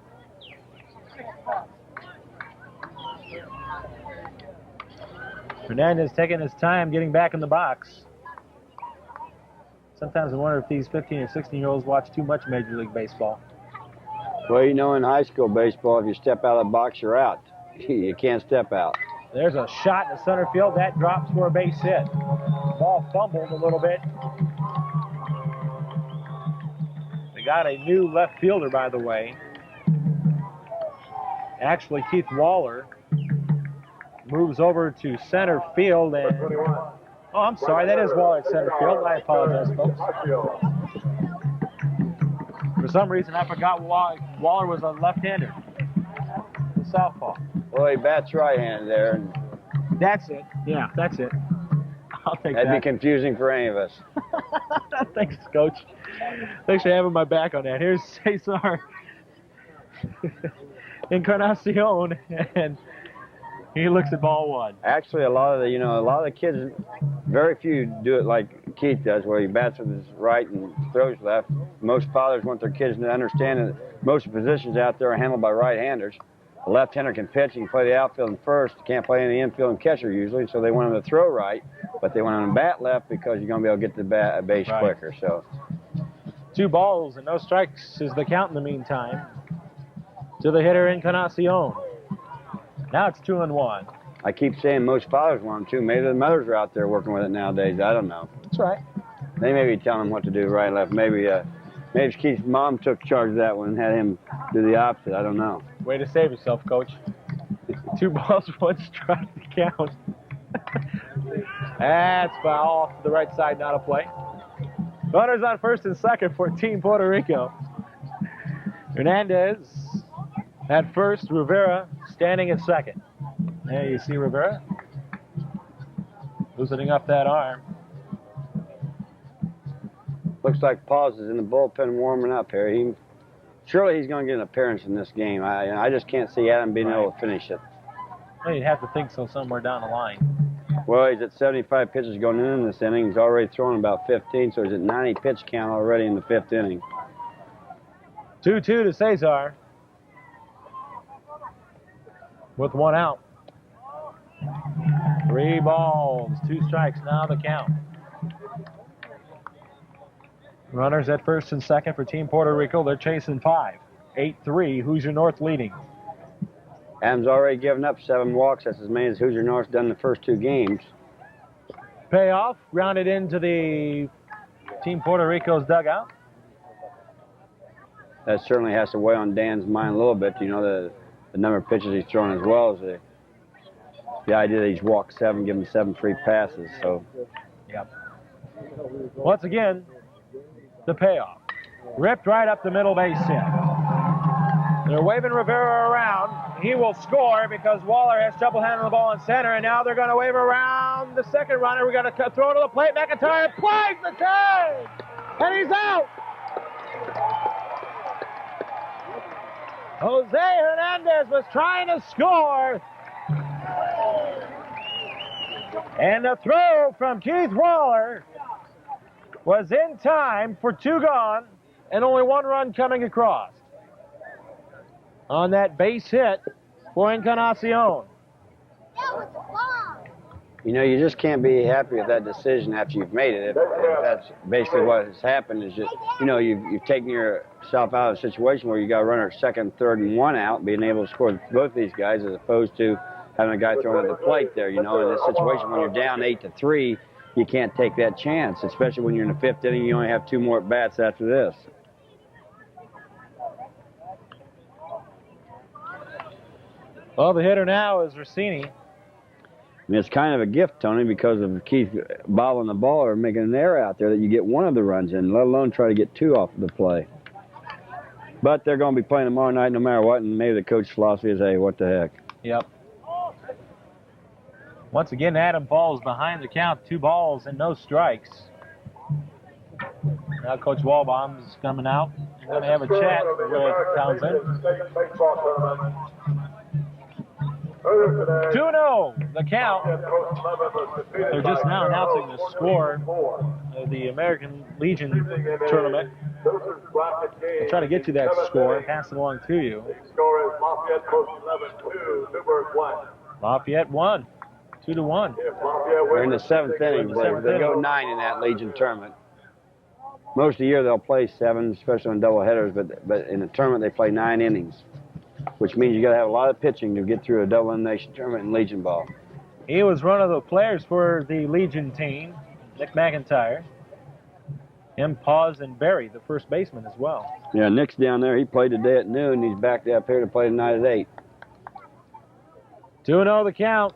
Hernandez taking his time getting back in the box. Sometimes I wonder if these 15 and 16-year-olds watch too much Major League Baseball. Well, you know, in high school baseball, if you step out of the box, you're out. You can't step out. There's a shot in the center field. That drops for a base hit. Ball fumbled a little bit. They got a new left fielder, by the way. Actually, Keith Waller moves over to center field. And oh, I'm sorry, that is Waller at center field. I apologize, folks. For some reason, I forgot Waller was a left-hander. Southpaw. Well, he bats right-handed there. That's it. Yeah, that's it. I'll take that. That'd be confusing for any of us. Thanks, Coach. Thanks for having my back on that. Here's Cesar Encarnacion, and he looks at ball 1. Actually, a lot of the kids, very few do it like Keith does, where he bats with his right and throws left. Most fathers want their kids to understand that most positions out there are handled by right-handers. A left-hander can pitch, he can play the outfield and first, can't play any infield and catcher usually, so they want him to throw right, but they want him to bat left because you're going to be able to get to the base quicker. So 2 balls and no strikes is the count in the meantime to the hitter Encarnacion. Now it's 2-1. I keep saying most fathers want them to. Maybe the mothers are out there working with it nowadays. I don't know. That's right. They may be telling them what to do right and left. Maybe Keith's mom took charge of that one and had him do the opposite. I don't know. Way to save yourself, Coach. 2 balls, 1 strike to count. That's foul off to the right side, not a play. Runners on first and second for Team Puerto Rico. Hernandez at first, Rivera standing at second. There you see Rivera loosening up that arm. Looks like Paws is in the bullpen warming up here. Surely he's going to get an appearance in this game. I just can't see Adam being able to finish it. Well, you'd have to think so somewhere down the line. Well, he's at 75 pitches going in this inning. He's already thrown about 15, so he's at 90 pitch count already in the 5th inning. 2-2 to Cesar. with 1 out. 3 balls, 2 strikes, now the count. Runners at first and second for Team Puerto Rico. They're chasing 5. 8-3, Hoosier North leading. Adams already given up 7 walks. That's as many as Hoosier North's done the first 2 games. Payoff, grounded into the Team Puerto Rico's dugout. That certainly has to weigh on Dan's mind a little bit. You know, the number of pitches he's thrown, as well as the idea that he's walked 7, given 7 free passes. So, yep. Once again, the payoff. Ripped right up the middle base hit. They're waving Rivera around. He will score because Waller has trouble handling the ball in center, and now they're going to wave around the second runner. We got to throw to the plate. McIntyre plays the tag, and he's out. Jose Hernandez was trying to score. And the throw from Keith Waller was in time for 2 gone and only 1 run coming across on that base hit for Encarnacion. you know, you just can't be happy with that decision after you've made it. If that's basically what has happened, is just, you know, you've taken yourself out of a situation where you got a runner at second, third, and 1 out, being able to score both these guys, as opposed to having a guy thrown at the plate there. You know, in this situation when you're down 8-3, you can't take that chance, especially when you're in the 5th inning. You only have 2 more at-bats after this. Well, the hitter now is Rossini. And it's kind of a gift, Tony, because of Keith bobbling the ball or making an error out there, that you get 1 of the runs in, let alone try to get 2 off of the play. But they're going to be playing tomorrow night no matter what, and maybe the coach's philosophy is, hey, what the heck. Yep. Once again, Adam falls behind the count, 2 balls and no strikes. Now Coach Walbaum's coming out. He's going to have a chat with Townsend. 2-0, the count. They're just now announcing the score of the American Legion tournament. I'll try to get you that score and pass it along to you. The score is Lafayette Post 11-2, Newburgh 1. Lafayette won, 2-1. They're in the 7th inning. They go 9 in that Legion tournament. Most of the year they'll play 7, especially on double headers, but in the tournament they play 9 innings, which means you got to have a lot of pitching to get through a double elimination tournament in Legion ball. He was one of the players for the Legion team, Nick McIntyre. Him, Paz, and Barry, the first baseman as well. Yeah, Nick's down there. He played today at noon. He's back up here to play tonight at 8. 2-0 the count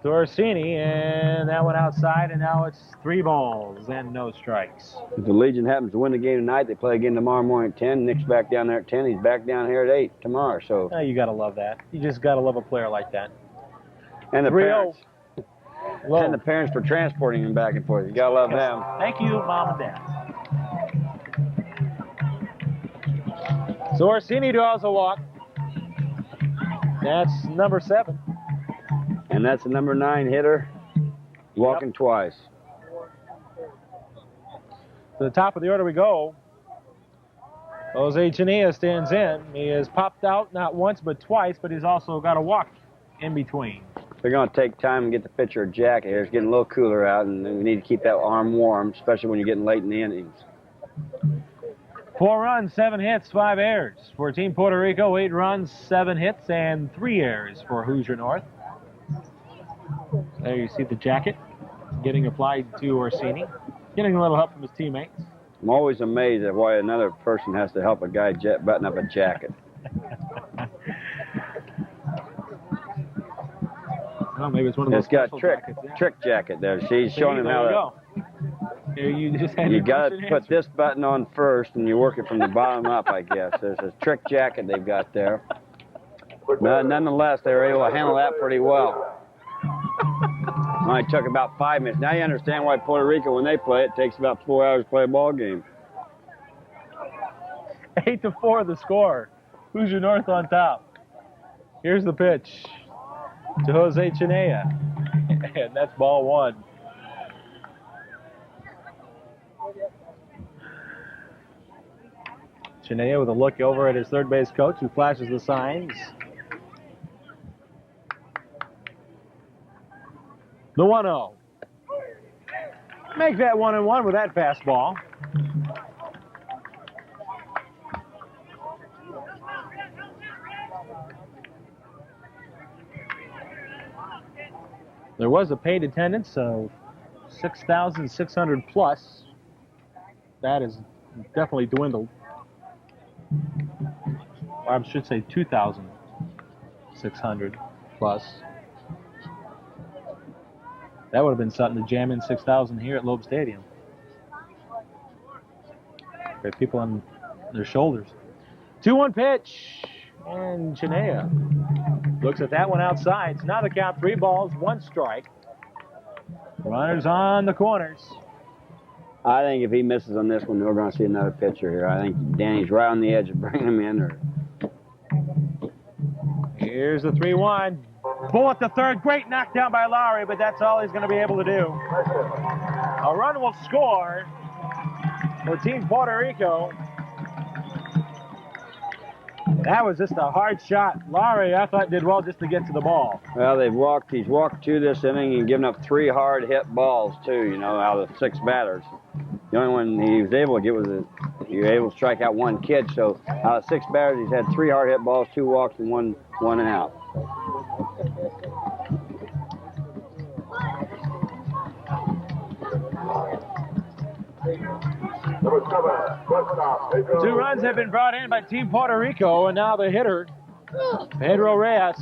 to Orsini, and that went outside, and now it's 3 balls and no strikes. If the Legion happens to win the game tonight, they play again tomorrow morning at 10. Nick's back down there at 10. He's back down here at 8 tomorrow. So you got to love that. You just got to love a player like that. And the 3-0. parents. And the parents for transporting him back and forth. You got to love them. Thank you, Mom and Dad. So Orsini draws a walk. That's number 7. And that's the number 9 hitter, walking twice. To the top of the order we go. Jose Chania stands in. He has popped out not once but twice, but he's also got a walk in between. They're going to take time and get the pitcher a jacket here. It's getting a little cooler out, and we need to keep that arm warm, especially when you're getting late in the innings. 4 runs, 7 hits, 5 errors. For Team Puerto Rico, 8 runs, 7 hits, and 3 errors for Hoosier North. There you see the jacket getting applied to Orsini. Getting a little help from his teammates. I'm always amazed at why another person has to help a guy button up a jacket. Well, maybe it's one of those. It's got jackets, trick jacket there. She's showing him how to. Here you just had you got to put this button on first, and you work it from the bottom up, I guess. There's a trick jacket they've got there. But nonetheless, they were able to handle that pretty well. Only took about 5 minutes. Now you understand why Puerto Rico, when they play, it takes about 4 hours to play a ball game. 8-4 the score. Hoosier North on top. Here's the pitch to Jose Chinea. And that's ball 1. Chinea with a look over at his third base coach, who flashes the signs. The 1-0. Make that 1-1 with that fastball. There was a paid attendance of 6,600 plus. That is definitely dwindled. Or I should say 2,600 plus. That would have been something to jam in 6,000 here at Loeb Stadium. Got people on their shoulders. 2-1 pitch. And Chinea looks at that one outside. So now the count, 3 balls, 1 strike. Runners on the corners. I think if he misses on this one, we're going to see another pitcher here. I think Danny's right on the edge of bringing him in. Here's the 3-1. Bull at the third. Great knockdown by Lowry, but that's all he's going to be able to do. A run will score for Team Puerto Rico. That was just a hard shot. Lowry, I thought, did well just to get to the ball. Well, he's walked 2 this inning and given up 3 hard hit balls, too, you know, out of 6 batters. The only one he was able to get was he was able to strike out 1 kid. So out of 6 batters, he's had 3 hard hit balls, 2 walks, and one and out. Two runs have been brought in by Team Puerto Rico, and now the hitter, Pedro Reyes.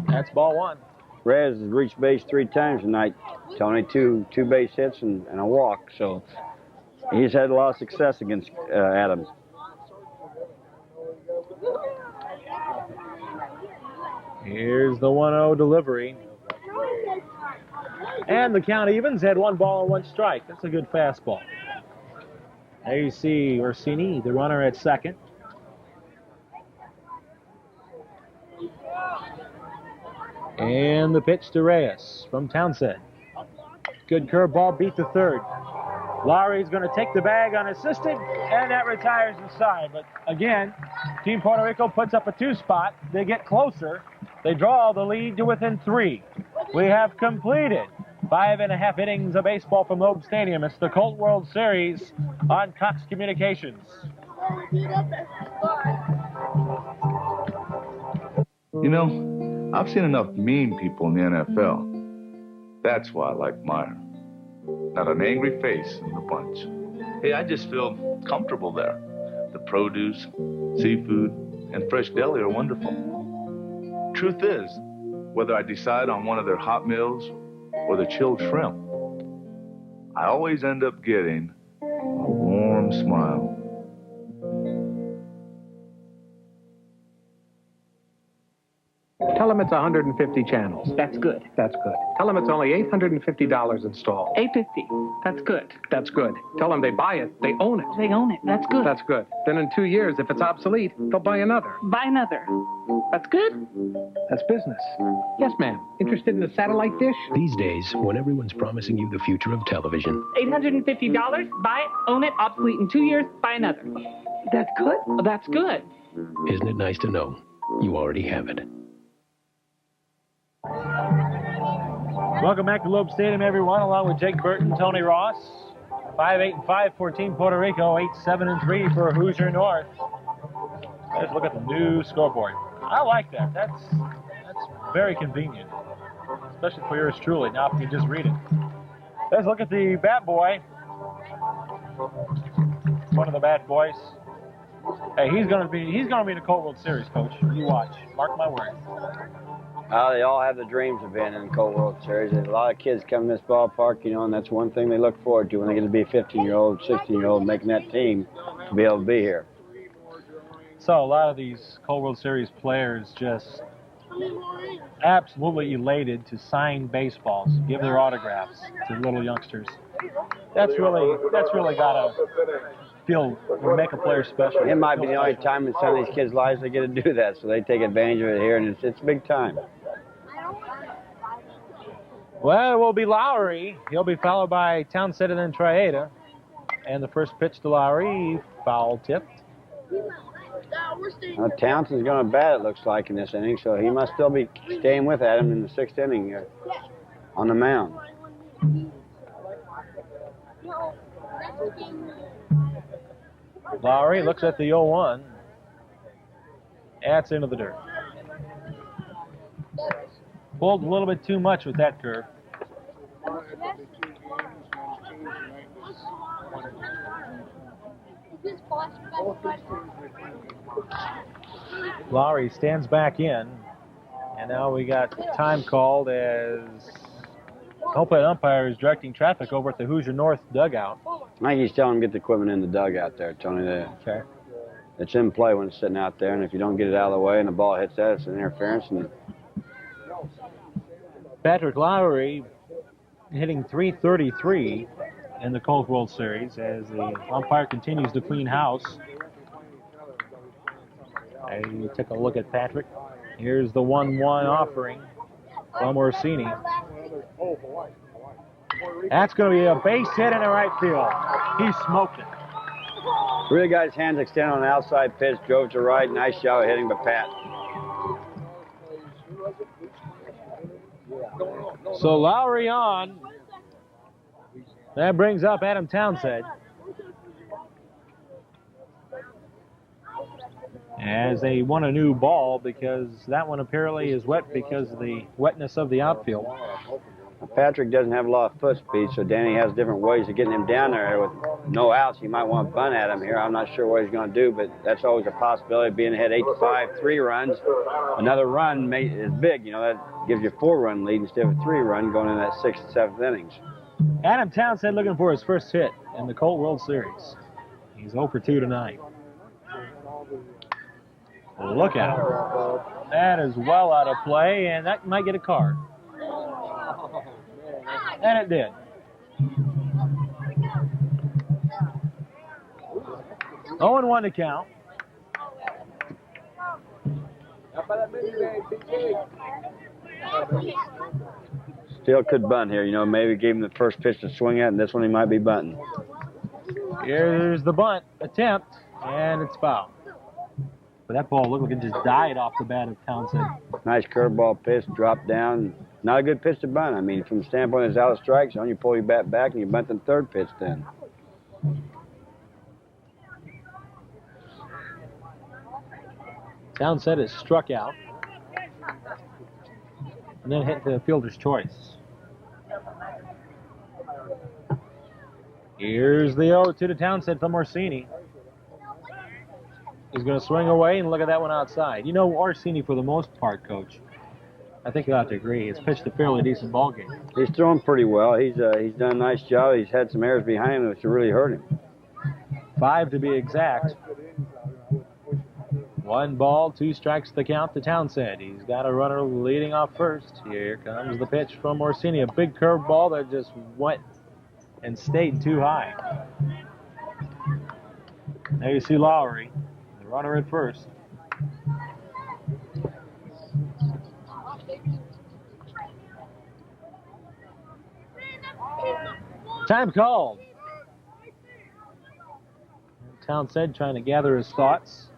That's ball 1. Reyes has reached base 3 times tonight. Tony, two base hits and a walk. So he's had a lot of success against Adams. Here's the 1-0 delivery. And the count evens. Had 1 ball and 1 strike. That's a good fastball. There you see Orsini, the runner at second. And the pitch to Reyes from Townsend. Good curveball, beat the third. Lowry's going to take the bag unassisted, and that retires inside. But again, Team Puerto Rico puts up a 2 spot. They get closer. They draw the lead to within 3. We have completed 5.5 innings of baseball from Loeb Stadium. It's the Colt World Series on Cox Communications. You know, I've seen enough mean people in the NFL. That's why I like Meyer. Not an angry face in the bunch. Hey, I just feel comfortable there. The produce, seafood, and fresh deli are wonderful. Truth is, whether I decide on one of their hot meals or the chilled shrimp, I always end up getting a warm smile. Tell them it's 150 channels. That's good. That's good. Tell them it's only $850 installed. $850. That's good. That's good. Tell them they buy it, they own it. They own it. That's good. That's good. Then in 2 years, if it's obsolete, they'll buy another. Buy another. That's good. That's business. Yes, ma'am. Interested in a satellite dish? These days, when everyone's promising you the future of television. $850. Buy it, own it, obsolete in 2 years, buy another. That's good? That's good. Isn't it nice to know you already have it? Welcome back to Loeb Stadium, everyone, along with Jake Burton, Tony Ross. 5-8-5 for Team Puerto Rico, 8-7-3 for Hoosier North. Let's look at the new scoreboard. I like that. That's very convenient, especially for yours truly. Now if you just read it. Let's look at the bat boy. One of the bat boys. Hey, he's gonna be in the Colt World Series, Coach. You watch. Mark my words. They all have the dreams of being in the Colt World Series. There's a lot of kids come to this ballpark, you know, and that's one thing they look forward to when they get to be a 15-year-old, 16-year-old making that team to be able to be here. So a lot of these Colt World Series players just absolutely elated to sign baseballs, give their autographs to little youngsters. That's really gotta make a player special. It might be the only time in some of these kids' lives they get to do that, so they take advantage of it here, and it's big time. Well, it will be Lowry. He'll be followed by Townsend and then Triada. And the first pitch to Lowry, foul tipped. Townsend's going to bat, it looks like, in this inning, so he must still be staying with Adam in the 6th inning here on the mound. Lowry looks at the 0-1. That's into the dirt. Pulled a little bit too much with that curve. Lowry stands back in, and now we got time called as Colt umpire is directing traffic over at the Hoosier North dugout. I think he's telling him to get the equipment in the dugout there, Tony. Okay. It's in play when it's sitting out there, and if you don't get it out of the way and the ball hits that, it's an interference. And Patrick Lowry hitting .333 in the Colt World Series as the umpire continues to clean house. You take a look at Patrick. Here's the 1-1 offering from Orsini. That's going to be a base hit in the right field. He smoked it. Really got his hands extended on the outside pitch, drove to right. Nice job of hitting by Pat. So Lowry on. That brings up Adam Townsend. As they want a new ball because that one apparently is wet because of the wetness of the outfield. Patrick doesn't have a lot of foot speed, so Danny has different ways of getting him down there. With no outs, he might want to bunt at him here. I'm not sure what he's going to do, but that's always a possibility. Being ahead 8-5, 3 runs. Another run is big. You know, that gives you a 4-run lead instead of a 3-run going in that 6th and 7th innings. Adam Townsend looking for his first hit in the Colt World Series. He's 0 for 2 tonight. Look at him. That is well out of play, and that might get a card. And it did. 0-1 to count. Still could bunt here. You know, maybe gave him the first pitch to swing at, and this one he might be bunting. Here's the bunt attempt, and it's foul. But that ball looked like it just died off the bat of Townsend. Nice curveball pitch, dropped down. Not a good pitch to bunt. I mean, from the standpoint of out of strike zone, you pull your bat back and you bunt the 3rd pitch then. Townsend is struck out. And then hit the fielder's choice. Here's the 0-2 to Townsend from Orsini. He's going to swing away and look at that one outside. You know, Orsini, for the most part, Coach, I think you'll have to agree, he's pitched a fairly decent ball game. He's thrown pretty well. He's done a nice job. He's had some errors behind him which really hurt him. 5 to be exact. 1 ball, 2 strikes the count to Townsend. He's got a runner leading off first. Here comes the pitch from Orsini. A big curveball that just went and stayed too high. There you see Lowry, the runner at first. Time called. Townsend trying to gather his thoughts.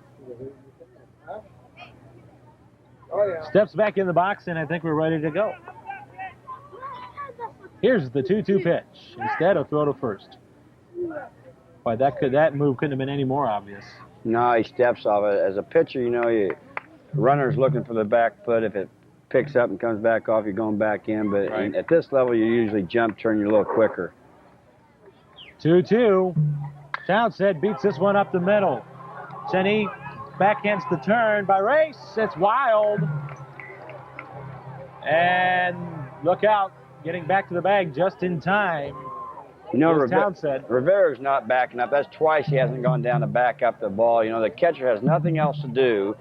Steps back in the box, and I think we're ready to go. Here's the 2-2 pitch. Instead, a throw to first. Boy, that move couldn't have been any more obvious. No, he steps off it. As a pitcher, you know, runner's looking for the back foot. If it picks up and comes back off, you're going back in. But right. At this level, you usually jump, turn you a little quicker. 2-2. Townsend beats this one up the middle. Cheney backhands the turn by Race. It's wild. And look out. Getting back to the bag just in time. You know, Townsend. Rivera's not backing up. That's twice he hasn't gone down to back up the ball. You know, the catcher has nothing else to do.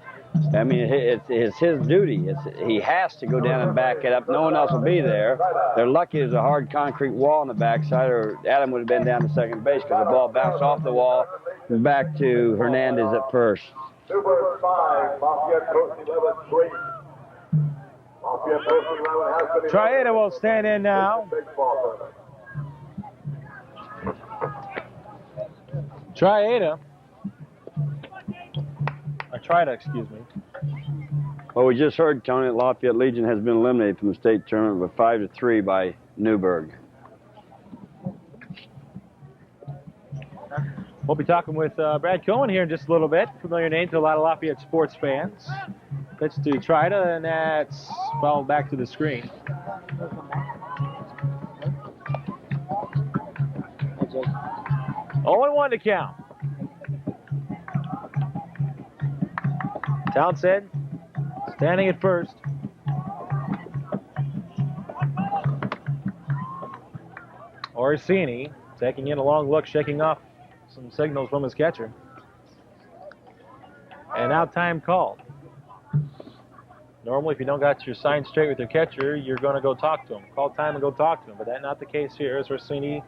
I mean, it's his duty. He has to go down and back it up. No one else will be there. They're lucky there's a hard concrete wall on the backside, or Adam would have been down to second base because the ball bounced off the wall and back to Hernandez at first. Super 5, Lafayette Coast 11-3. Lafayette Coast 11 has been... Triada will stand in now. Triada Trida, excuse me. Well, we just heard, Tony, that Lafayette Legion has been eliminated from the state tournament with 5-3 by Newburgh. We'll be talking with Brad Cohen here in just a little bit. Familiar name to a lot of Lafayette sports fans. Pitch to Trida, and that's fouled back to the screen. 0-1 to count. Townsend standing at first. Orsini taking in a long look, shaking off some signals from his catcher. And now time called. Normally, if you don't got your sign straight with your catcher, you're going to go talk to him. Call time and go talk to him. But that's not the case here, as Orsini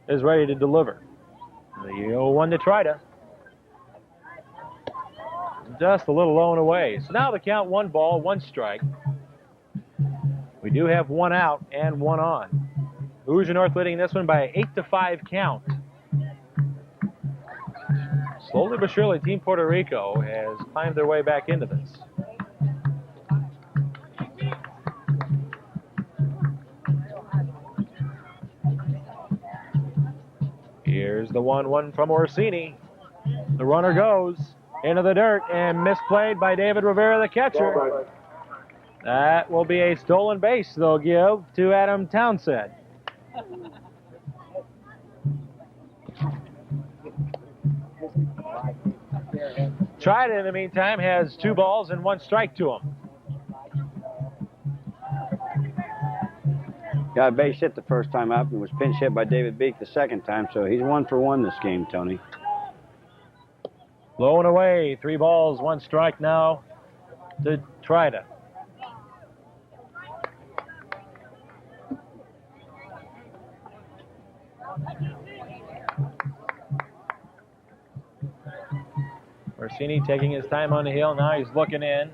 is ready to deliver. The 0-1 to Trida. Just a little low and away. So now the count, 1 ball, 1 strike. We do have 1 out and 1 on. Hoosier North leading this one by an 8-5 count. Slowly but surely, Team Puerto Rico has climbed their way back into this. Here's the 1-1 from Orsini. The runner goes into the dirt and misplayed by David Rivera, the catcher. That will be a stolen base they'll give to Adam Townsend. Trida, in the meantime, has 2 balls and 1 strike to him. Got a base hit the first time up and was pinch hit by David Beek the second time, so he's 1 for 1 this game, Tony. Low and away, 3 balls, 1 strike now to Trida. Orsini taking his time on the hill. Now he's looking in.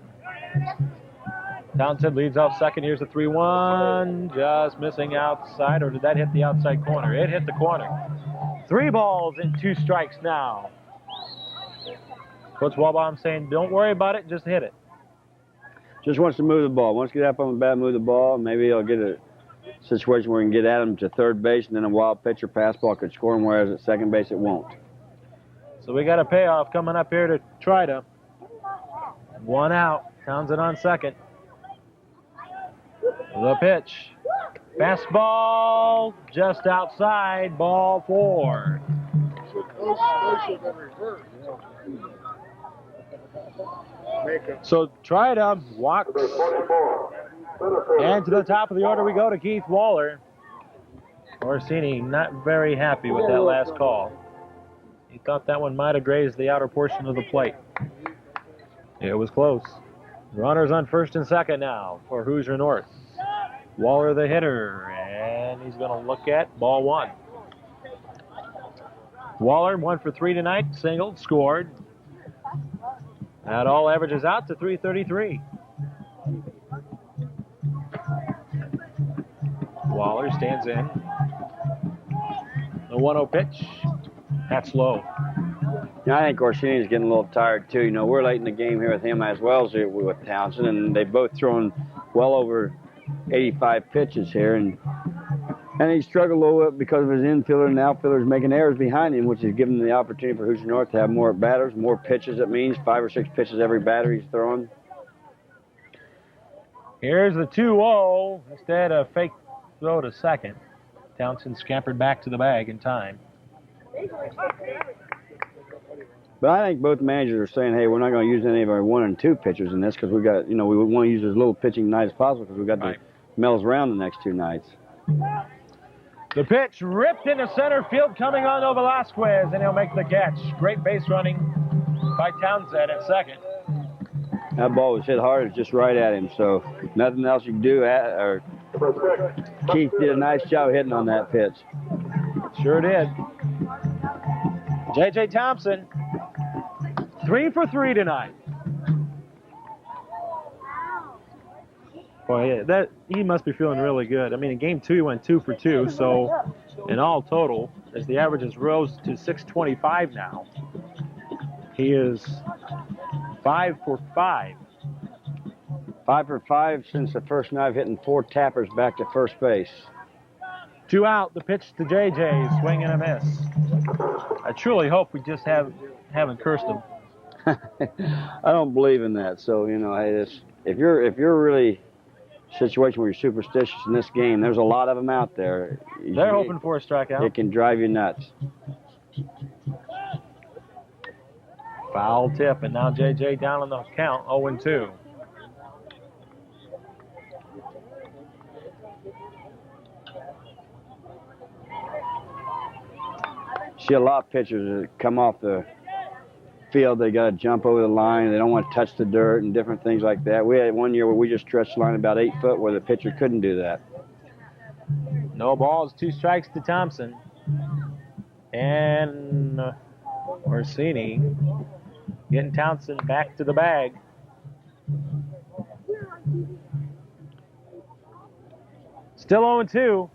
Townsend leads off second. Here's the 3-1. Just missing outside, or did that hit the outside corner? It hit the corner. 3 balls and 2 strikes now. Coach Walbaum saying, don't worry about it, just hit it. Just wants to move the ball. Wants to get up on the bat, move the ball. Maybe he'll get a situation where he can get Adam to third base, and then a wild pitch or pass ball could score him, whereas at second base it won't. So we got a payoff coming up here to Trida. 1 out. Townsend on second. The pitch. Fastball just outside. Ball 4. So Trida walks. And to the top of the order we go to Keith Waller. Orsini not very happy with that last call. He thought that one might have grazed the outer portion of the plate. It was close. Runners on first and second now for Hoosier North. Waller the hitter, and he's going to look at ball 1. Waller 1 for 3 tonight, singled, scored. That all averages out to 333. Waller stands in. The 1-0 pitch. That's low. Yeah, I think Orsini's getting a little tired, too. You know, we're late in the game here with him as well as with Townsend, and they've both thrown well over 85 pitches here. And he struggled a little bit because of his infielder and outfielders making errors behind him, which has given him the opportunity for Hoosier North to have more batters, more pitches. It means 5 or 6 pitches every batter he's throwing. Here's the 2-0. Instead of fake throw to second. Townsend scampered back to the bag in time. But I think both managers are saying, hey, we're not going to use any of our 1 and 2 pitchers in this because we got, you know, we want to use as little pitching night as possible because we got the Mel's round the next 2 nights. The pitch ripped into center field coming on to Velasquez, and he'll make the catch. Great base running by Townsend at second. That ball was hit hard, it's just right at him, so nothing else you can do. Keith did a nice job hitting on that pitch. Sure did. J.J. Thompson, 3 for 3 tonight. Boy, he must be feeling really good. I mean, in game 2, he went 2 for 2, so in all total, as the averages rose to 625 now, he is 5 for 5. 5 for 5 since the first night, hitting 4 tappers back to first base. 2 out, the pitch to JJ, swing and a miss. I truly hope we just haven't cursed him. I don't believe in that. So, you know, hey, if you're really situation where you're superstitious in this game, there's a lot of them out there. They're hoping for a strikeout. It can drive you nuts. Foul tip, and now JJ down on the count, 0-2. See a lot of pitchers that come off the field, they got to jump over the line, they don't want to touch the dirt and different things like that. We had one year where we just stretched the line about 8 foot where the pitcher couldn't do that. No balls, 2 strikes to Thompson. And Orsini getting Townsend back to the bag. Still 0-2.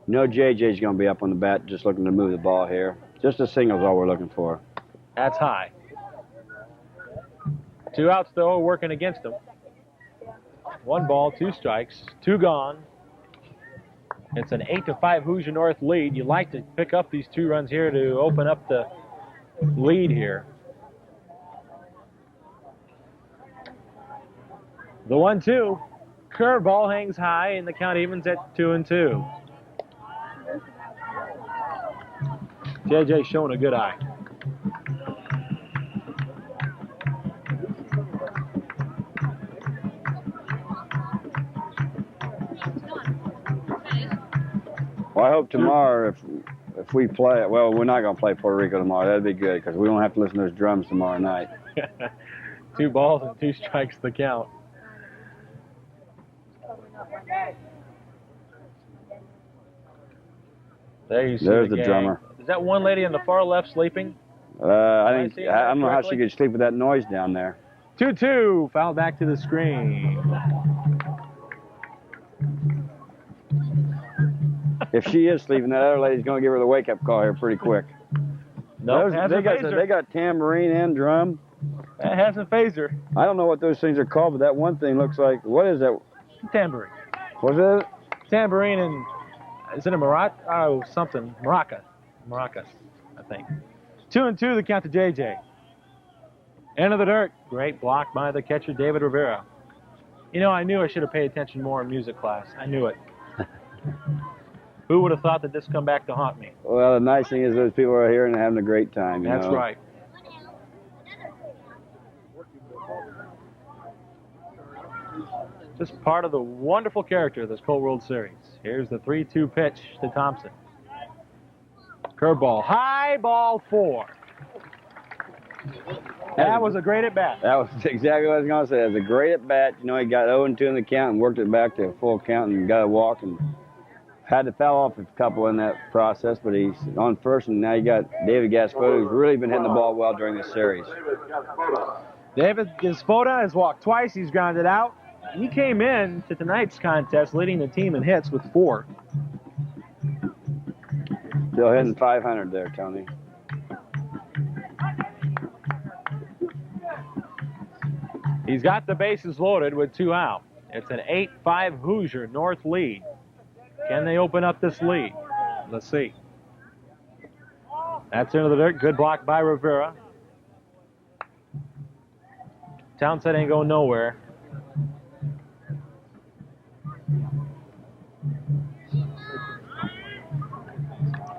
No, JJ's going to be up on the bat just looking to move the ball here. Just a single is all we're looking for. That's high. 2 outs, though, working against him. 1 ball, 2 strikes, 2 gone. It's an 8-5 Hoosier North lead. You like to pick up these 2 runs here to open up the lead here. The 1-2. Curveball hangs high, and the count evens at 2-2. JJ showing a good eye. Well, I hope tomorrow, if we play, well, we're not going to play Puerto Rico tomorrow. That'd be good because we won't have to listen to those drums tomorrow night. 2 balls and 2 strikes the count. There you see There's the the drummer. Is that one lady on the far left sleeping? I don't know how she could sleep with that noise down there. 2-2, foul back to the screen. If she is sleeping, that other lady's going to give her the wake-up call here pretty quick. No, they got tambourine and drum. That has a phaser. I don't know what those things are called, but that one thing looks like, what is that? Tambourine. What's it? Tambourine and, is it a maraca? Oh, something. Maracas, I think. 2-2, the count to JJ. End of the dirt. Great block by the catcher, David Rivera. You know, I knew I should have paid attention more in music class. I knew it. Who would have thought that this come back to haunt me? Well, the nice thing is those people are here and having a great time. That's right. Just part of the wonderful character of this Colt World Series. Here's the 3-2 pitch to Thompson. Curveball, high, ball 4. That was a great at bat. That was exactly what I was going to say. It was a great at bat. You know, he got 0-2 in the count and worked it back to a full count and got a walk and had to foul off a couple in that process, but he's on first, and now you got David Gaspoda, who's really been hitting the ball well during this series. David Gaspoda has walked twice. He's grounded out. He came in to tonight's contest leading the team in hits with 4. Still hitting 500 there, Tony. He's got the bases loaded with 2 out. It's an 8-5 Hoosier North lead. Can they open up this lead? Let's see. That's into the dirt. Good block by Rivera. Townsend ain't going nowhere.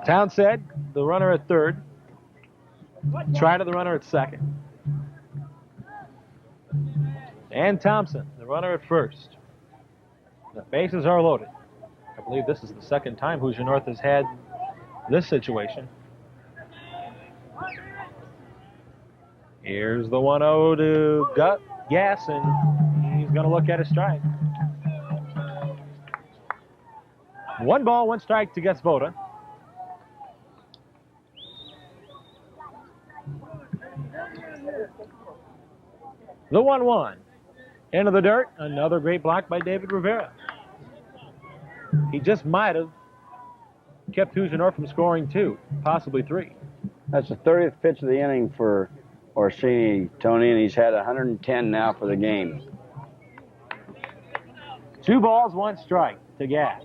Townsend, the runner at third. Try to the runner at second. And Thompson, the runner at first. The bases are loaded. I believe this is the second time Hoosier North has had this situation. Here's the 1-0 to Gas, and he's going to look at his strike. 1 ball, 1 strike to Gaspoda. The 1-1. Into the dirt. Another great block by David Rivera. He just might have kept Hoosier North from scoring 2, possibly 3. That's the 30th pitch of the inning for Orsini, Tony, and he's had 110 now for the game. 2 balls, 1 strike to Gas.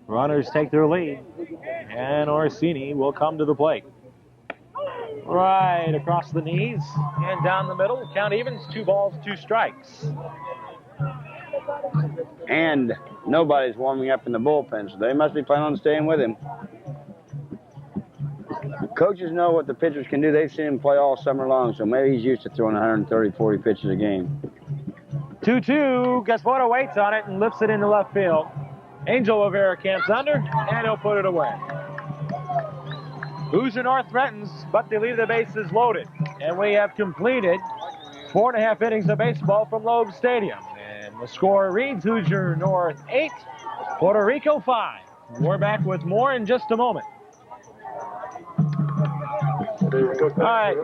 Runners take their lead, and Orsini will come to the plate. Right across the knees and down the middle. Count evens, 2 balls, 2 strikes. And nobody's warming up in the bullpen, so they must be planning on staying with him. Coaches know what the pitchers can do. They've seen him play all summer long, so maybe he's used to throwing 130, 40 pitches a game. 2-2. Gasparo waits on it and lifts it into left field. Angel Rivera camps under, and he'll put it away. Hoosier North threatens, but they leave the bases loaded. And we have completed 4.5 innings of baseball from Loeb Stadium. And the score reads Hoosier North 8, Puerto Rico 5. We're back with more in just a moment. All right.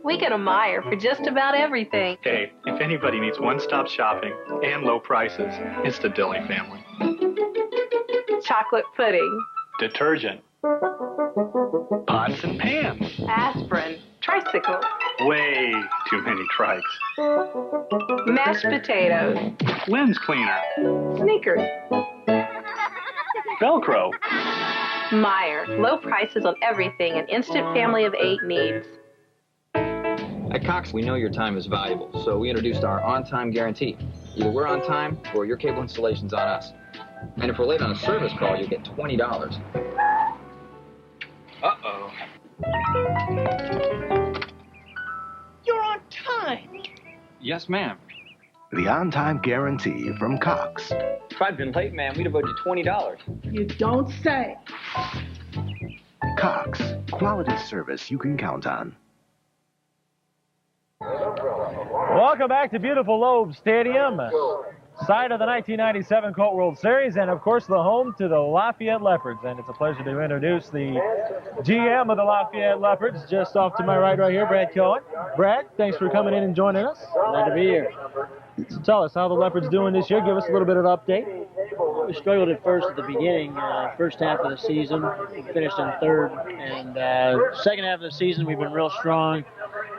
We go to Meijer for just about everything. Hey, if anybody needs one-stop shopping and low prices, it's the Dilly family. Chocolate pudding. Detergent. Pots and pans. Aspirin. Tricycles. Way too many trikes. Mashed potatoes. Lens cleaner. Sneakers. Velcro. Meijer. Low prices on everything an instant family of 8 needs. At Cox, we know your time is valuable, so we introduced our on-time guarantee. Either we're on time or your cable installation's on us. And if we're late on a service call, you'll get $20. Uh-oh. You're on time. Yes, ma'am. The on-time guarantee from Cox. If I'd been late, ma'am, we'd have owed you $20. You don't say. Cox, quality service you can count on. Welcome back to beautiful Loeb Stadium, site of the 1997 Colt World Series, and of course the home to the Lafayette Leopards. And it's a pleasure to introduce the GM of the Lafayette Leopards, just off to my right here, Brad Cohen. Brad, thanks for coming in and joining us. Glad to be here. So tell us how the Leopards doing this year. Give us a little bit of an update. We struggled at first at the beginning, first half of the season. We finished in third, and second half of the season we've been real strong.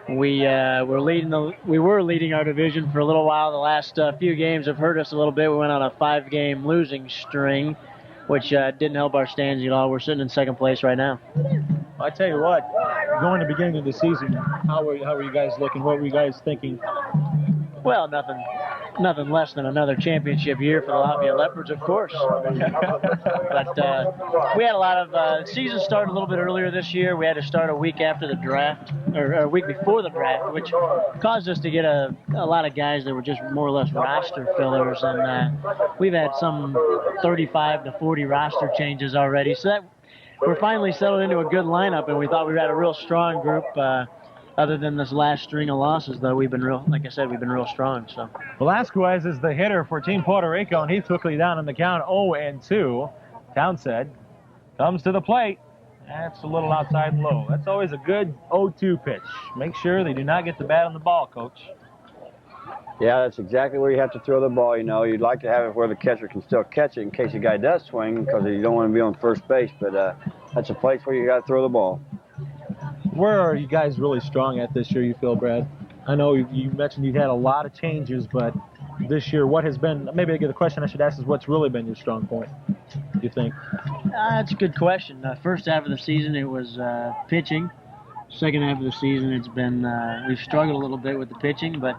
We were leading our division for a little while. The last few games have hurt us a little bit. We went on a 5-game losing string, which didn't help our standings at all. We're sitting in second place right now. I tell you what, going to the beginning of the season, how were you guys looking? What were you guys thinking? Well, nothing less than another championship year for the Lafayette Leopards, of course. But we had a lot of season started a little bit earlier this year. We had to start a week after the draft, or a week before the draft, which caused us to get a lot of guys that were just more or less roster fillers, and we've had some 35 to 40 roster changes already. So that we're finally settled into a good lineup, and we thought we had a real strong group. Other than this last string of losses, though, we've been real strong. So Velasquez is the hitter for Team Puerto Rico, and he's quickly down on the count, 0-2. Townsend comes to the plate. That's a little outside low. That's always a good 0-2 pitch. Make sure they do not get the bat on the ball, Coach. Yeah, that's exactly where you have to throw the ball. You know, you'd like to have it where the catcher can still catch it in case the guy does swing, because you don't want to be on first base. But that's a place where you got to throw the ball. Where are you guys really strong at this year, you feel, Brad? I know you mentioned you've had a lot of changes, but this year, what has been, maybe the question I should ask is what's really been your strong point, do you think? That's a good question. First half of the season, it was pitching. Second half of the season, it's been, we've struggled a little bit with the pitching, but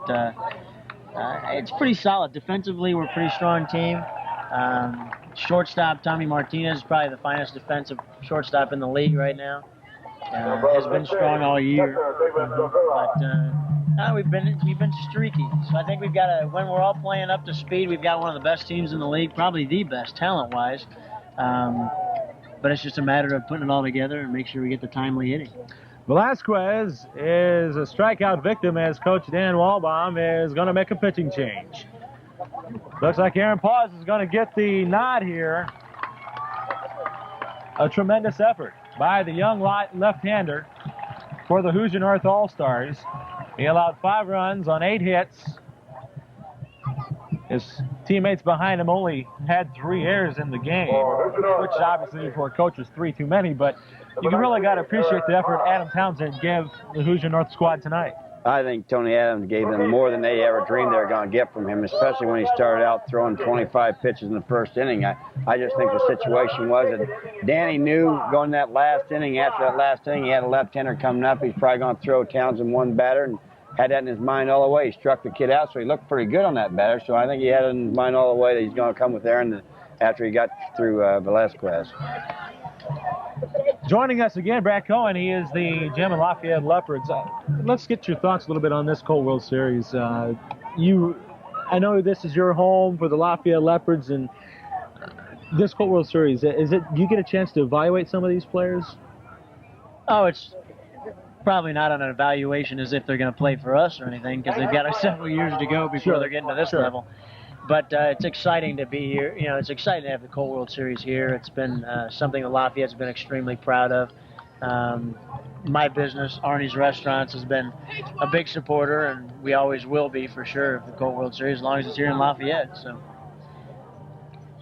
it's pretty solid. Defensively, we're a pretty strong team. Shortstop, Tommy Martinez, is probably the finest defensive shortstop in the league right now. Has been strong all year, but we've been streaky. So I think we've got when we're all playing up to speed, we've got one of the best teams in the league, probably the best talent-wise. But it's just a matter of putting it all together and make sure we get the timely hitting. Velasquez is a strikeout victim as Coach Dan Walbaum is going to make a pitching change. Looks like Aaron Paws is going to get the nod here. A tremendous effort by the young left-hander for the Hoosier North All-Stars. He allowed 5 runs on 8 hits. His teammates behind him only had 3 errors in the game, which obviously for a coach was 3 too many, but you really got to appreciate the effort Adam Townsend gave the Hoosier North squad tonight. I think Tony Adams gave them more than they ever dreamed they were going to get from him, especially when he started out throwing 25 pitches in the first inning. I just think the situation was that Danny knew going that last inning, after that last inning, he had a left-hander coming up. He's probably going to throw Townsend one batter and had that in his mind all the way. He struck the kid out, so he looked pretty good on that batter. So I think he had it in his mind all the way that he's going to come with Aaron after he got through Velasquez. Joining us again, Brad Cohen. He is the GM of Lafayette Leopards. Let's get your thoughts a little bit on this Colt World Series. I know this is your home for the Lafayette Leopards, and this Colt World Series, do you get a chance to evaluate some of these players? Oh, it's probably not on an evaluation as if they're going to play for us or anything, because they've got several years to go before they're getting to this level. But it's exciting to be here. You know, it's exciting to have the Colt World Series here. It's been something that Lafayette's been extremely proud of. My business, Arnie's Restaurants, has been a big supporter, and we always will be for sure of the Colt World Series as long as it's here in Lafayette. So,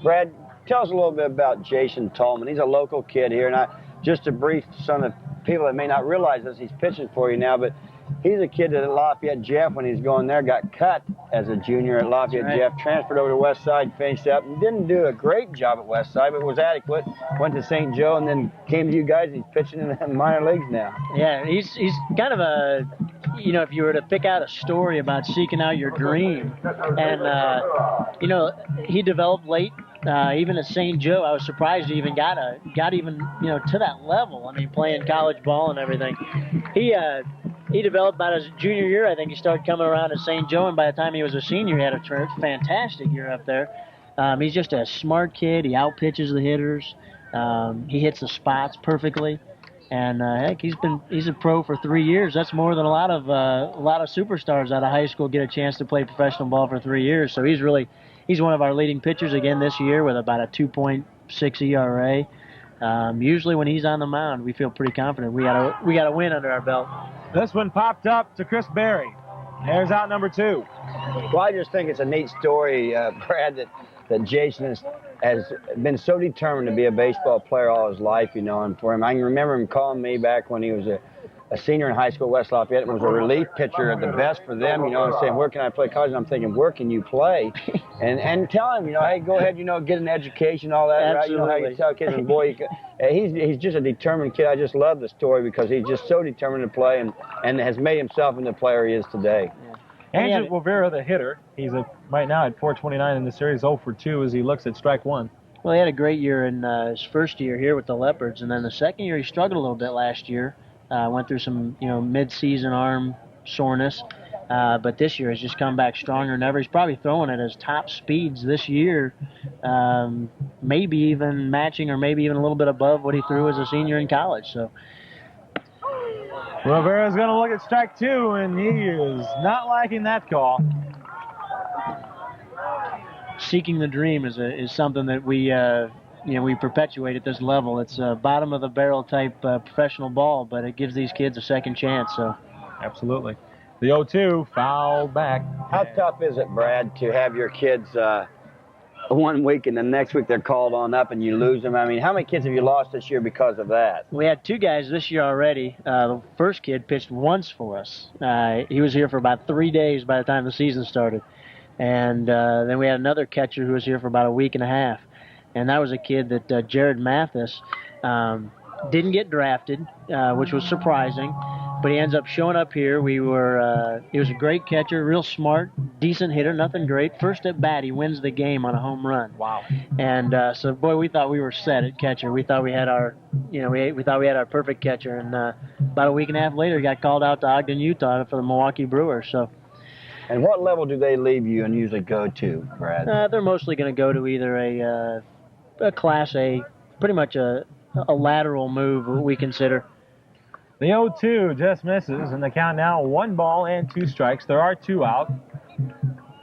Brad, tell us a little bit about Jason Tallman. He's a local kid here, and just to brief some of the people that may not realize this, he's pitching for you now, but he's a kid that at Lafayette Jeff, when he's going there, got cut as a junior at Lafayette Jeff, transferred over to West Side, finished up, and didn't do a great job at West Side, but was adequate. Went to St. Joe and then came to you guys, and he's pitching in the minor leagues now. Yeah, he's kind of a, you know, if you were to pick out a story about seeking out your dream, and, you know, he developed late. Even at St. Joe, I was surprised he even got even, you know, to that level. I mean, playing college ball and everything. He developed about his junior year. I think he started coming around at St. Joe, and by the time he was a senior, he had a fantastic year up there. He's just a smart kid. He outpitches the hitters. He hits the spots perfectly, and heck, he's a pro for 3 years. That's more than a lot of superstars out of high school get a chance to play professional ball for 3 years. So he's one of our leading pitchers again this year with about a 2.6 ERA. Usually when he's on the mound, we feel pretty confident. We got a win under our belt. This one popped up to Chris Berry. There's out number 2. Well, I just think it's a neat story, Brad, that Jason has been so determined to be a baseball player all his life, you know, and for him, I can remember him calling me back when he was a senior in high school at West Lafayette and was a relief pitcher at the best for them, you know, and saying, where can I play college? And I'm thinking, where can you play? And tell him, you know, hey, go ahead, you know, get an education, all that, right? You know how you tell kids, and boy, he's just a determined kid. I just love the story because he's just so determined to play and has made himself into the player he is today. Yeah. Andrew Rivera, the hitter, he's right now at 429 in the series, 0 for 2 as he looks at strike 1. Well, he had a great year in his first year here with the Leopards, and then the second year he struggled a little bit last year. Went through some, you know, mid-season arm soreness, but this year has just come back stronger than ever. He's probably throwing at his top speeds this year, maybe even matching or maybe even a little bit above what he threw as a senior in college. So Rivera's going to look at strike 2, and he is not liking that call. Seeking the dream is something that we we perpetuate at this level. It's a bottom of the barrel type professional ball, but it gives these kids a second chance. So, absolutely. The 0-2 fouled back. How tough is it, Brad, to have your kids 1 week and the next week they're called on up and you lose them? I mean, how many kids have you lost this year because of that? We had 2 guys this year already. The first kid pitched once for us. He was here for about 3 days by the time the season started. And then we had another catcher who was here for about a week and a half. And that was a kid that Jared Mathis didn't get drafted, which was surprising. But he ends up showing up here. He was a great catcher, real smart, decent hitter, nothing great. First at bat, he wins the game on a home run. Wow! And so, boy, we thought we were set at catcher. We thought we had our, we thought we had our perfect catcher. And about a week and a half later, he got called out to Ogden, Utah, for the Milwaukee Brewers. So. And what level do they leave you and usually go to, Brad? They're mostly going to go to either a Class A, pretty much a lateral move, we consider. The 0-2 just misses, and the count now 1 ball and 2 strikes. There are 2 out.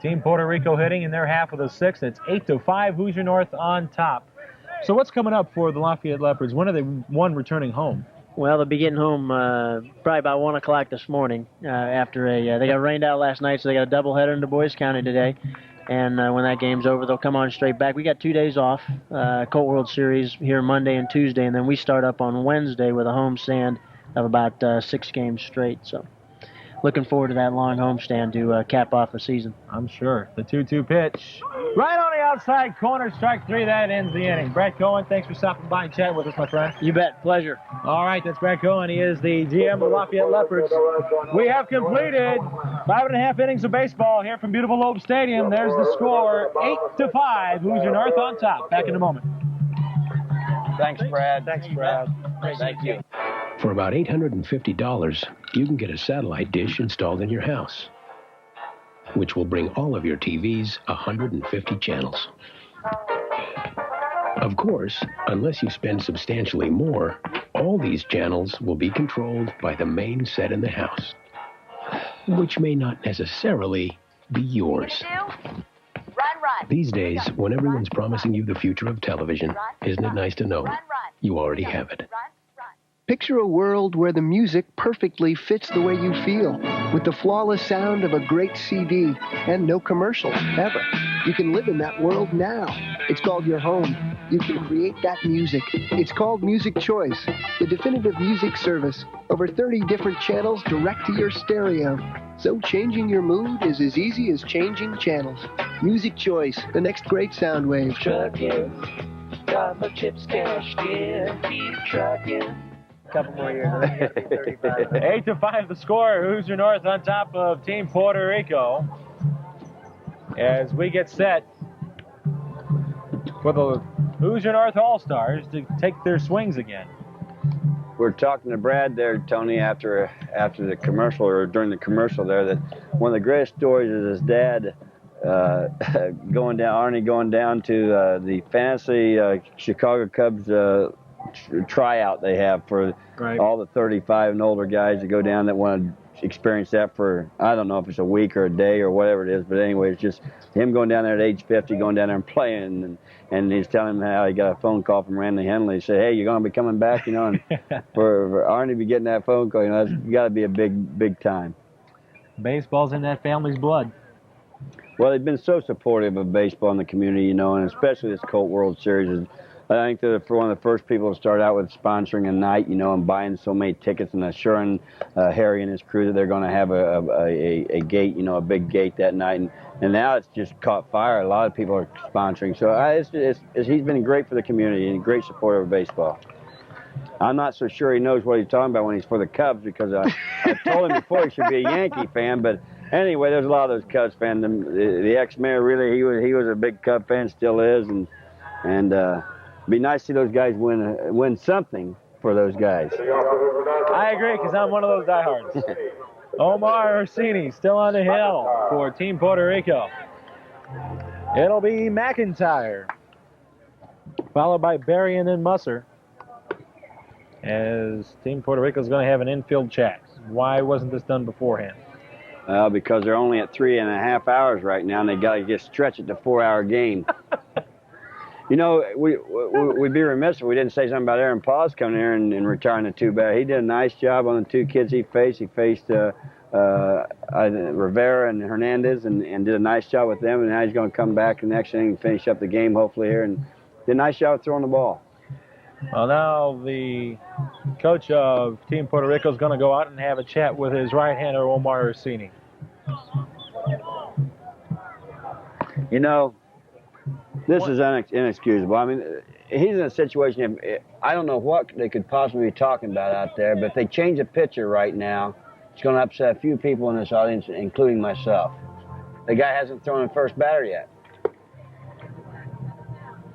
Team Puerto Rico hitting in their half of the 6th. It's 8-5, Hoosier North on top. So what's coming up for the Lafayette Leopards? When are they returning home? Well, they'll be getting home probably about 1 o'clock this morning after they got rained out last night, so they got a doubleheader in Du Bois County today. And when that game's over, they'll come on straight back. We got 2 days off, Colt World Series here Monday and Tuesday, and then we start up on Wednesday with a homestand of about 6 games straight. So looking forward to that long homestand to cap off the season. I'm sure. The 2-2 pitch. Right on the outside corner, strike 3. That ends the inning. Brad Cohen, thanks for stopping by and chatting with us, my friend. You bet. Pleasure. All right, that's Brad Cohen. He is the GM of Lafayette Leopards. We have completed 5.5 innings of baseball here from beautiful Loeb Stadium. There's the score, 8-5. Hoosier North on top. Back in a moment. Thanks, Brad. Thanks, Brad. Thank you. For about $850, you can get a satellite dish installed in your house, which will bring all of your TVs 150 channels. Of course, unless you spend substantially more, all these channels will be controlled by the main set in the house, which may not necessarily be yours. These days, when everyone's promising you the future of television, isn't it nice to know you already have it? Picture a world where the music perfectly fits the way you feel, with the flawless sound of a great CD and no commercials, ever. You can live in that world now. It's called your home. You can create that music. It's called Music Choice, the definitive music service. Over 30 different channels direct to your stereo. So changing your mood is as easy as changing channels. Music Choice, the next great sound wave. Trucking, got my chips cashed in, keep trucking. Couple more years. 8-5 the score. Hoosier North on top of Team Puerto Rico as we get set for the Hoosier North All-Stars to take their swings again. We're talking to Brad there, Tony, after the commercial, or during the commercial there, that one of the greatest stories is his dad Arnie going down to the fantasy Chicago Cubs tryout they have for all the 35 and older guys that go down that want to experience that for, I don't know if it's a week or a day or whatever it is, but anyway, it's just him going down there at age 50, going down there and playing, and he's telling him how he got a phone call from Randy Henley. He said, hey, you're going to be coming back, and for Arnie to be getting that phone call, that's got to be a big time. Baseball's in that family's blood. Well, they've been so supportive of baseball in the community, and especially this Colt World Series. I think they're one of the first people to start out with sponsoring a night, and buying so many tickets and assuring Harry and his crew that they're going to have a gate, a big gate that night. And now it's just caught fire. A lot of people are sponsoring. So he's been great for the community and a great supporter of baseball. I'm not so sure he knows what he's talking about when he's for the Cubs, because I told him before he should be a Yankee fan. But anyway, there's a lot of those Cubs fans. The ex-mayor, really, he was a big Cub fan, still is, and be nice to see those guys win something for those guys. I agree, because I'm one of those diehards. Omar Orsini still on the hill for Team Puerto Rico. It'll be McIntyre, followed by Barry and then Musser, as Team Puerto Rico is going to have an infield chat. Why wasn't this done beforehand? Because they're only at 3.5 hours right now, and they got to just stretch it to 4-hour game. We'd be remiss if we didn't say something about Aaron Paws coming here and retiring the 2-batter. He did a nice job on the 2 kids he faced. He faced Rivera and Hernandez and did a nice job with them. And now he's going to come back the next inning and finish up the game, hopefully, here. And did a nice job of throwing the ball. Well, now the coach of Team Puerto Rico is going to go out and have a chat with his right-hander, Omar Orsini. This is inexcusable. I mean, he's in a situation, I don't know what they could possibly be talking about out there, but if they change the pitcher right now, it's going to upset a few people in this audience, including myself. The guy hasn't thrown a first batter yet.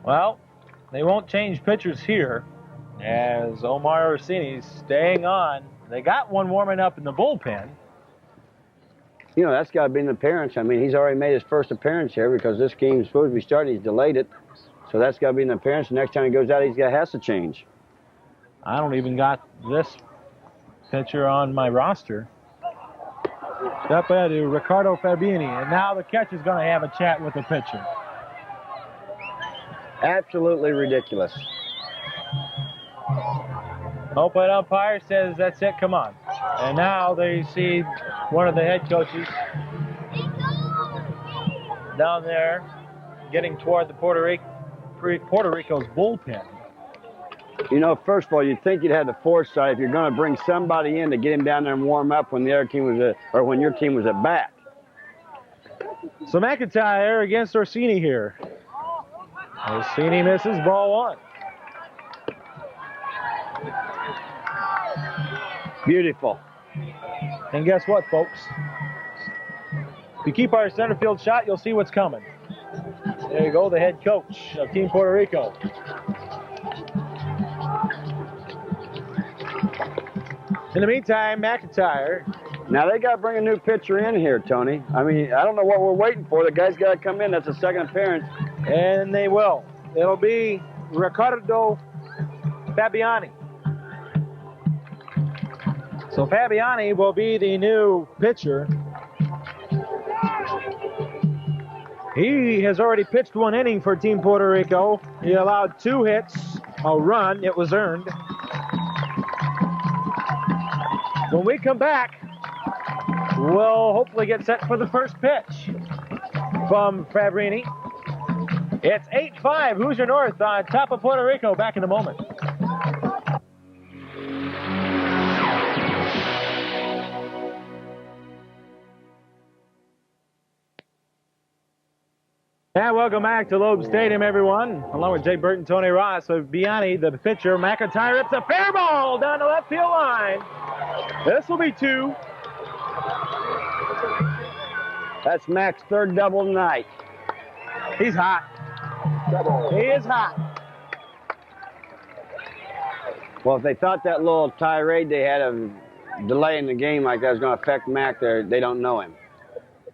Well, they won't change pitchers here, as Omar Orsini's staying on. They got one warming up in the bullpen. That's got to be an appearance. I mean, he's already made his first appearance here because this game's supposed to be starting. He's delayed it. So that's got to be an appearance. The next time he goes out, has to change. I don't even got this pitcher on my roster. Step ahead to Ricardo Fabini. And now the catcher is going to have a chat with the pitcher. Absolutely ridiculous. Open umpire says, that's it, come on. And now they see one of the head coaches down there, getting toward the Puerto Rico's bullpen. You know, first of all, you'd think you'd have the foresight if you're going to bring somebody in to get him down there and warm up when the other team was or when your team was at bat. So McIntyre against Orsini here. Orsini misses, ball one. Beautiful. And guess what, folks? If you keep our center field shot, you'll see what's coming. There you go, the head coach of Team Puerto Rico. In the meantime, McIntyre. Now they got to bring a new pitcher in here, Tony. I mean, I don't know what we're waiting for. The guy's got to come in. That's a second appearance. And they will. It'll be Ricardo Fabiani. So Fabiani will be the new pitcher. He has already pitched one inning for Team Puerto Rico. He allowed 2 hits, a run. It was earned. When we come back, we'll hopefully get set for the first pitch from Fabrini. It's 8-5, Hoosier North on top of Puerto Rico. Back in a moment. And welcome back to Loeb Stadium, everyone. Along with Jay Burton, Tony Ross, with Biani, the pitcher. McIntyre rips a fair ball down the left field line. This will be 2. That's Mac's 3rd double tonight. He's hot. He is hot. Well, if they thought that little tirade they had of delaying the game like that was going to affect Mac, they don't know him.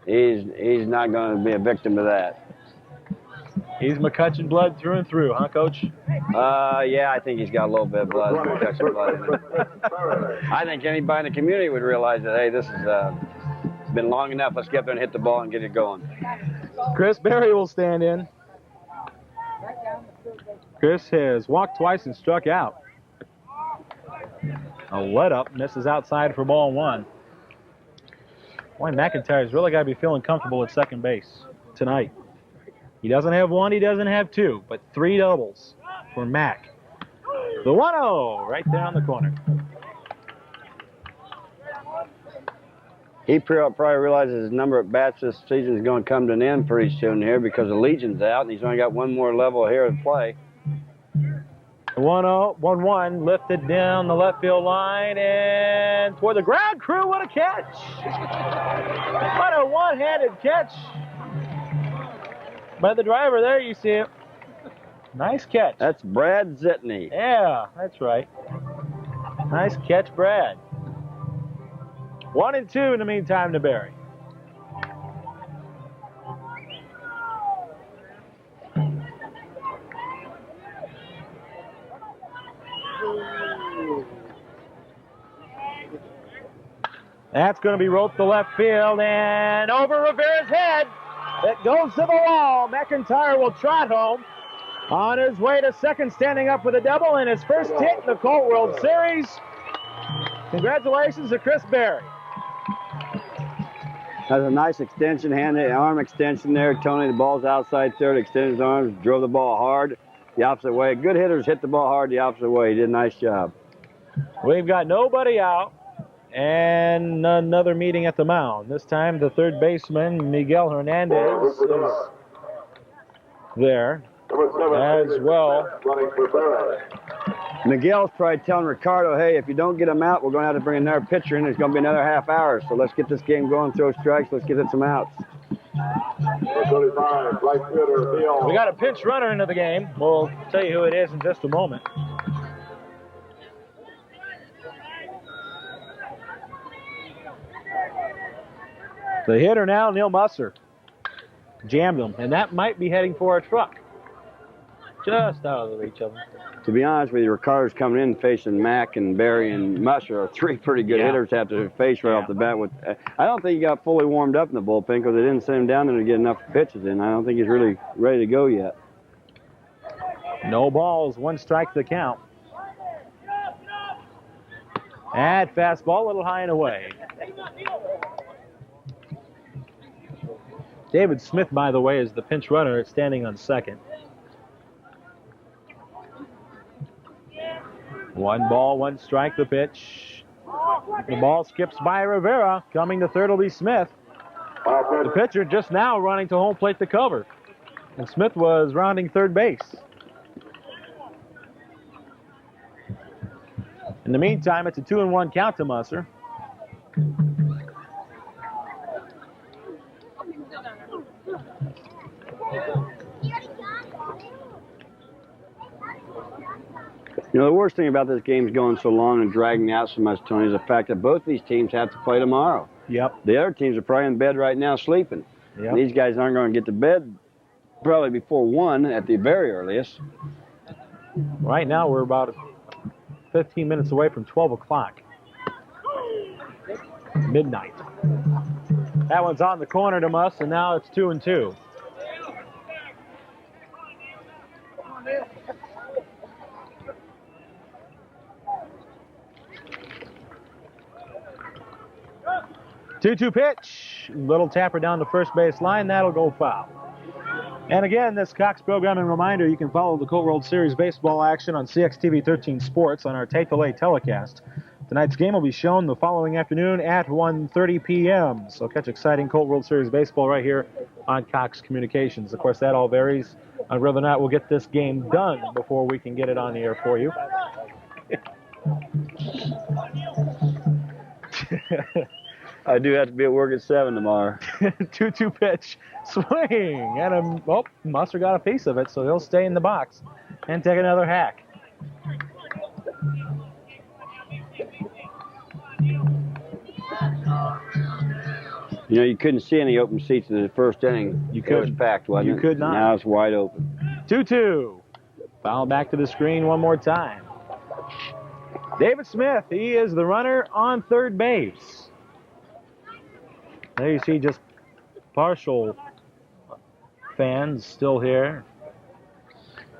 He's not going to be a victim of that. He's McCutcheon blood through and through, huh, Coach? Yeah, I think he's got a little bit of blood, McCutcheon blood in him. I think anybody in the community would realize that, hey, this has been long enough. Let's get up there and hit the ball and get it going. Chris Berry will stand in. Chris has walked twice and struck out. A let-up, misses outside for ball 1. Boy, McIntyre's really got to be feeling comfortable at second base tonight. He doesn't have 1, he doesn't have 2, but 3 doubles for Mac. The 1-0 right there on the corner. He probably realizes his number of bats this season is going to come to an end pretty soon here because the Legion's out, and he's only got 1 more level here to play. 1-0, 1-1, lifted down the left field line and toward the ground crew. What a catch! What a one-handed catch by the driver there. You see it. Nice catch. That's Brad Zitney. Yeah, that's right. Nice catch, Brad. 1-2 in the meantime to Barry. That's going to be roped to left field and over Rivera's head. It goes to the wall. McIntyre will trot home on his way to second, standing up with a double and his first hit in the Colt World Series. Congratulations to Chris Berry. Has a nice extension, arm extension there. Tony, the ball's outside third, extended his arms, drove the ball hard the opposite way. Good hitters hit the ball hard the opposite way. He did a nice job. We've got nobody out and another meeting at the mound. This time the third baseman, Miguel Hernandez, is there as well. Miguel's probably telling Ricardo, hey, if you don't get him out, we're going to have to bring another pitcher in. It's going to be another half hour, so let's get this game going, throw strikes, let's get it some outs. We got a pinch runner into the game. We'll tell you who it is in just a moment. The hitter now, Neil Musser, jammed him, and that might be heading for a truck. Just out of the reach of him. To be honest with you, Ricardo's coming in facing Mack and Barry and Musser are 3 pretty good hitters to have to face right off the bat. With, I don't think he got fully warmed up in the bullpen because they didn't send him down there to get enough pitches in. I don't think he's really ready to go yet. No balls, 1 strike the count. And fastball, a little high and away. David Smith, by the way, is the pinch runner standing on second. 1 ball, 1 strike, the pitch. The ball skips by Rivera. Coming to third will be Smith. The pitcher just now running to home plate to cover. And Smith was rounding third base. In the meantime, it's a 2-1 count to Musser. You know, the worst thing about this game's going so long and dragging out so much, Tony, is the fact that both these teams have to play tomorrow. Yep. The other teams are probably in bed right now sleeping. Yep. And these guys aren't going to get to bed probably before 1 at the very earliest. Right now, we're about 15 minutes away from 12 o'clock. Midnight. That one's on the corner to Muss, and now it's 2-2. Two-two pitch. Little tapper down the first base line. That'll go foul. And again, this Cox programming reminder, you can follow the Colt World Series baseball action on CXTV 13 Sports on our tape delay telecast. Tonight's game will be shown the following afternoon at 1:30 p.m. So catch exciting Colt World Series baseball right here on Cox Communications. Of course, that all varies on whether or not we'll get this game done before we can get it on the air for you. I do have to be at work at 7 tomorrow. 2-2 pitch. Swing. And Musser got a piece of it, so he'll stay in the box and take another hack. You know, you couldn't see any open seats in the first inning. You could. It was packed, wasn't it? You could not. Now it's wide open. 2-2. Foul back to the screen one more time. David Smith, he is the runner on third base. There you see just partial fans still here.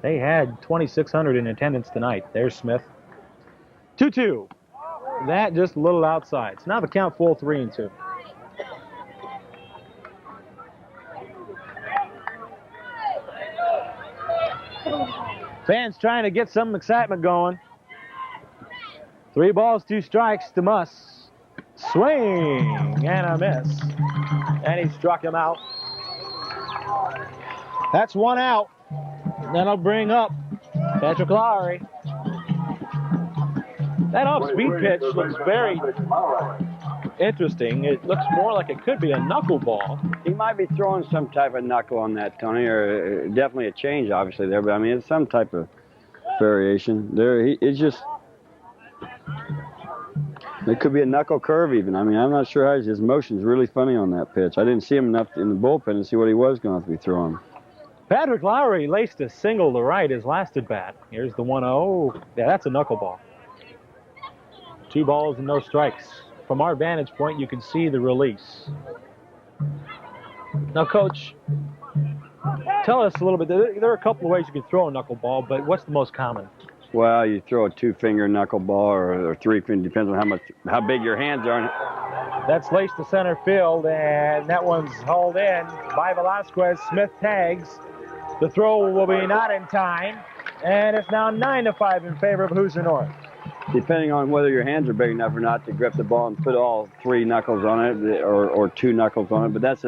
They had 2,600 in attendance tonight. There's Smith. 2-2. That just a little outside. So now the count full 3-2. Fans trying to get some excitement going. 3 balls, 2 strikes to Muss. Swing and a miss. And he struck him out. That's 1 out. That'll bring up Patrick Lowry. That off-speed pitch looks very interesting. It looks more like it could be a knuckleball. He might be throwing some type of knuckle on that, Tony, or definitely a change, obviously, there. But, I mean, it's some type of variation. It's just... It could be a knuckle curve even. I mean, I'm not sure how his motion's really funny on that pitch. I didn't see him enough in the bullpen to see what he was going to have to be throwing. Patrick Lowry laced a single to right his last at bat. Here's the 1-0. Yeah, that's a knuckleball. 2 balls and no strikes. From our vantage point, you can see the release. Now, Coach, tell us a little bit. There are a couple of ways you can throw a knuckleball, but what's the most common? Well, you throw a 2-finger knuckleball or 3-finger, depends on how big your hands are. That's laced to center field, and that one's hauled in by Velasquez. Smith tags. The throw will be not in time, and it's now 9-5 in favor of Hoosier North. Depending on whether your hands are big enough or not to grip the ball and put all 3 knuckles on it or 2 knuckles on it, but that's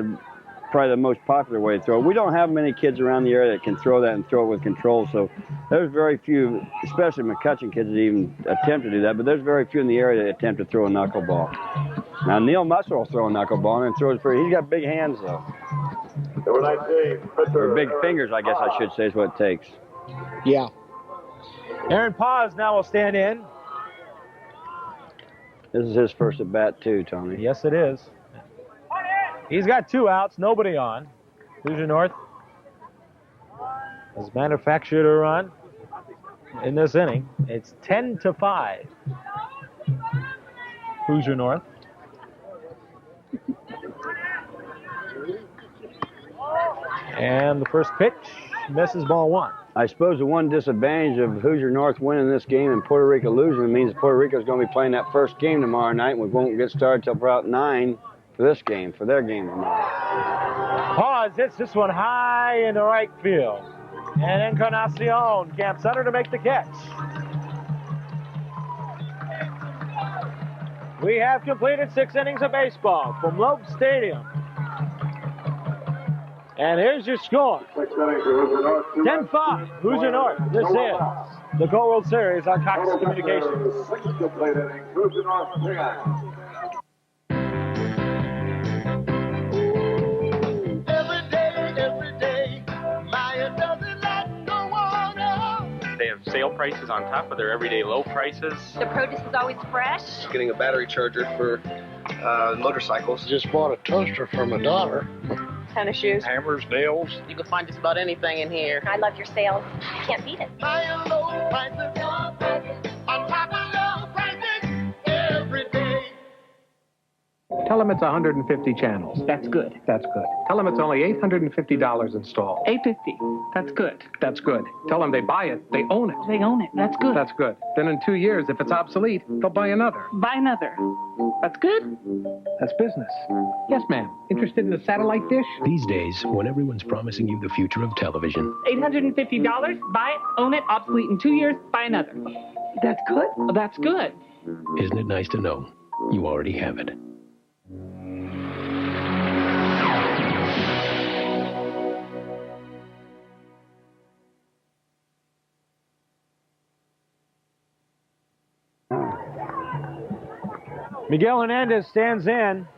probably the most popular way to throw it. We don't have many kids around the area that can throw that and throw it with control, so there's very few, especially McCutcheon kids, that even attempt to do that, but there's very few in the area that attempt to throw a knuckleball. Now, Neil Musser will throw a knuckleball and throws pretty. He's got big hands, though. Number 19, or big fingers, I guess I should say, is what it takes. Yeah. Aaron Paz now will stand in. This is his first at bat, too, Tony. Yes, it is. He's got 2 outs, nobody on. Hoosier North has manufactured a run in this inning. It's 10-5. Hoosier North. And the first pitch misses, ball 1. I suppose the one disadvantage of Hoosier North winning this game and Puerto Rico losing means Puerto Rico is going to be playing that first game tomorrow night. We won't get started till about 9 for this game, for their game tonight. Pause hits this one high into right field. And Encarnacion camps under to make the catch. We have completed 6 innings of baseball from Loeb Stadium. And here's your score. 10-5, Hoosier North. This is the Colt World Series on Cox Communications. They have sale prices on top of their everyday low prices. The produce is always fresh. Getting a battery charger for motorcycles. Just bought a toaster for my daughter. Tennis shoes. Hammers, nails. You can find just about anything in here. I love your sales. You can't beat it. Tell them it's 150 channels. That's good. That's good. Tell them it's only $850 installed. $850. That's good. That's good. Tell them they buy it, they own it. They own it. That's good. That's good. Then in 2 years, if it's obsolete, they'll buy another. Buy another. That's good. That's business. Yes, ma'am. Interested in a satellite dish? These days, when everyone's promising you the future of television. $850. Buy it, own it, obsolete in 2 years, buy another. That's good. That's good. Isn't it nice to know you already have it? Miguel Hernandez stands in.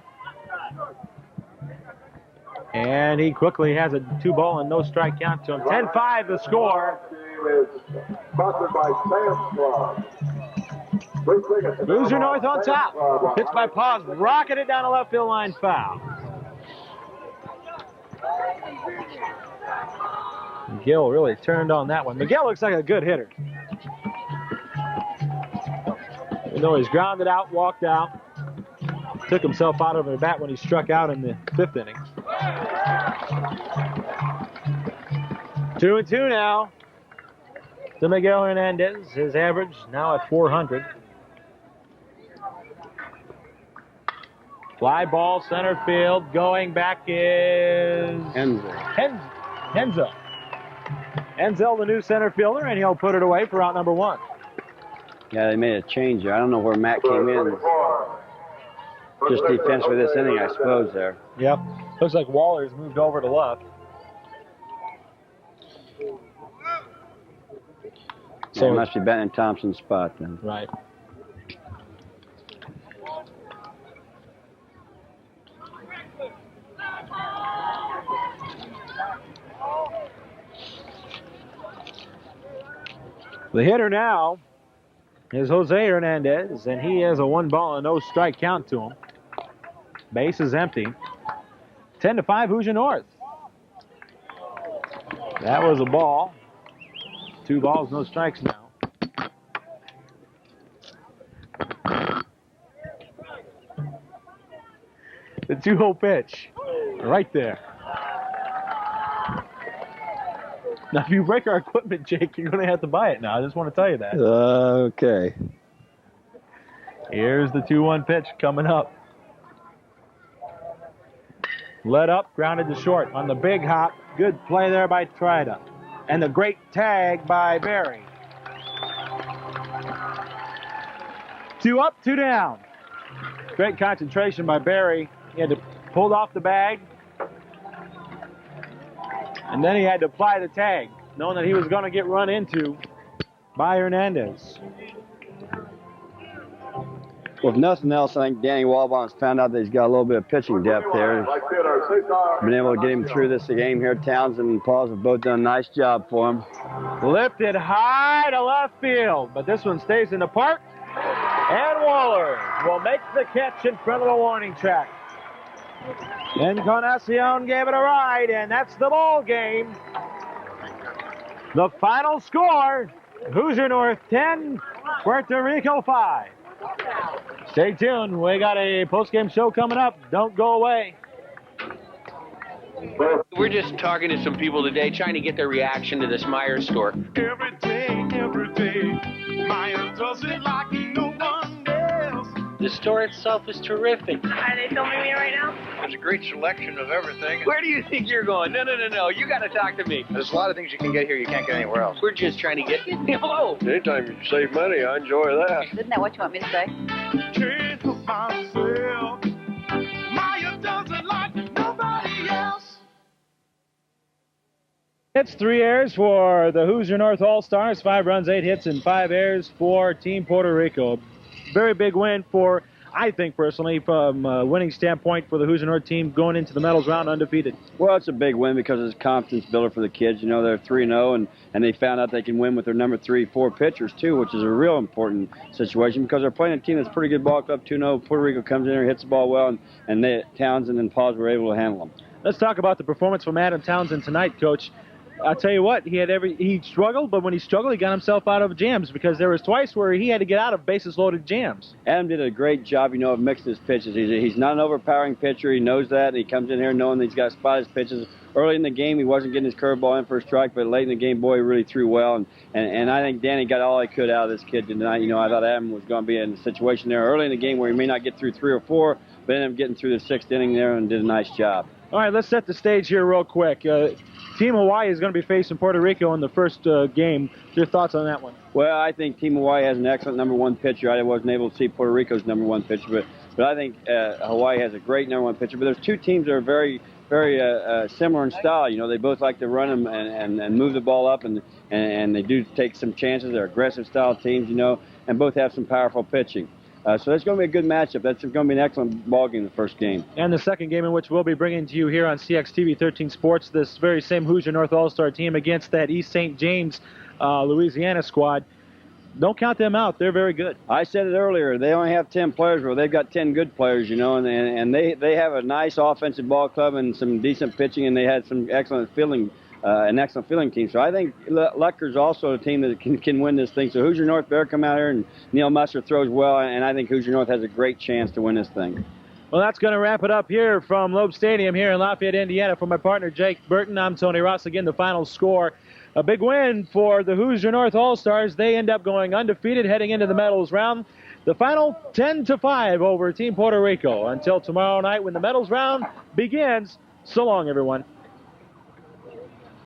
And he quickly has a 2-ball and no strike count to him. 10-5 the score. Sponsored by Sam's Club. Hoosier North on top. Pitch by Paz, rocking it down the left field line, foul. Miguel really turned on that one. Miguel looks like a good hitter. Even though he's grounded out, walked out, took himself out of the bat when he struck out in the 5th inning. 2-2 now to Miguel Hernandez. His average now at 400. Fly ball center field. Going back is Henzel. Henzel, the new center fielder, and he'll put it away for out number 1. Yeah, they made a change there. I don't know where Matt came in. Just defense for this inning, I suppose, there. Yep. Looks like Waller's moved over to left. So it must be Benton Thompson's spot then. Right. The hitter now is Jose Hernandez, and he has a 1-ball and no strike count to him. Base is empty. 10-5 Hoosier North. That was a ball. 2 balls, no strikes now. The 2-0 pitch, right there. Now, if you break our equipment, Jake, you're going to have to buy it now. I just want to tell you that. Okay. Here's the 2-1 pitch coming up. Led up, grounded to short on the big hop. Good play there by Trida. And the great tag by Barry. 2 up, 2 down. Great concentration by Barry. He had to pull off the bag. And then he had to apply the tag, knowing that he was going to get run into by Hernandez. Well, if nothing else, I think Danny Walbaum's found out that he's got a little bit of pitching depth there. Been able to get him through this game here. Townsend and Pauls have both done a nice job for him. Lifted high to left field, but this one stays in the park. And Waller will make the catch in front of the warning track. Encarnacion gave it a ride, and that's the ball game. The final score, Hoosier North 10, Puerto Rico 5. Stay tuned. We got a post-game show coming up. Don't go away. We're just talking to some people today, trying to get their reaction to this Myers score. Every day, Meyer does it like no one else. The store itself is terrific. Are they filming me right now? There's a great selection of everything. Where do you think you're going? No. You got to talk to me. There's a lot of things you can get here you can't get anywhere else. We're just trying to get hello. Anytime you save money, I enjoy that. Isn't that what you want me to say? Change for myself. Maya does it like nobody else. It's 3 errors for the Hoosier North All-Stars, 5 runs, 8 hits, and 5 errors for Team Puerto Rico. Very big win for, I think personally, from a winning standpoint for the Hoosier North team going into the medals round undefeated. Well, it's a big win because it's a confidence builder for the kids. You know, they're 3-0, and they found out they can win with their number 3, 4 pitchers, too, which is a real important situation because they're playing a team that's pretty good ball club, 2-0. Puerto Rico comes in there, hits the ball well, and Townsend and Paws were able to handle them. Let's talk about the performance from Adam Townsend tonight, Coach. I'll tell you what, he struggled, but when he struggled, he got himself out of jams because there was twice where he had to get out of bases-loaded jams. Adam did a great job, you know, of mixing his pitches. He's not an overpowering pitcher. He knows that. He comes in here knowing that he's got to spot his pitches. Early in the game, he wasn't getting his curveball in for a strike, but late in the game, boy, he really threw well. And I think Danny got all he could out of this kid tonight. You know, I thought Adam was going to be in a situation there early in the game where he may not get through 3 or 4, but ended up getting through the 6th inning there and did a nice job. All right, let's set the stage here real quick. Team Hawaii is going to be facing Puerto Rico in the first game. Your thoughts on that one? Well, I think Team Hawaii has an excellent number 1 pitcher. I wasn't able to see Puerto Rico's number 1 pitcher, but I think Hawaii has a great number 1 pitcher. But there's 2 teams that are very similar in style. You know, they both like to run them and move the ball up, and they do take some chances. They're aggressive style teams, you know, and both have some powerful pitching. So that's going to be a good matchup. That's going to be an excellent ball game, the first game. And the second game in which we'll be bringing to you here on CXTV 13 Sports, this very same Hoosier North All-Star team against that East St. James, Louisiana squad. Don't count them out. They're very good. I said it earlier. They only have 10 players, but they've got 10 good players, you know, and they have a nice offensive ball club and some decent pitching, and they had some excellent fielding. An excellent fielding team. So I think Lutker's also a team that can win this thing. So Hoosier North better come out here, and Neil Musser throws well, and I think Hoosier North has a great chance to win this thing. Well, that's going to wrap it up here from Loeb Stadium here in Lafayette, Indiana. For my partner Jake Burton, I'm Tony Ross. Again, the final score. A big win for the Hoosier North All-Stars. They end up going undefeated heading into the medals round. The final 10-5 over Team Puerto Rico. Until tomorrow night when the medals round begins, so long, everyone.